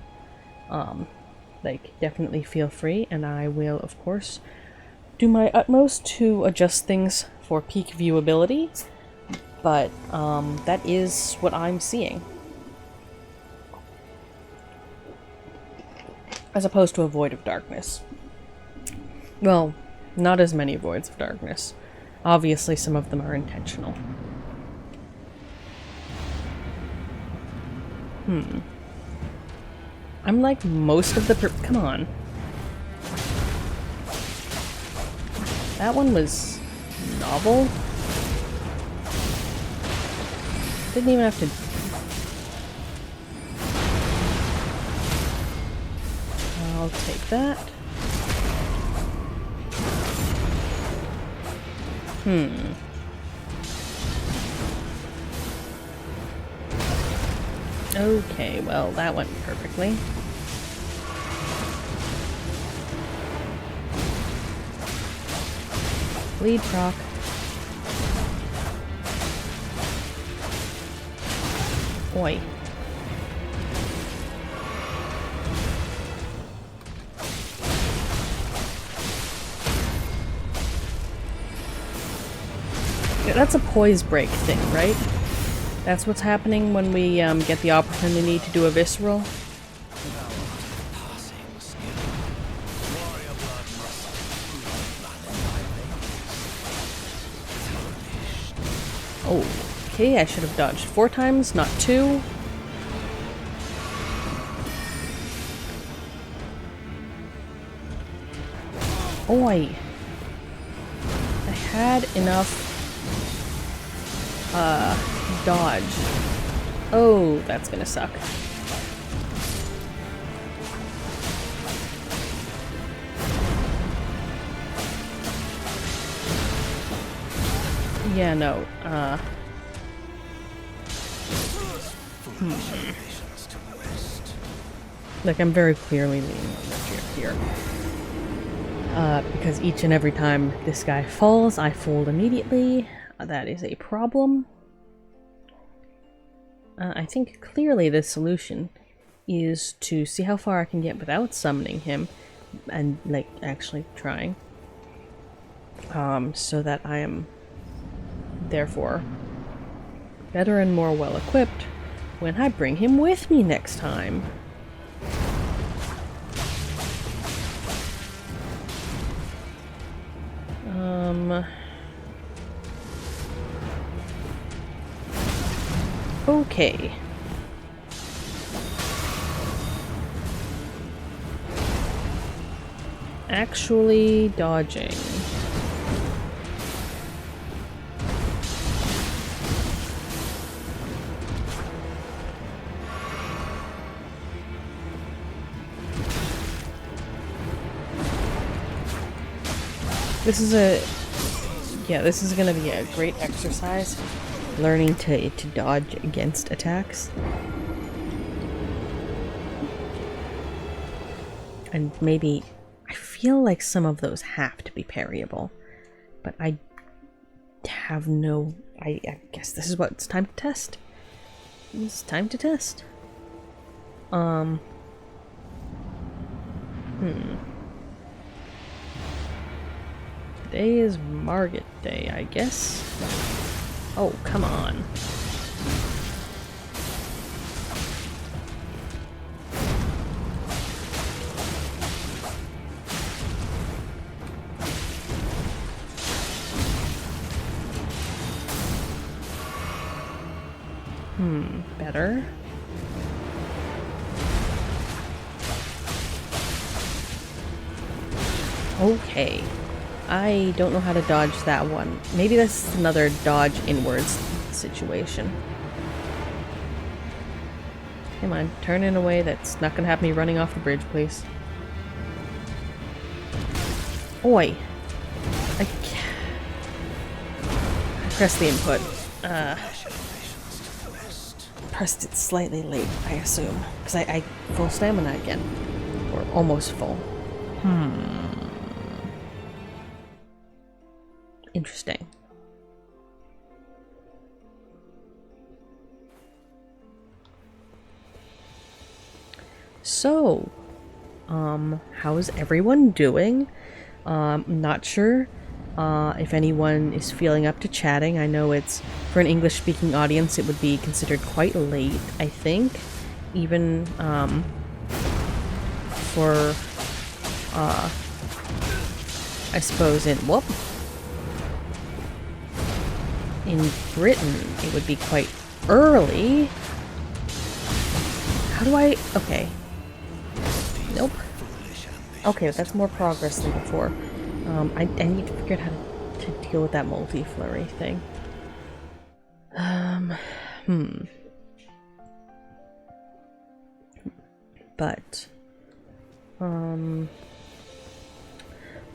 like, definitely feel free, and I will, of course, do my utmost to adjust things for peak viewability, but that is what I'm seeing. As opposed to a void of darkness. Well, not as many voids of darkness. Obviously, some of them are intentional. I'm like most of the come on. That one was novel. Didn't even have to. I'll take that. Okay, well, that went perfectly. Lead proc. Oi. Yeah, that's a poise break thing, right? That's what's happening when we get the opportunity to do a visceral. Oh, okay, I should have dodged 4 times, not 2. Oi. I had enough dodge. Oh, that's gonna suck. Yeah, no, Like, I'm very clearly leaning on the chair here. Because each and every time this guy falls, I fold immediately. That is a problem. I think clearly the solution is to see how far I can get without summoning him and, like, actually trying. So that I am, therefore, better and more well equipped when I bring him with me next time. Okay. Actually dodging. This is gonna be a great exercise, learning to dodge against attacks. And maybe, I feel like some of those have to be parryable, but I have no, I guess this is what it's time to test. It's time to test. Today is Margit Day, I guess. Oh, come on. Better. Okay. I don't know how to dodge that one. Maybe that's another dodge inwards situation. Come on, turn in a way that's not gonna have me running off the bridge, please. Oi! I pressed the input. Pressed it slightly late, I assume. Because I full stamina again. Or almost full. Interesting. So, how's everyone doing? Not sure if anyone is feeling up to chatting. I know it's, for an English-speaking audience, it would be considered quite late, I think. Even, for, I suppose in Britain, it would be quite early. How do I... Okay. Nope. Okay, that's more progress than before. I need to figure out how to deal with that multi-flurry thing.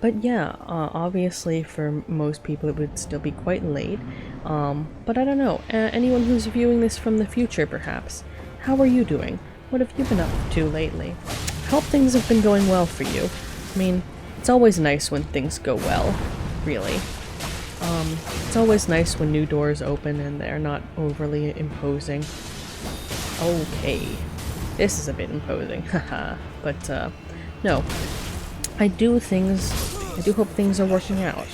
But yeah, obviously for most people it would still be quite late. But I don't know, anyone who's viewing this from the future perhaps, how are you doing? What have you been up to lately? Hope things have been going well for you. I mean, it's always nice when things go well, really. It's always nice when new doors open and they're not overly imposing. Okay, this is a bit imposing, haha. But, no. I do hope things are working out.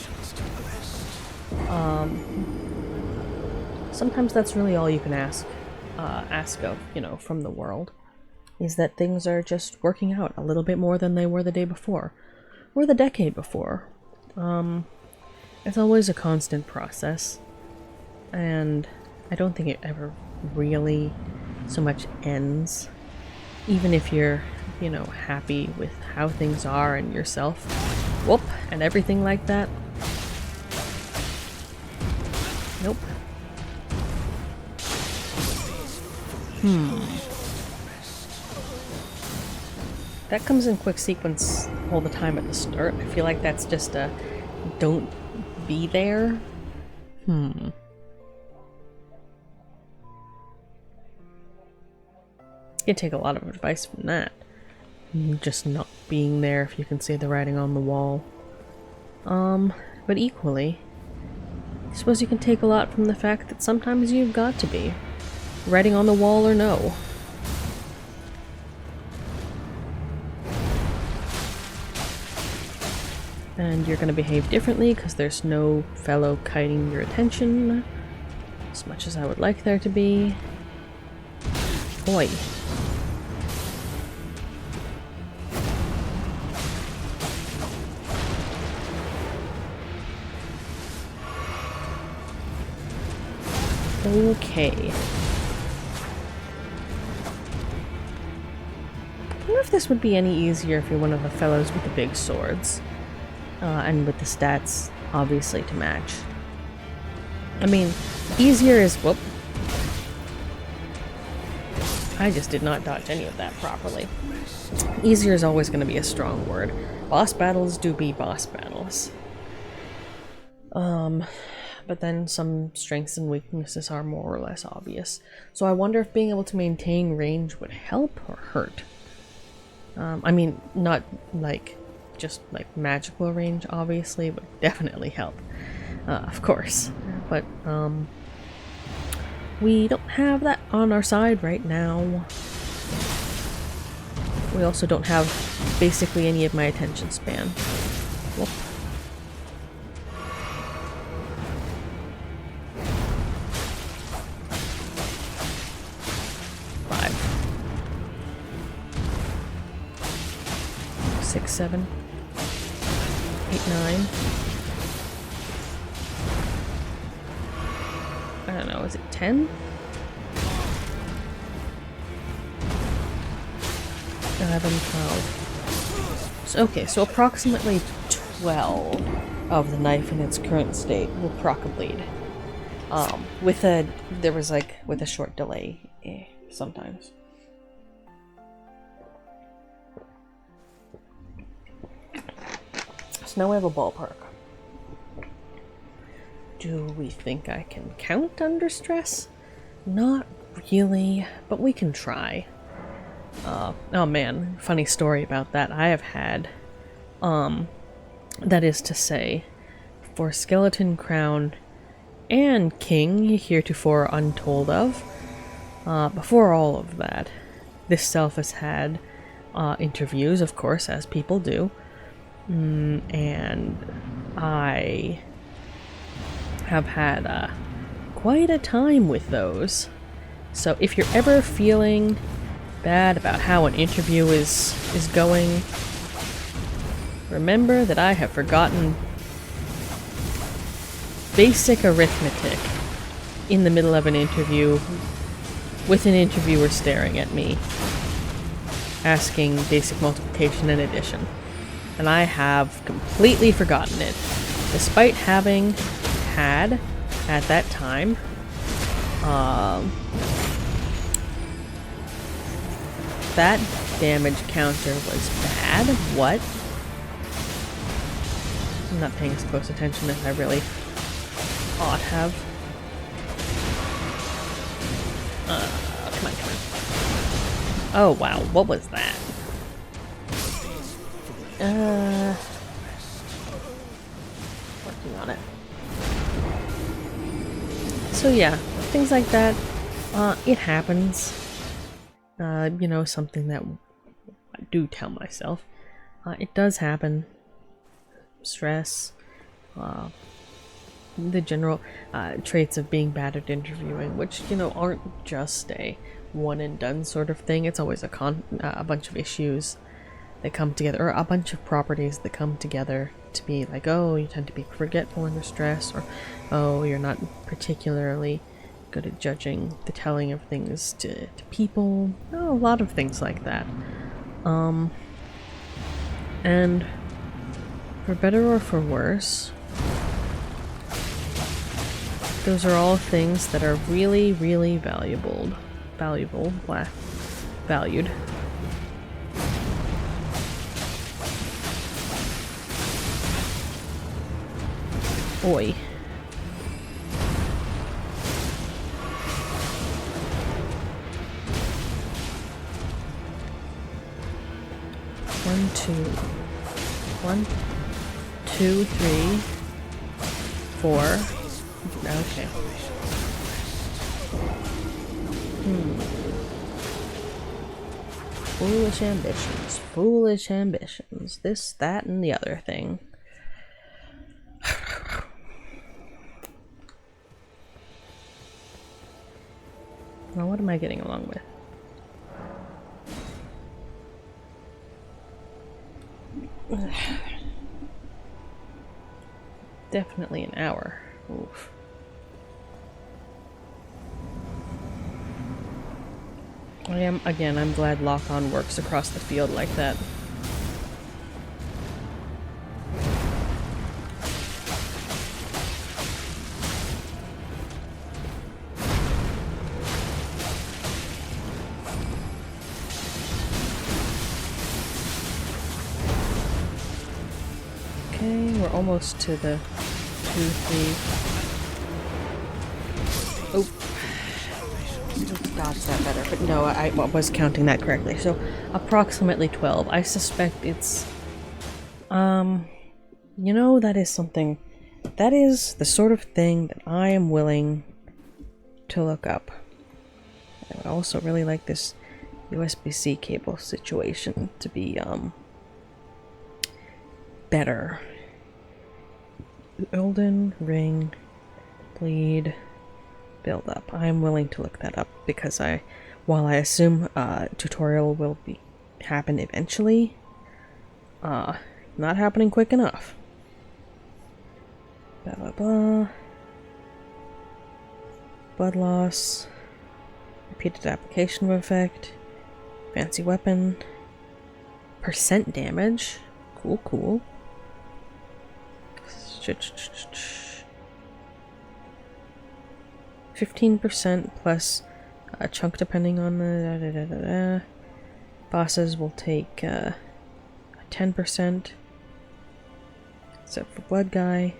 Sometimes that's really all you can ask of, you know, from the world. Is that things are just working out a little bit more than they were the day before. Or the decade before. It's always a constant process. And I don't think it ever really so much ends. Even if you're, you know, happy with how things are and yourself. Whoop, and everything like that. Nope. That comes in quick sequence all the time at the start. I feel like that's just a don't be there. You can take a lot of advice from that. Just not being there if you can see the writing on the wall. But equally, I suppose you can take a lot from the fact that sometimes you've got to be. Writing on the wall or no. And you're gonna behave differently because there's no fellow kiting your attention. As much as I would like there to be. Boy. Okay. I wonder if this would be any easier if you're one of the fellows with the big swords. And with the stats, obviously, to match. I mean, easier is... Whoop. I just did not dodge any of that properly. Easier is always going to be a strong word. Boss battles do be boss battles. But then some strengths and weaknesses are more or less obvious. So I wonder if being able to maintain range would help or hurt. I mean, not like just like magical range, obviously, would definitely help. Of course. But we don't have that on our side right now. We also don't have basically any of my attention span. Whoop. Six, 7, 8, 9. I don't know, is it 10? 11, 12. So, okay, so approximately 12 of the knife in its current state will proc a bleed. With a short delay, sometimes. So now we have a ballpark. Do we think I can count under stress? Not really, but we can try. Oh man, funny story about that. I have had, that is to say, for Skeleton Crown and King, heretofore untold of. Before all of that, this self has had interviews, of course, as people do. And I have had quite a time with those. So if you're ever feeling bad about how an interview is going, remember that I have forgotten basic arithmetic in the middle of an interview with an interviewer staring at me asking basic multiplication and addition. And I have completely forgotten it, despite having had, at that time, that damage counter was bad. What? I'm not paying as close attention as I really ought have. Come on, come on. Oh wow, what was that? Working on it. So yeah, things like that. It happens. You know, something that I do tell myself. It does happen. Stress. The general traits of being bad at interviewing, which, you know, aren't just a one and done sort of thing. It's always a bunch of issues that come together, or a bunch of properties that come together to be like, oh, you tend to be forgetful under stress, or oh, you're not particularly good at judging the telling of things to people. Oh, a lot of things like that. And for better or for worse, those are all things that are really, really valued. Oi. One, two, three, four. Okay. Foolish ambitions. Foolish ambitions. This, that, and the other thing. Now, what am I getting along with? Definitely an hour. Oof. I'm glad lock-on works across the field like that. Okay, we're almost to the 2, 3. Oh. Dodge that better, but no, I was counting that correctly. So, approximately 12. I suspect it's, you know, that is something, that is the sort of thing that I am willing to look up. I would also really like this USB-C cable situation to be, better. Elden Ring Bleed build up. I'm willing to look that up because while I assume tutorial will happen eventually, not happening quick enough. Blah blah blah. Blood loss. Repeated application of effect. Fancy weapon. Percent damage. Cool, cool. 15% plus a chunk depending on the bosses will take 10%, except for blood guy.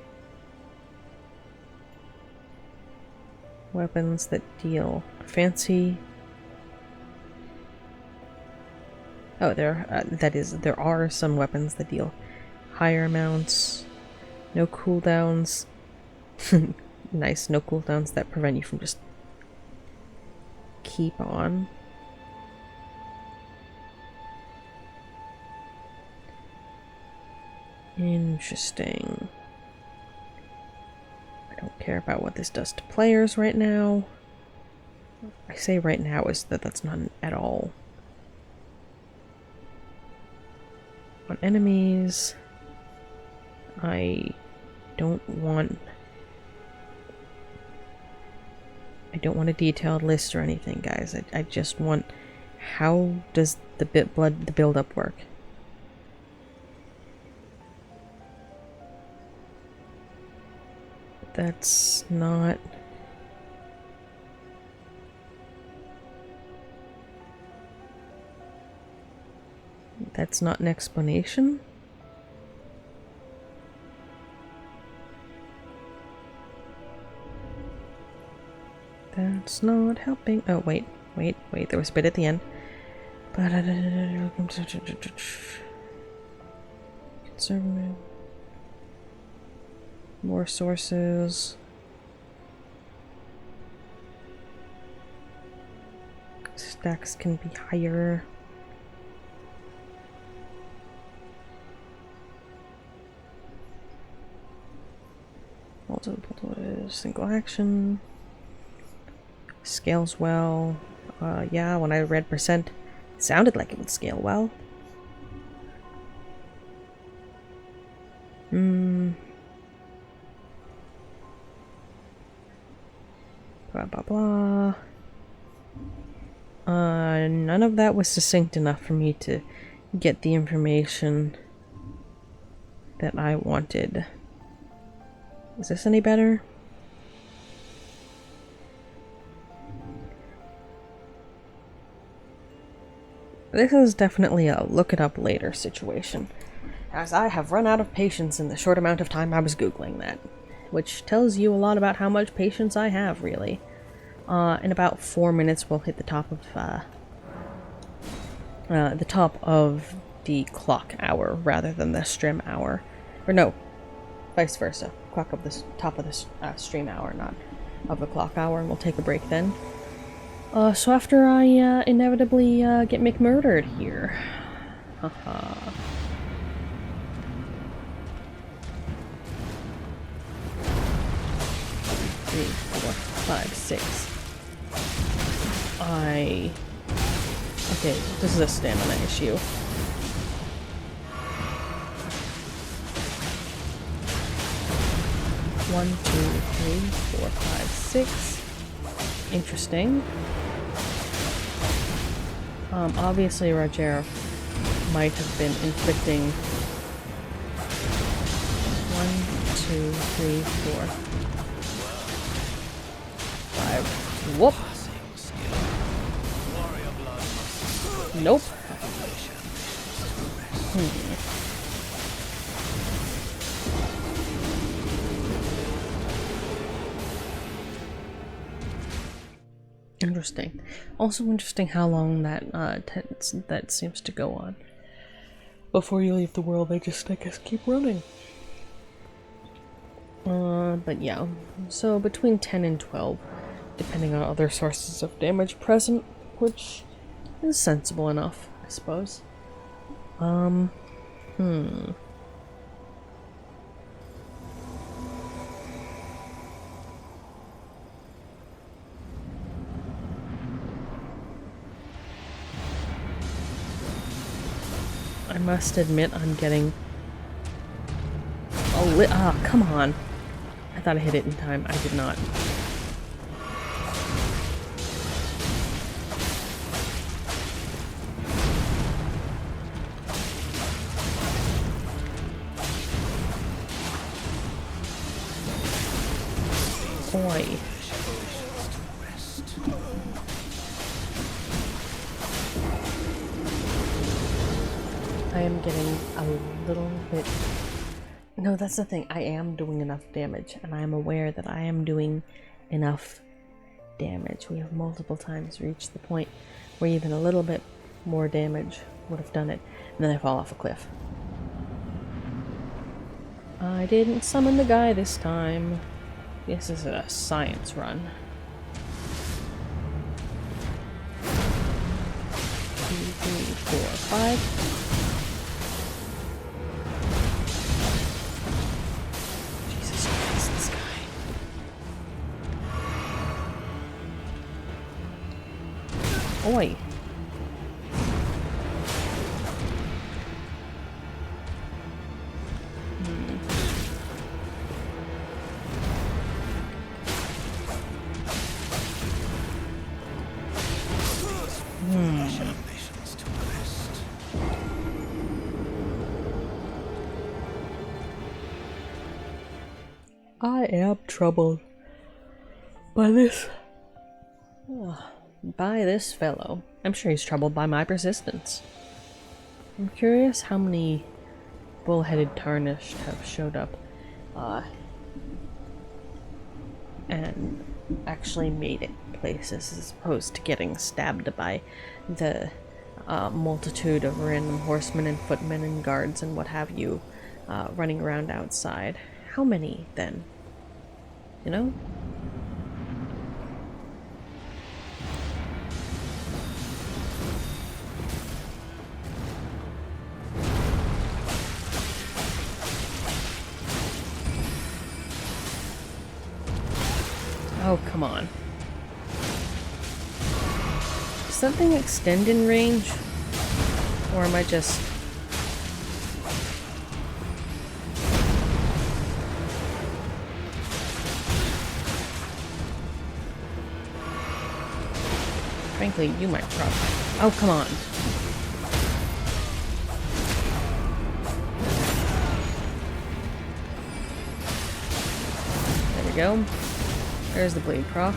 Weapons that deal fancy. Oh, there are some weapons that deal higher amounts. No cooldowns. Nice, no cooldowns that prevent you from just keep on. Interesting. I don't care about what this does to players right now. I say right now is that that's not at all. On enemies, I don't want a detailed list or anything, guys. I just want, how does the build-up work? That's not... That's not an explanation? That's not helping. Oh, wait. There was a bit at the end. Conservative. More sources. Stacks can be higher. Multiple single action. Scales well. Yeah, when I read percent, it sounded like it would scale well. Blah blah blah. None of that was succinct enough for me to get the information that I wanted. Is this any better? This is definitely a look it up later situation, as I have run out of patience in the short amount of time I was Googling that, which tells you a lot about how much patience I have, really. In about 4 minutes we'll hit the top of the clock hour rather than the stream hour. Or no, vice versa. Clock of the top of the stream hour, not of the clock hour, and we'll take a break then. So after I inevitably get McMurdered here. Haha. 3, 4, 5, 6. Okay, this is a stamina issue. One, 2, 3, 4, 5, 6. Interesting. Obviously Roger might have been inflicting 1, 2, 3, 4, 5. Whoop! Nope. Interesting. Also interesting how long that that seems to go on. Before you leave the world, they just, I guess, keep running. But yeah. So between 10 and 12, depending on other sources of damage present, which is sensible enough, I suppose. I must admit I'm getting a come on. I thought I hit it in time. I did not. Boy. I am getting a little bit... No, that's the thing. I am doing enough damage, and I am aware that I am doing enough damage. We have multiple times reached the point where even a little bit more damage would have done it, and then I fall off a cliff. I didn't summon the guy this time. This is a science run. 2, 3, 4, 5. Jesus Christ, this guy. Oi. I am troubled by this. By this fellow. I'm sure he's troubled by my persistence. I'm curious how many bull-headed tarnished have showed up and actually made it places as opposed to getting stabbed by the multitude of random horsemen and footmen and guards and what have you running around outside. How many, then? You know? Oh, come on. Does something extend in range? Or am I just... Frankly, you might probably... Oh, come on. There we go. There's the blade proc.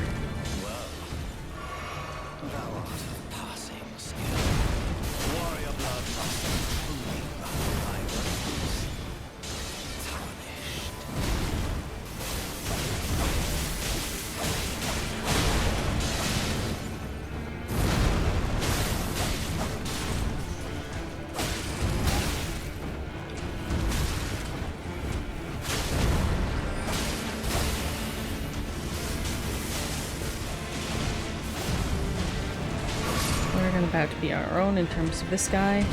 About to be our own in terms of this guy.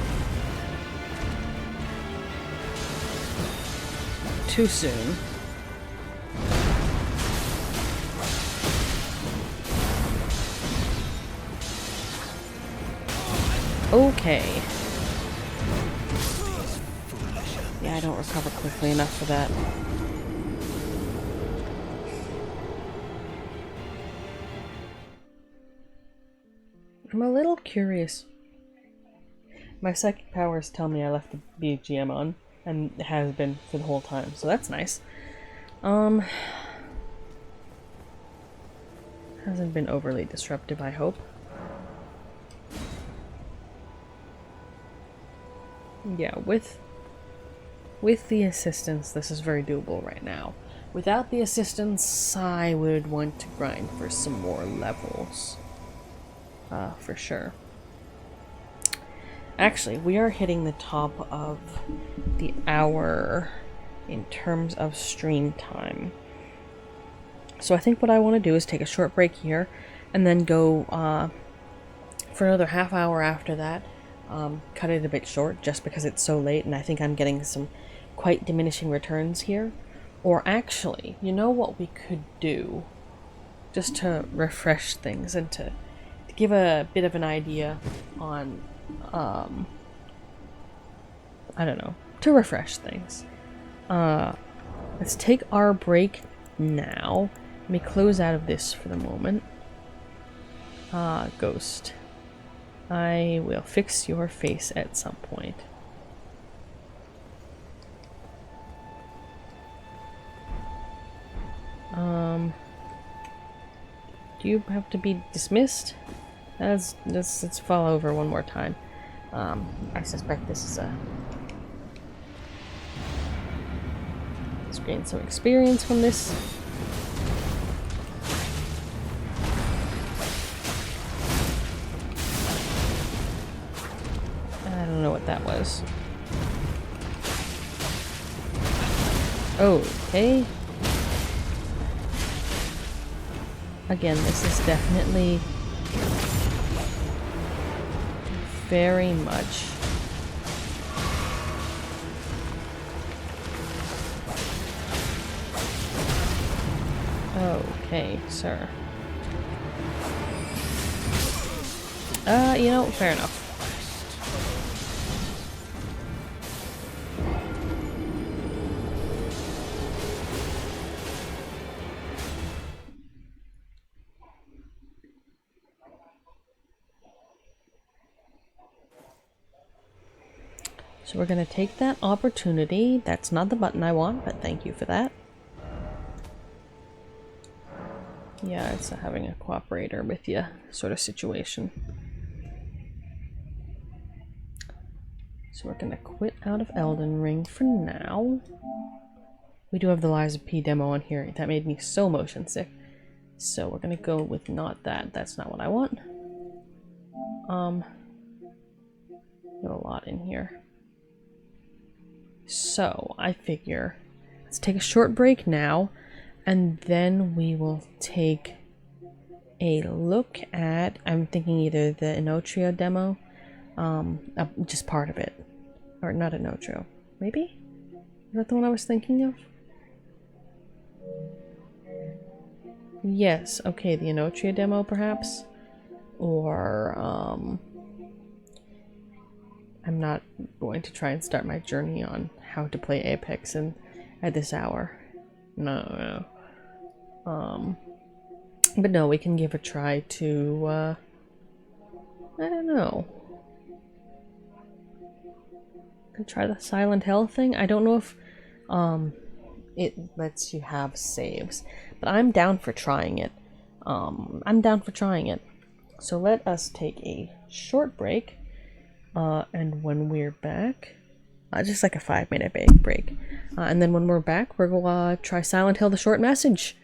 Too soon. Okay. Yeah, I don't recover quickly enough for that. I'm a little curious. My psychic powers tell me I left the BGM on, and it has been for the whole time, so that's nice. Hasn't been overly disruptive, I hope. Yeah, with the assistance, this is very doable right now. Without the assistance, I would want to grind for some more levels. For sure. Actually, we are hitting the top of the hour in terms of stream time. So I think what I want to do is take a short break here and then go for another half hour after that. Cut it a bit short just because it's so late and I think I'm getting some quite diminishing returns here. Or actually, you know what we could do? Just to refresh things and to give a bit of an idea on, I don't know, to refresh things. Let's take our break now. Let me close out of this for the moment. Ghost. I will fix your face at some point. Do you have to be dismissed? Let's fall over one more time. I suspect this is a... Let's gain some experience from this. I don't know what that was. Okay. Again, this is definitely very much okay, sir. You know, fair enough. So we're gonna take that opportunity. That's not the button I want, but thank you for that. Yeah, it's having a cooperator with you sort of situation. So we're gonna quit out of Elden Ring for now. We do have the Lies of P demo on here. That made me so motion sick. So we're gonna go with not that. That's not what I want. Got a lot in here. So I figure let's take a short break now, and then we will take a look at, I'm thinking either the Inotrio demo, just part of it, or not Inotrio, maybe? Is that the one I was thinking of? Yes, okay, the Inotria demo perhaps, or I'm not going to try and start my journey on how to play Apex at this hour. No. But no, we can give a try to, I don't know. Can try the Silent Hell thing. I don't know if, it lets you have saves, but I'm down for trying it. So let us take a short break, and when we're back, just like a 5-minute break, and then when we're back, we're gonna try Silent Hill: The Short Message.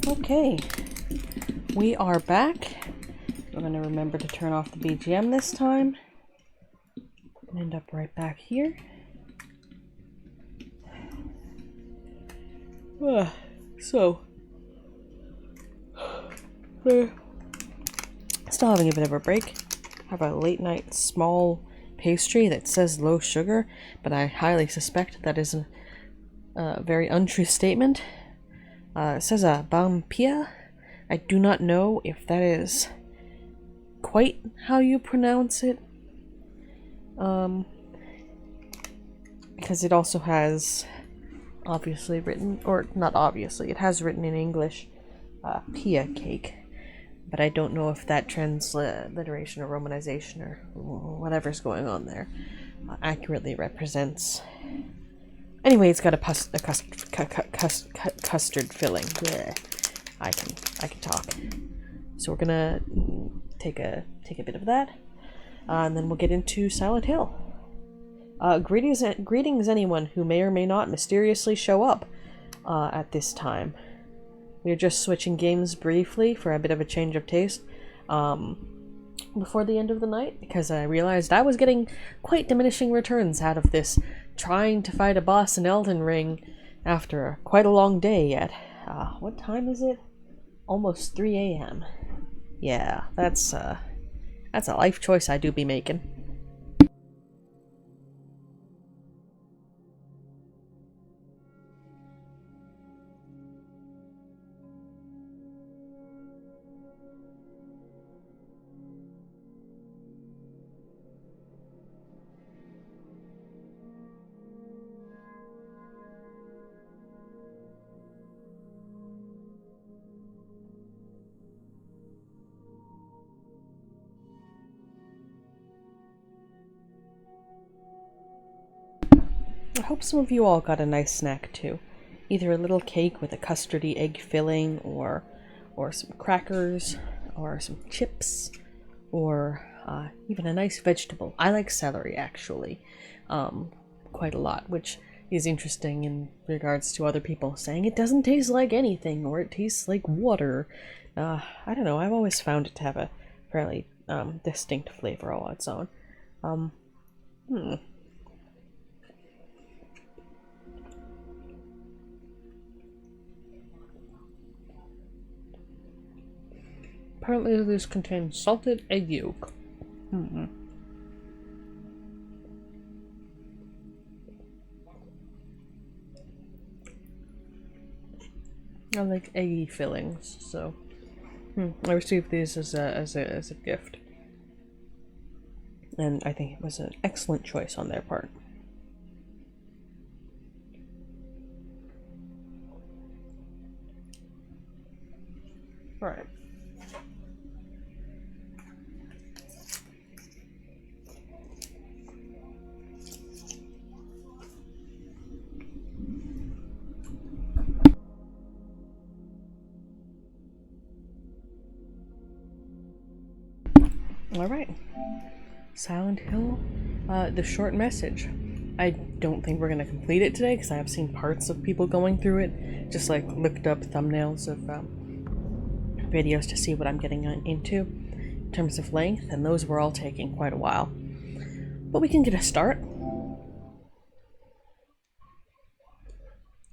Okay, we are back. I'm gonna remember to turn off the BGM this time. And end up right back here. Still having a bit of a break. Have a late night small pastry that says low sugar, but I highly suspect that is a very untrue statement. It says a bampia. I do not know if that is quite how you pronounce it. Because it also has obviously written, or not obviously, it has written in English, pia cake. But I don't know if that transliteration or romanization or whatever's going on there accurately represents. Anyway, it's got a custard filling. Yeah, I can talk. So we're gonna take a bit of that, and then we'll get into Silent Hill. Greetings anyone who may or may not mysteriously show up at this time. We are just switching games briefly for a bit of a change of taste before the end of the night, because I realized I was getting quite diminishing returns out of this trying to fight a boss in Elden Ring after quite a long day yet. What time is it? Almost 3 a.m. Yeah, that's a life choice I do be making. I hope some of you all got a nice snack too. Either a little cake with a custardy egg filling, or some crackers, or some chips, or even a nice vegetable. I like celery actually, quite a lot, which is interesting in regards to other people saying it doesn't taste like anything or it tastes like water. I don't know, I've always found it to have a fairly distinct flavor all its own. Apparently this contains salted egg yolk. I like eggy fillings, so I received these as a gift, and I think it was an excellent choice on their part. All right. Alright. Silent Hill, the short message. I don't think we're going to complete it today because I have seen parts of people going through it. Just like looked up thumbnails of videos to see what I'm getting into in terms of length, and those were all taking quite a while. But we can get a start.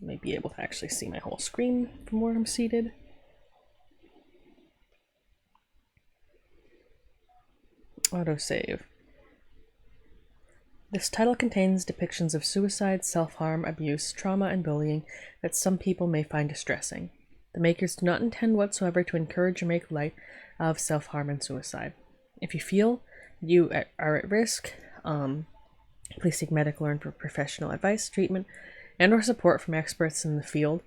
I may be able to actually see my whole screen from where I'm seated. Autosave. This title contains depictions of suicide, self-harm, abuse, trauma, and bullying that some people may find distressing. The makers do not intend whatsoever to encourage or make light of self-harm and suicide. If you feel you are at risk, please seek medical or professional advice, treatment, and or support from experts in the field.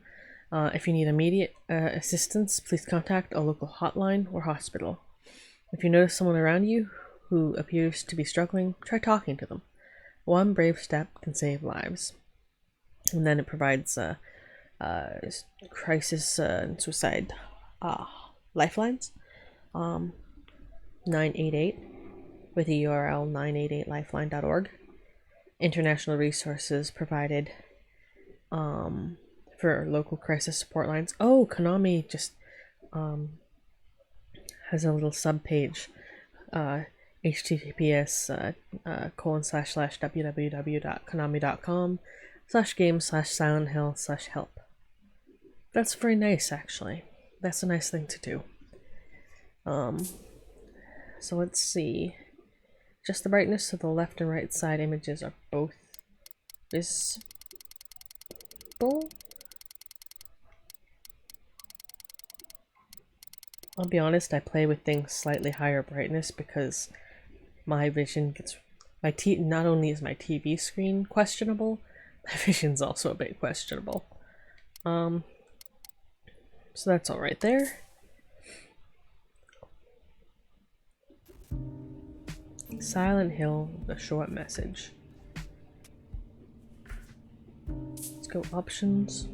If you need immediate assistance, please contact a local hotline or hospital. If you notice someone around you who appears to be struggling, try talking to them. One brave step can save lives. And then it provides crisis and suicide lifelines. 988 with the URL 988lifeline.org. International resources provided for local crisis support lines. Oh, Konami just has a little subpage, https://www.konami.com/game/silenthill/help. That's very nice, actually. That's a nice thing to do. So let's see. Just the brightness of the left and right side images are both visible. I'll be honest, I play with things slightly higher brightness because my vision gets not only is my TV screen questionable, my vision's also a bit questionable. So that's all right there. Silent Hill, a short message. Let's go options.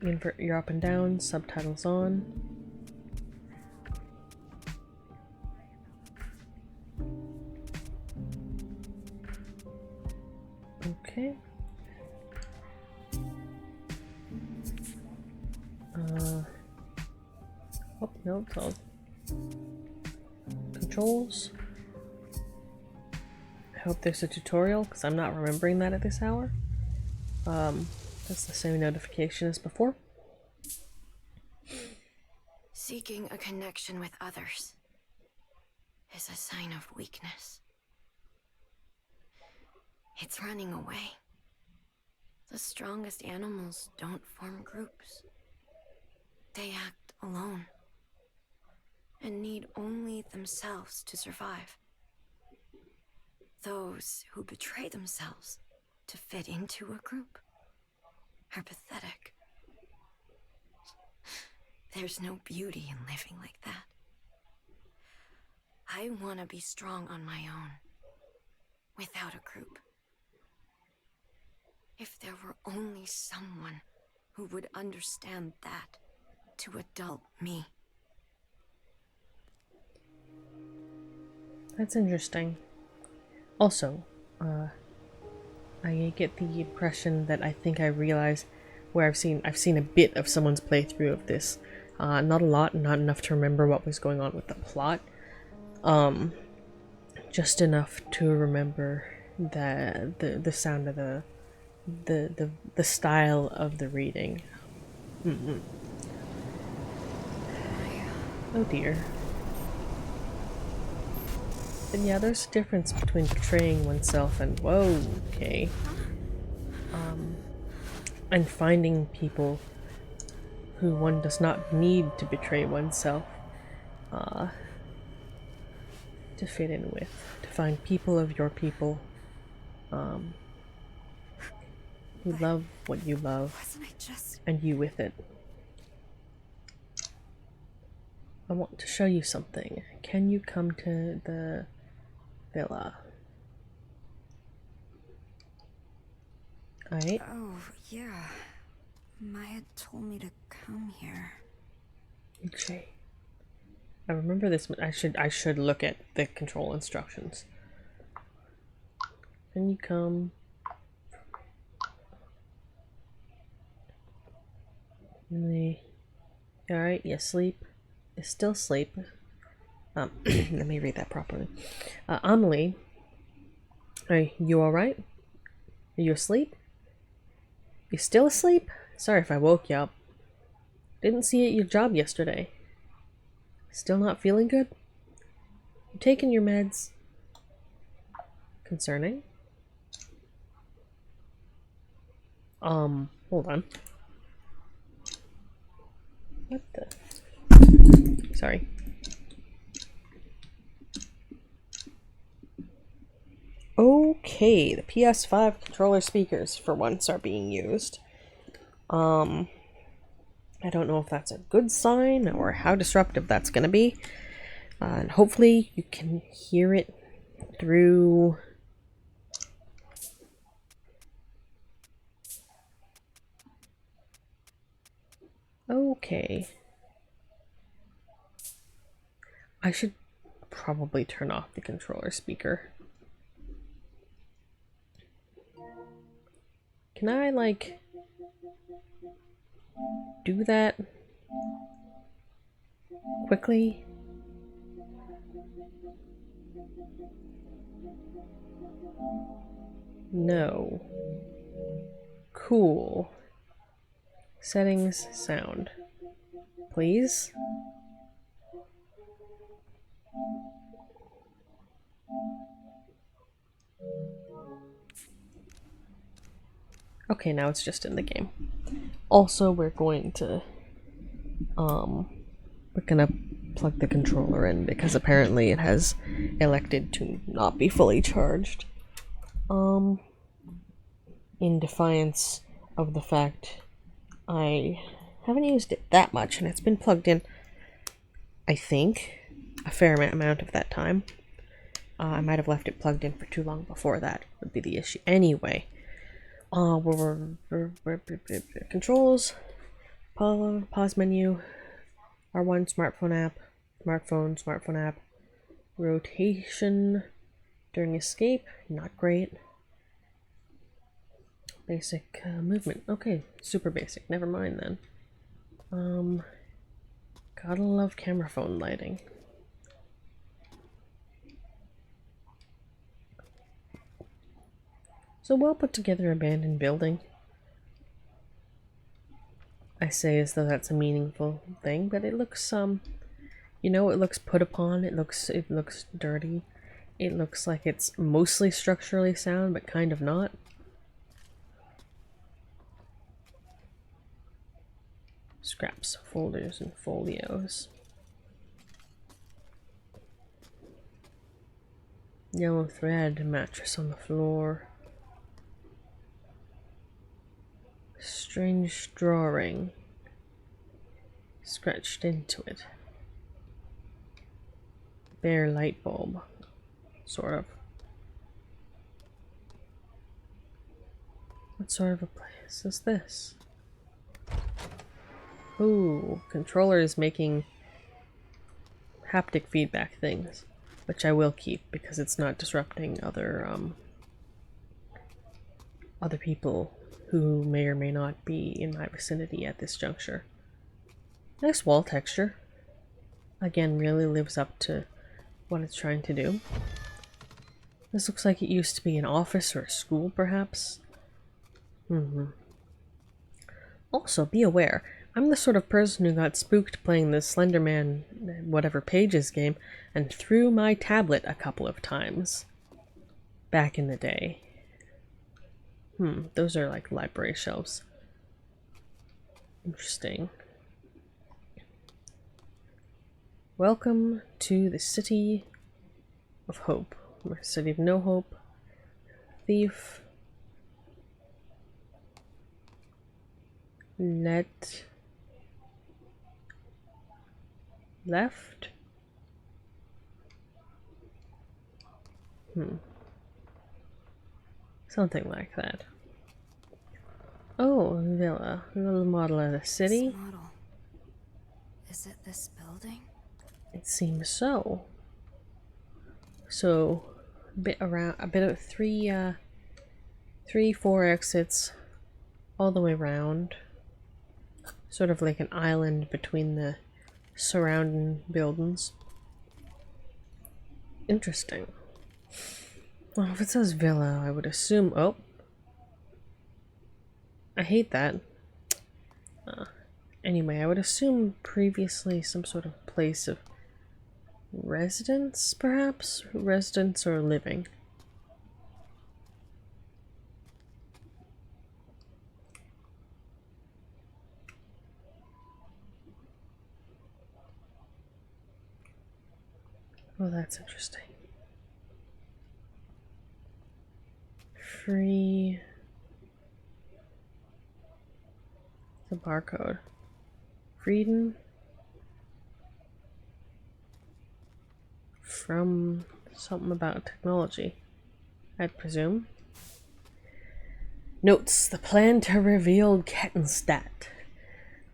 Invert your up and down, subtitles on. Okay. Oh, no, it's all controls. I hope there's a tutorial, because I'm not remembering that at this hour. That's the same notification as before. Seeking a connection with others is a sign of weakness. It's running away. The strongest animals don't form groups. They act alone and need only themselves to survive. Those who betray themselves to fit into a group are pathetic. There's no beauty in living like that. I want to be strong on my own, without a group. If there were only someone who would understand that to adult me. That's interesting. Also, I get the impression that I think I realize where I've seen a bit of someone's playthrough of this. Not a lot, not enough to remember what was going on with the plot. Just enough to remember the sound of the style of the reading. Oh dear. But yeah, there's a difference between betraying oneself and whoa, okay. And finding people who one does not need to betray oneself to fit in with. To find people of your people who love what you love and you with it. I want to show you something. Can you come to the villa? Alright. Oh, yeah. Maya told me to come here. Okay. I remember this. I should look at the control instructions. Can you come? Alright, you sleep. You still sleep. Let me read that properly. Amelie, are you alright? Are you asleep? You still asleep? Sorry if I woke you up. Didn't see you at your job yesterday. Still not feeling good? You taking your meds? Concerning? Hold on. What the? Sorry. Okay, the PS5 controller speakers for once are being used. I don't know if that's a good sign or how disruptive that's gonna be. And hopefully you can hear it through... Okay. I should probably turn off the controller speaker. Can I, like... do that quickly? No. Cool. Settings, sound. Please? Okay, now it's just in the game. Also, we're gonna plug the controller in because apparently it has elected to not be fully charged. In defiance of the fact I haven't used it that much and it's been plugged in, I think, a fair amount of that time. I might have left it plugged in for too long before that would be the issue. Anyway, controls, pause menu, R1 smartphone app, rotation during escape, not great. Basic movement, okay, super basic, never mind then. Gotta love camera phone lighting. So well put together abandoned building. I say as though that's a meaningful thing, but it looks you know, it looks put upon, it looks dirty. It looks like it's mostly structurally sound, but kind of not. Scraps, folders, and folios. Yellow thread, mattress on the floor. Strange drawing scratched into it. Bare light bulb, sort of. What sort of a place is this? Ooh, controller is making haptic feedback things, which I will keep because it's not disrupting other people who may or may not be in my vicinity at this juncture. Nice wall texture. Again, really lives up to what it's trying to do. This looks like it used to be an office or a school, perhaps. Also, be aware, I'm the sort of person who got spooked playing the Slenderman whatever pages game and threw my tablet a couple of times back in the day. Those are like library shelves. Interesting. Welcome to the City of Hope. Or City of No Hope. Thief. Left. Something like that. Oh, villa. A little model of the city. This model. Is it this building? It seems so. So, a bit of four exits all the way around. Sort of like an island between the surrounding buildings. Interesting. Well, if it says villa, I would assume... Oh. I hate that. Anyway, I would assume previously some sort of place of residence, perhaps? Residence or living. Oh, that's interesting. Free... The barcode. Freedom from something about technology, I presume. Notes: the plan to reveal Kettenstadt.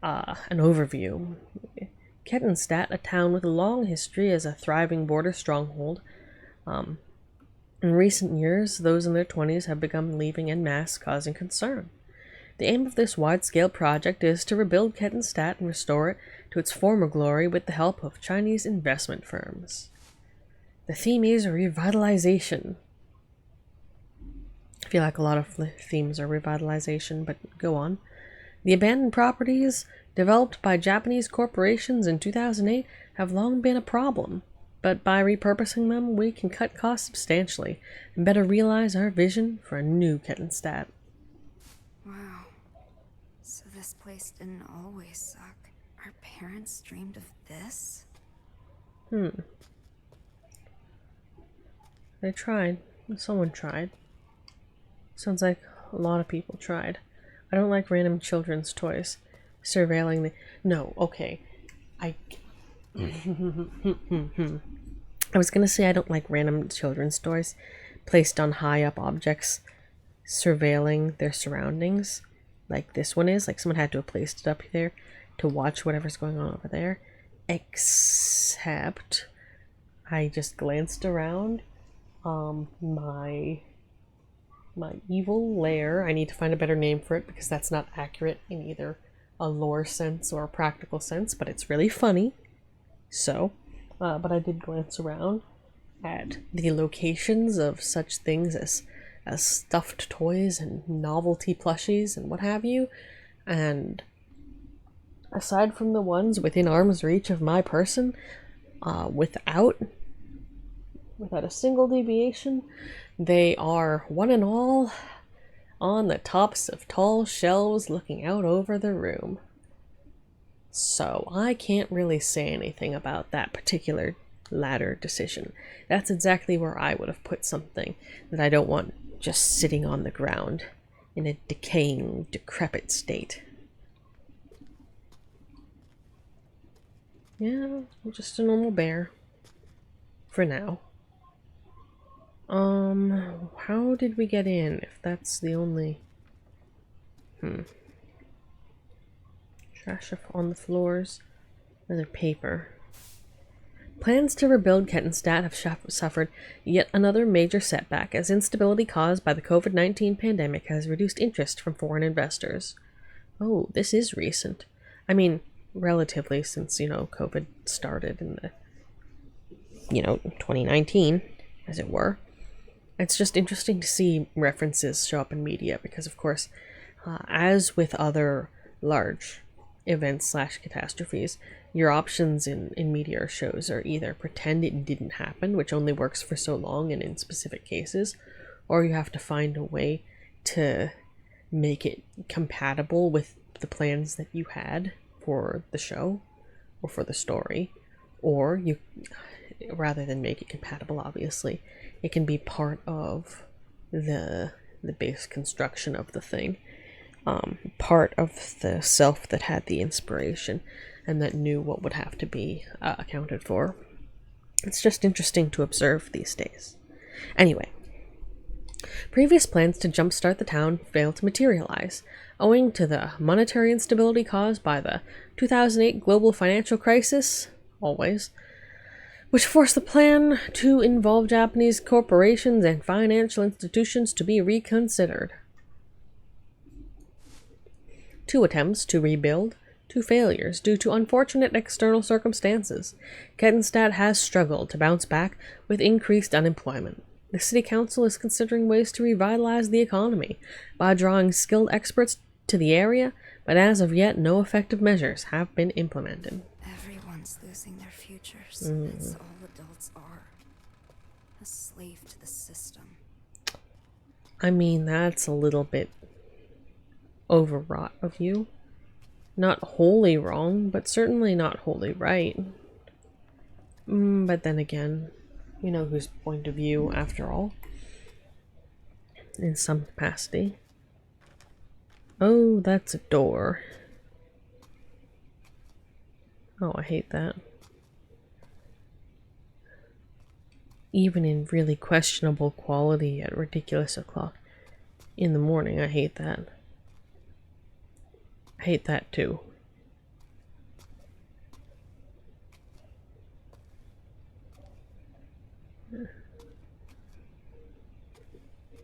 An overview. Kettenstadt, a town with a long history as a thriving border stronghold. In recent years, those in their 20s have begun leaving en masse, causing concern. The aim of this wide-scale project is to rebuild Kettenstadt and restore it to its former glory with the help of Chinese investment firms. The theme is revitalization. I feel like a lot of themes are revitalization, but go on. The abandoned properties developed by Japanese corporations in 2008 have long been a problem, but by repurposing them, we can cut costs substantially and better realize our vision for a new Kettenstadt. Wow. So this place didn't always suck. Our parents dreamed of this? They tried. Someone tried. Sounds like a lot of people tried. I don't like random children's toys. Surveilling the... No, okay. I was gonna say I don't like random children's toys placed on high up objects, surveilling their surroundings. Like this one is. Like someone had to have placed it up there to watch whatever's going on over there. Except I just glanced around my evil lair. I need to find a better name for it because that's not accurate in either a lore sense or a practical sense, but it's really funny. So, but I did glance around at the locations of such things as stuffed toys and novelty plushies and what have you, and aside from the ones within arm's reach of my person, without a single deviation, they are one and all on the tops of tall shelves looking out over the room. So I can't really say anything about that particular latter decision. That's exactly where I would have put something that I don't want just sitting on the ground in a decaying, decrepit state. Yeah, just a normal bear. For now. How did we get in, if that's the only... Trash on the floors. Another paper. Plans to rebuild Kettenstadt have suffered yet another major setback, as instability caused by the COVID-19 pandemic has reduced interest from foreign investors. Oh, this is recent. I mean, relatively, since, COVID started in the, 2019, as it were. It's just interesting to see references show up in media because, of course, as with other large events / catastrophes, your options in media or shows are either pretend it didn't happen, which only works for so long and in specific cases, or you have to find a way to make it compatible with the plans that you had for the show or for the story, or you, rather than make it compatible, obviously, it can be part of the base construction of the thing, part of the self that had the inspiration and that knew what would have to be accounted for. It's just interesting to observe these days. Anyway, previous plans to jumpstart the town failed to materialize, owing to the monetary instability caused by the 2008 global financial crisis, always, which forced the plan to involve Japanese corporations and financial institutions to be reconsidered. 2 attempts to rebuild, 2 failures due to unfortunate external circumstances. Kettenstadt has struggled to bounce back with increased unemployment. The city council is considering ways to revitalize the economy by drawing skilled experts to the area, but as of yet, no effective measures have been implemented. Everyone's losing their futures. That's all adults are. A slave to the system. I mean, that's a little bit overwrought of you. Not wholly wrong, but certainly not wholly right. But then again, you know whose point of view, after all. In some capacity. Oh, that's a door. Oh, I hate that. Even in really questionable quality at ridiculous o'clock in the morning, I hate that. I hate that too.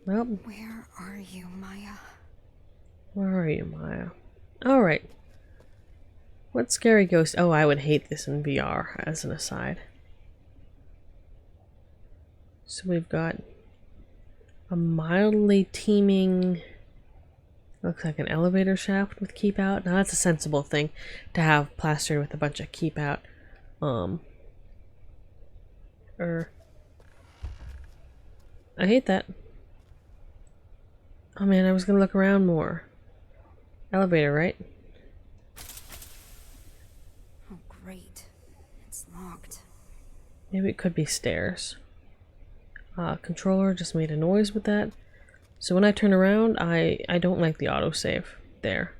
Well, where are you, Maya? Where are you, Maya? Alright. What scary ghost? Oh, I would hate this in VR, as an aside. So we've got a mildly teeming... Looks like an elevator shaft with keep out. Now that's a sensible thing to have plastered with a bunch of keep out. I hate that. Oh man, I was gonna look around more. Elevator, right? Oh, great. It's locked. Maybe it could be stairs. Controller just made a noise with that. So when I turn around, I don't like the autosave there.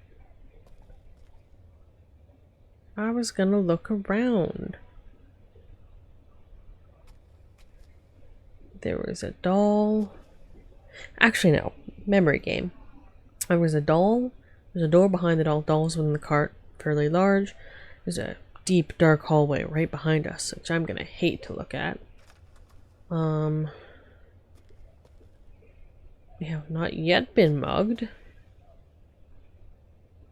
I was gonna look around. There was a doll. Actually, no. Memory game. There was a doll. There's a door behind the doll. Doll's within the cart. Fairly large. There's a deep, dark hallway right behind us, which I'm gonna hate to look at. We have not yet been mugged. I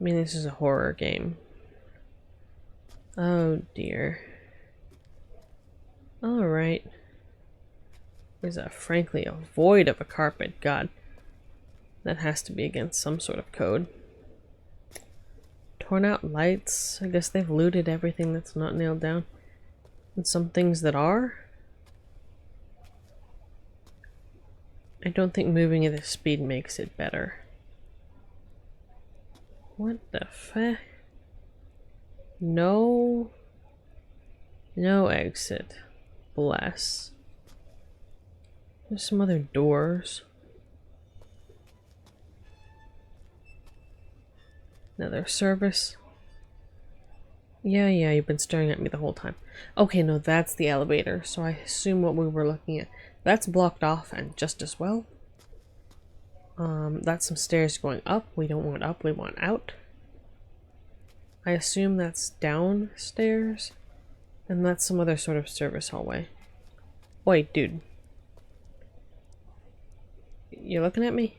mean, this is a horror game. Oh dear. Alright. There's frankly a void of a carpet. God. That has to be against some sort of code. Torn out lights. I guess they've looted everything that's not nailed down. And some things that are. I don't think moving at this speed makes it better. What the fuck? No. No exit. Bless. There's some other doors. Another service. Yeah, you've been staring at me the whole time. Okay, no, that's the elevator, so I assume what we were looking at. That's blocked off and just as well. That's some stairs going up. We don't want up, we want out. I assume that's downstairs. And that's some other sort of service hallway. Wait, dude. You looking at me?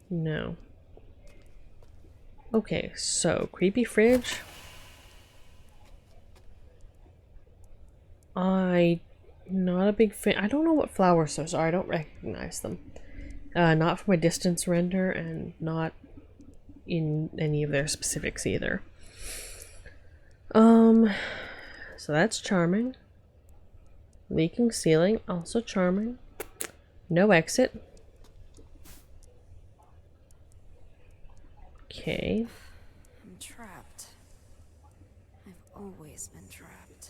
No. Okay, so creepy fridge. Not a big fan. I don't know what flowers those are. I don't recognize them. Not from a distance render and not in any of their specifics either. So that's charming. Leaking ceiling, also charming. No exit. Okay. I'm trapped. I've always been trapped.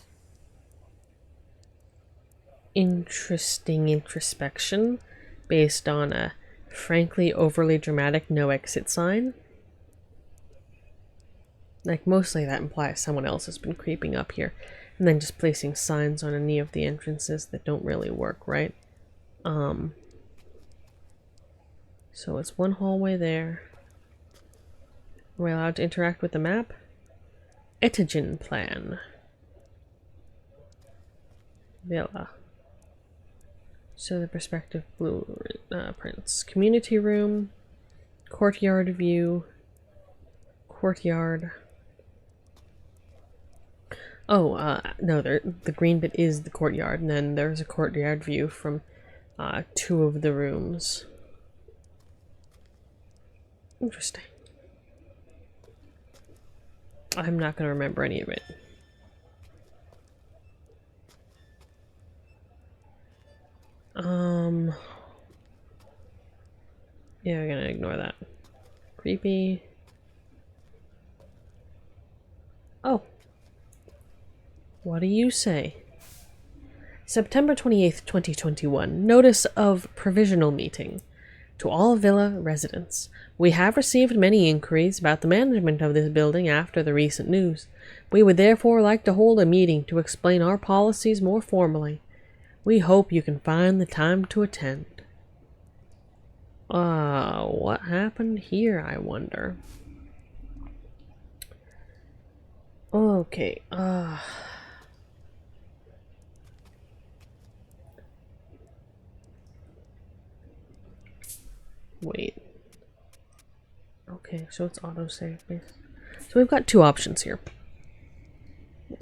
Interesting introspection based on a frankly overly dramatic no exit sign. Like, mostly that implies someone else has been creeping up here and then just placing signs on any of the entrances that don't really work, right? So it's one hallway there. Are we allowed to interact with the map? Etigen plan. Villa. So the perspective blueprints. Community room. Courtyard view. Courtyard. Oh, no, the green bit is the courtyard, and then there's a courtyard view from two of the rooms. Interesting. I'm not going to remember any of it. Yeah, we're gonna ignore that. Creepy. Oh. What do you say? September 28th, 2021. Notice of provisional meeting. To all Villa residents, we have received many inquiries about the management of this building after the recent news. We would therefore like to hold a meeting to explain our policies more formally. We hope you can find the time to attend. What happened here, I wonder? Okay, wait. Okay, so it's autosave based. So we've got two options here.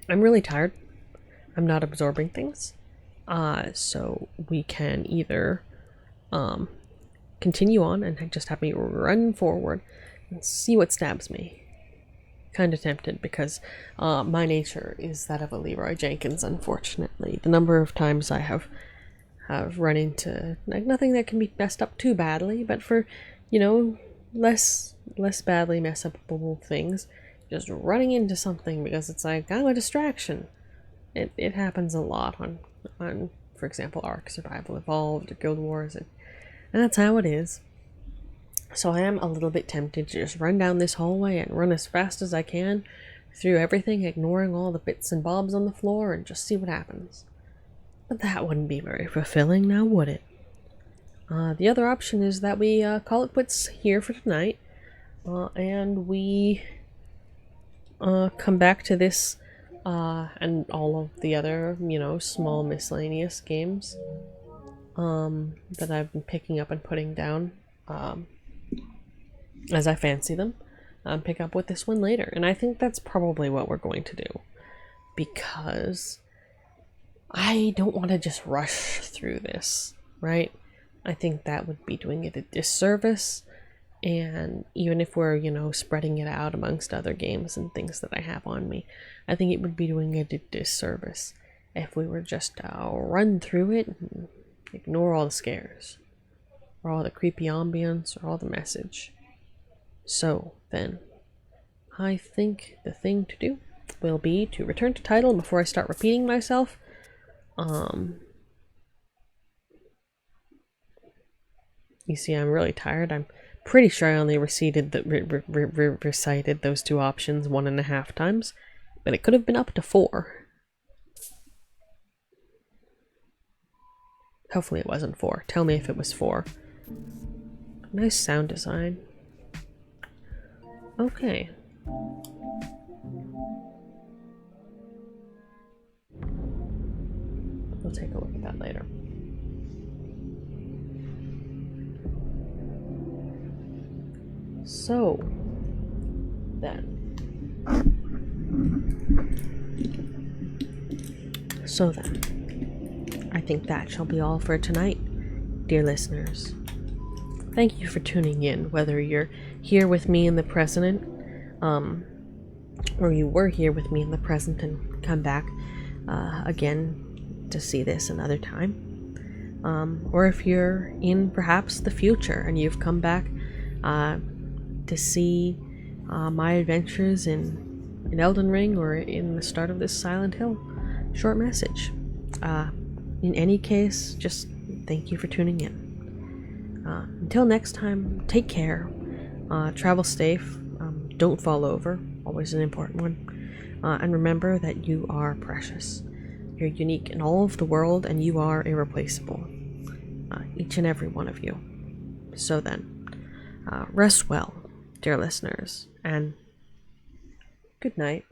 I'm really tired. I'm not absorbing things. So we can either continue on and just have me run forward and see what stabs me. Kind of tempted because my nature is that of a Leroy Jenkins, unfortunately. The number of times I have run into, like, nothing that can be messed up too badly, but for, you know, less badly mess upable things, just running into something because it's like, I'm a distraction. It happens a lot on for example, Ark Survival Evolved or Guild Wars, and that's how it is. So I am a little bit tempted to just run down this hallway and run as fast as I can through everything, ignoring all the bits and bobs on the floor, and just see what happens. But that wouldn't be very fulfilling, now would it? The other option is that we call it quits here for tonight, and we come back to this and all of the other, you know, small miscellaneous games that I've been picking up and putting down as I fancy them. Pick up with this one later, and I think that's probably what we're going to do, because I don't want to just rush through this, right? I think that would be doing it a disservice, and even if we're, you know, spreading it out amongst other games and things that I have on me, I think it would be doing it a disservice if we were just run through it and ignore all the scares, or all the creepy ambience, or all the message. So then, I think the thing to do will be to return to title before I start repeating myself. You see, I'm really tired. I'm pretty sure I only recited those two options 1.5 times, but it could have been up to 4. Hopefully it wasn't 4. Tell me if it was 4. Nice sound design. Okay. We'll take a look at that later. So, then. I think that shall be all for tonight, dear listeners. Thank you for tuning in, whether you're here with me in the present, or you were here with me in the present and come back again to see this another time, or if you're in perhaps the future and you've come back to see my adventures in Elden Ring or in the start of this Silent Hill short message. In any case, just thank you for tuning in. Until next time, take care, travel safe, don't fall over, always an important one, and remember that you are precious. You're unique in all of the world, and you are irreplaceable, each and every one of you. So then, rest well, dear listeners, and good night.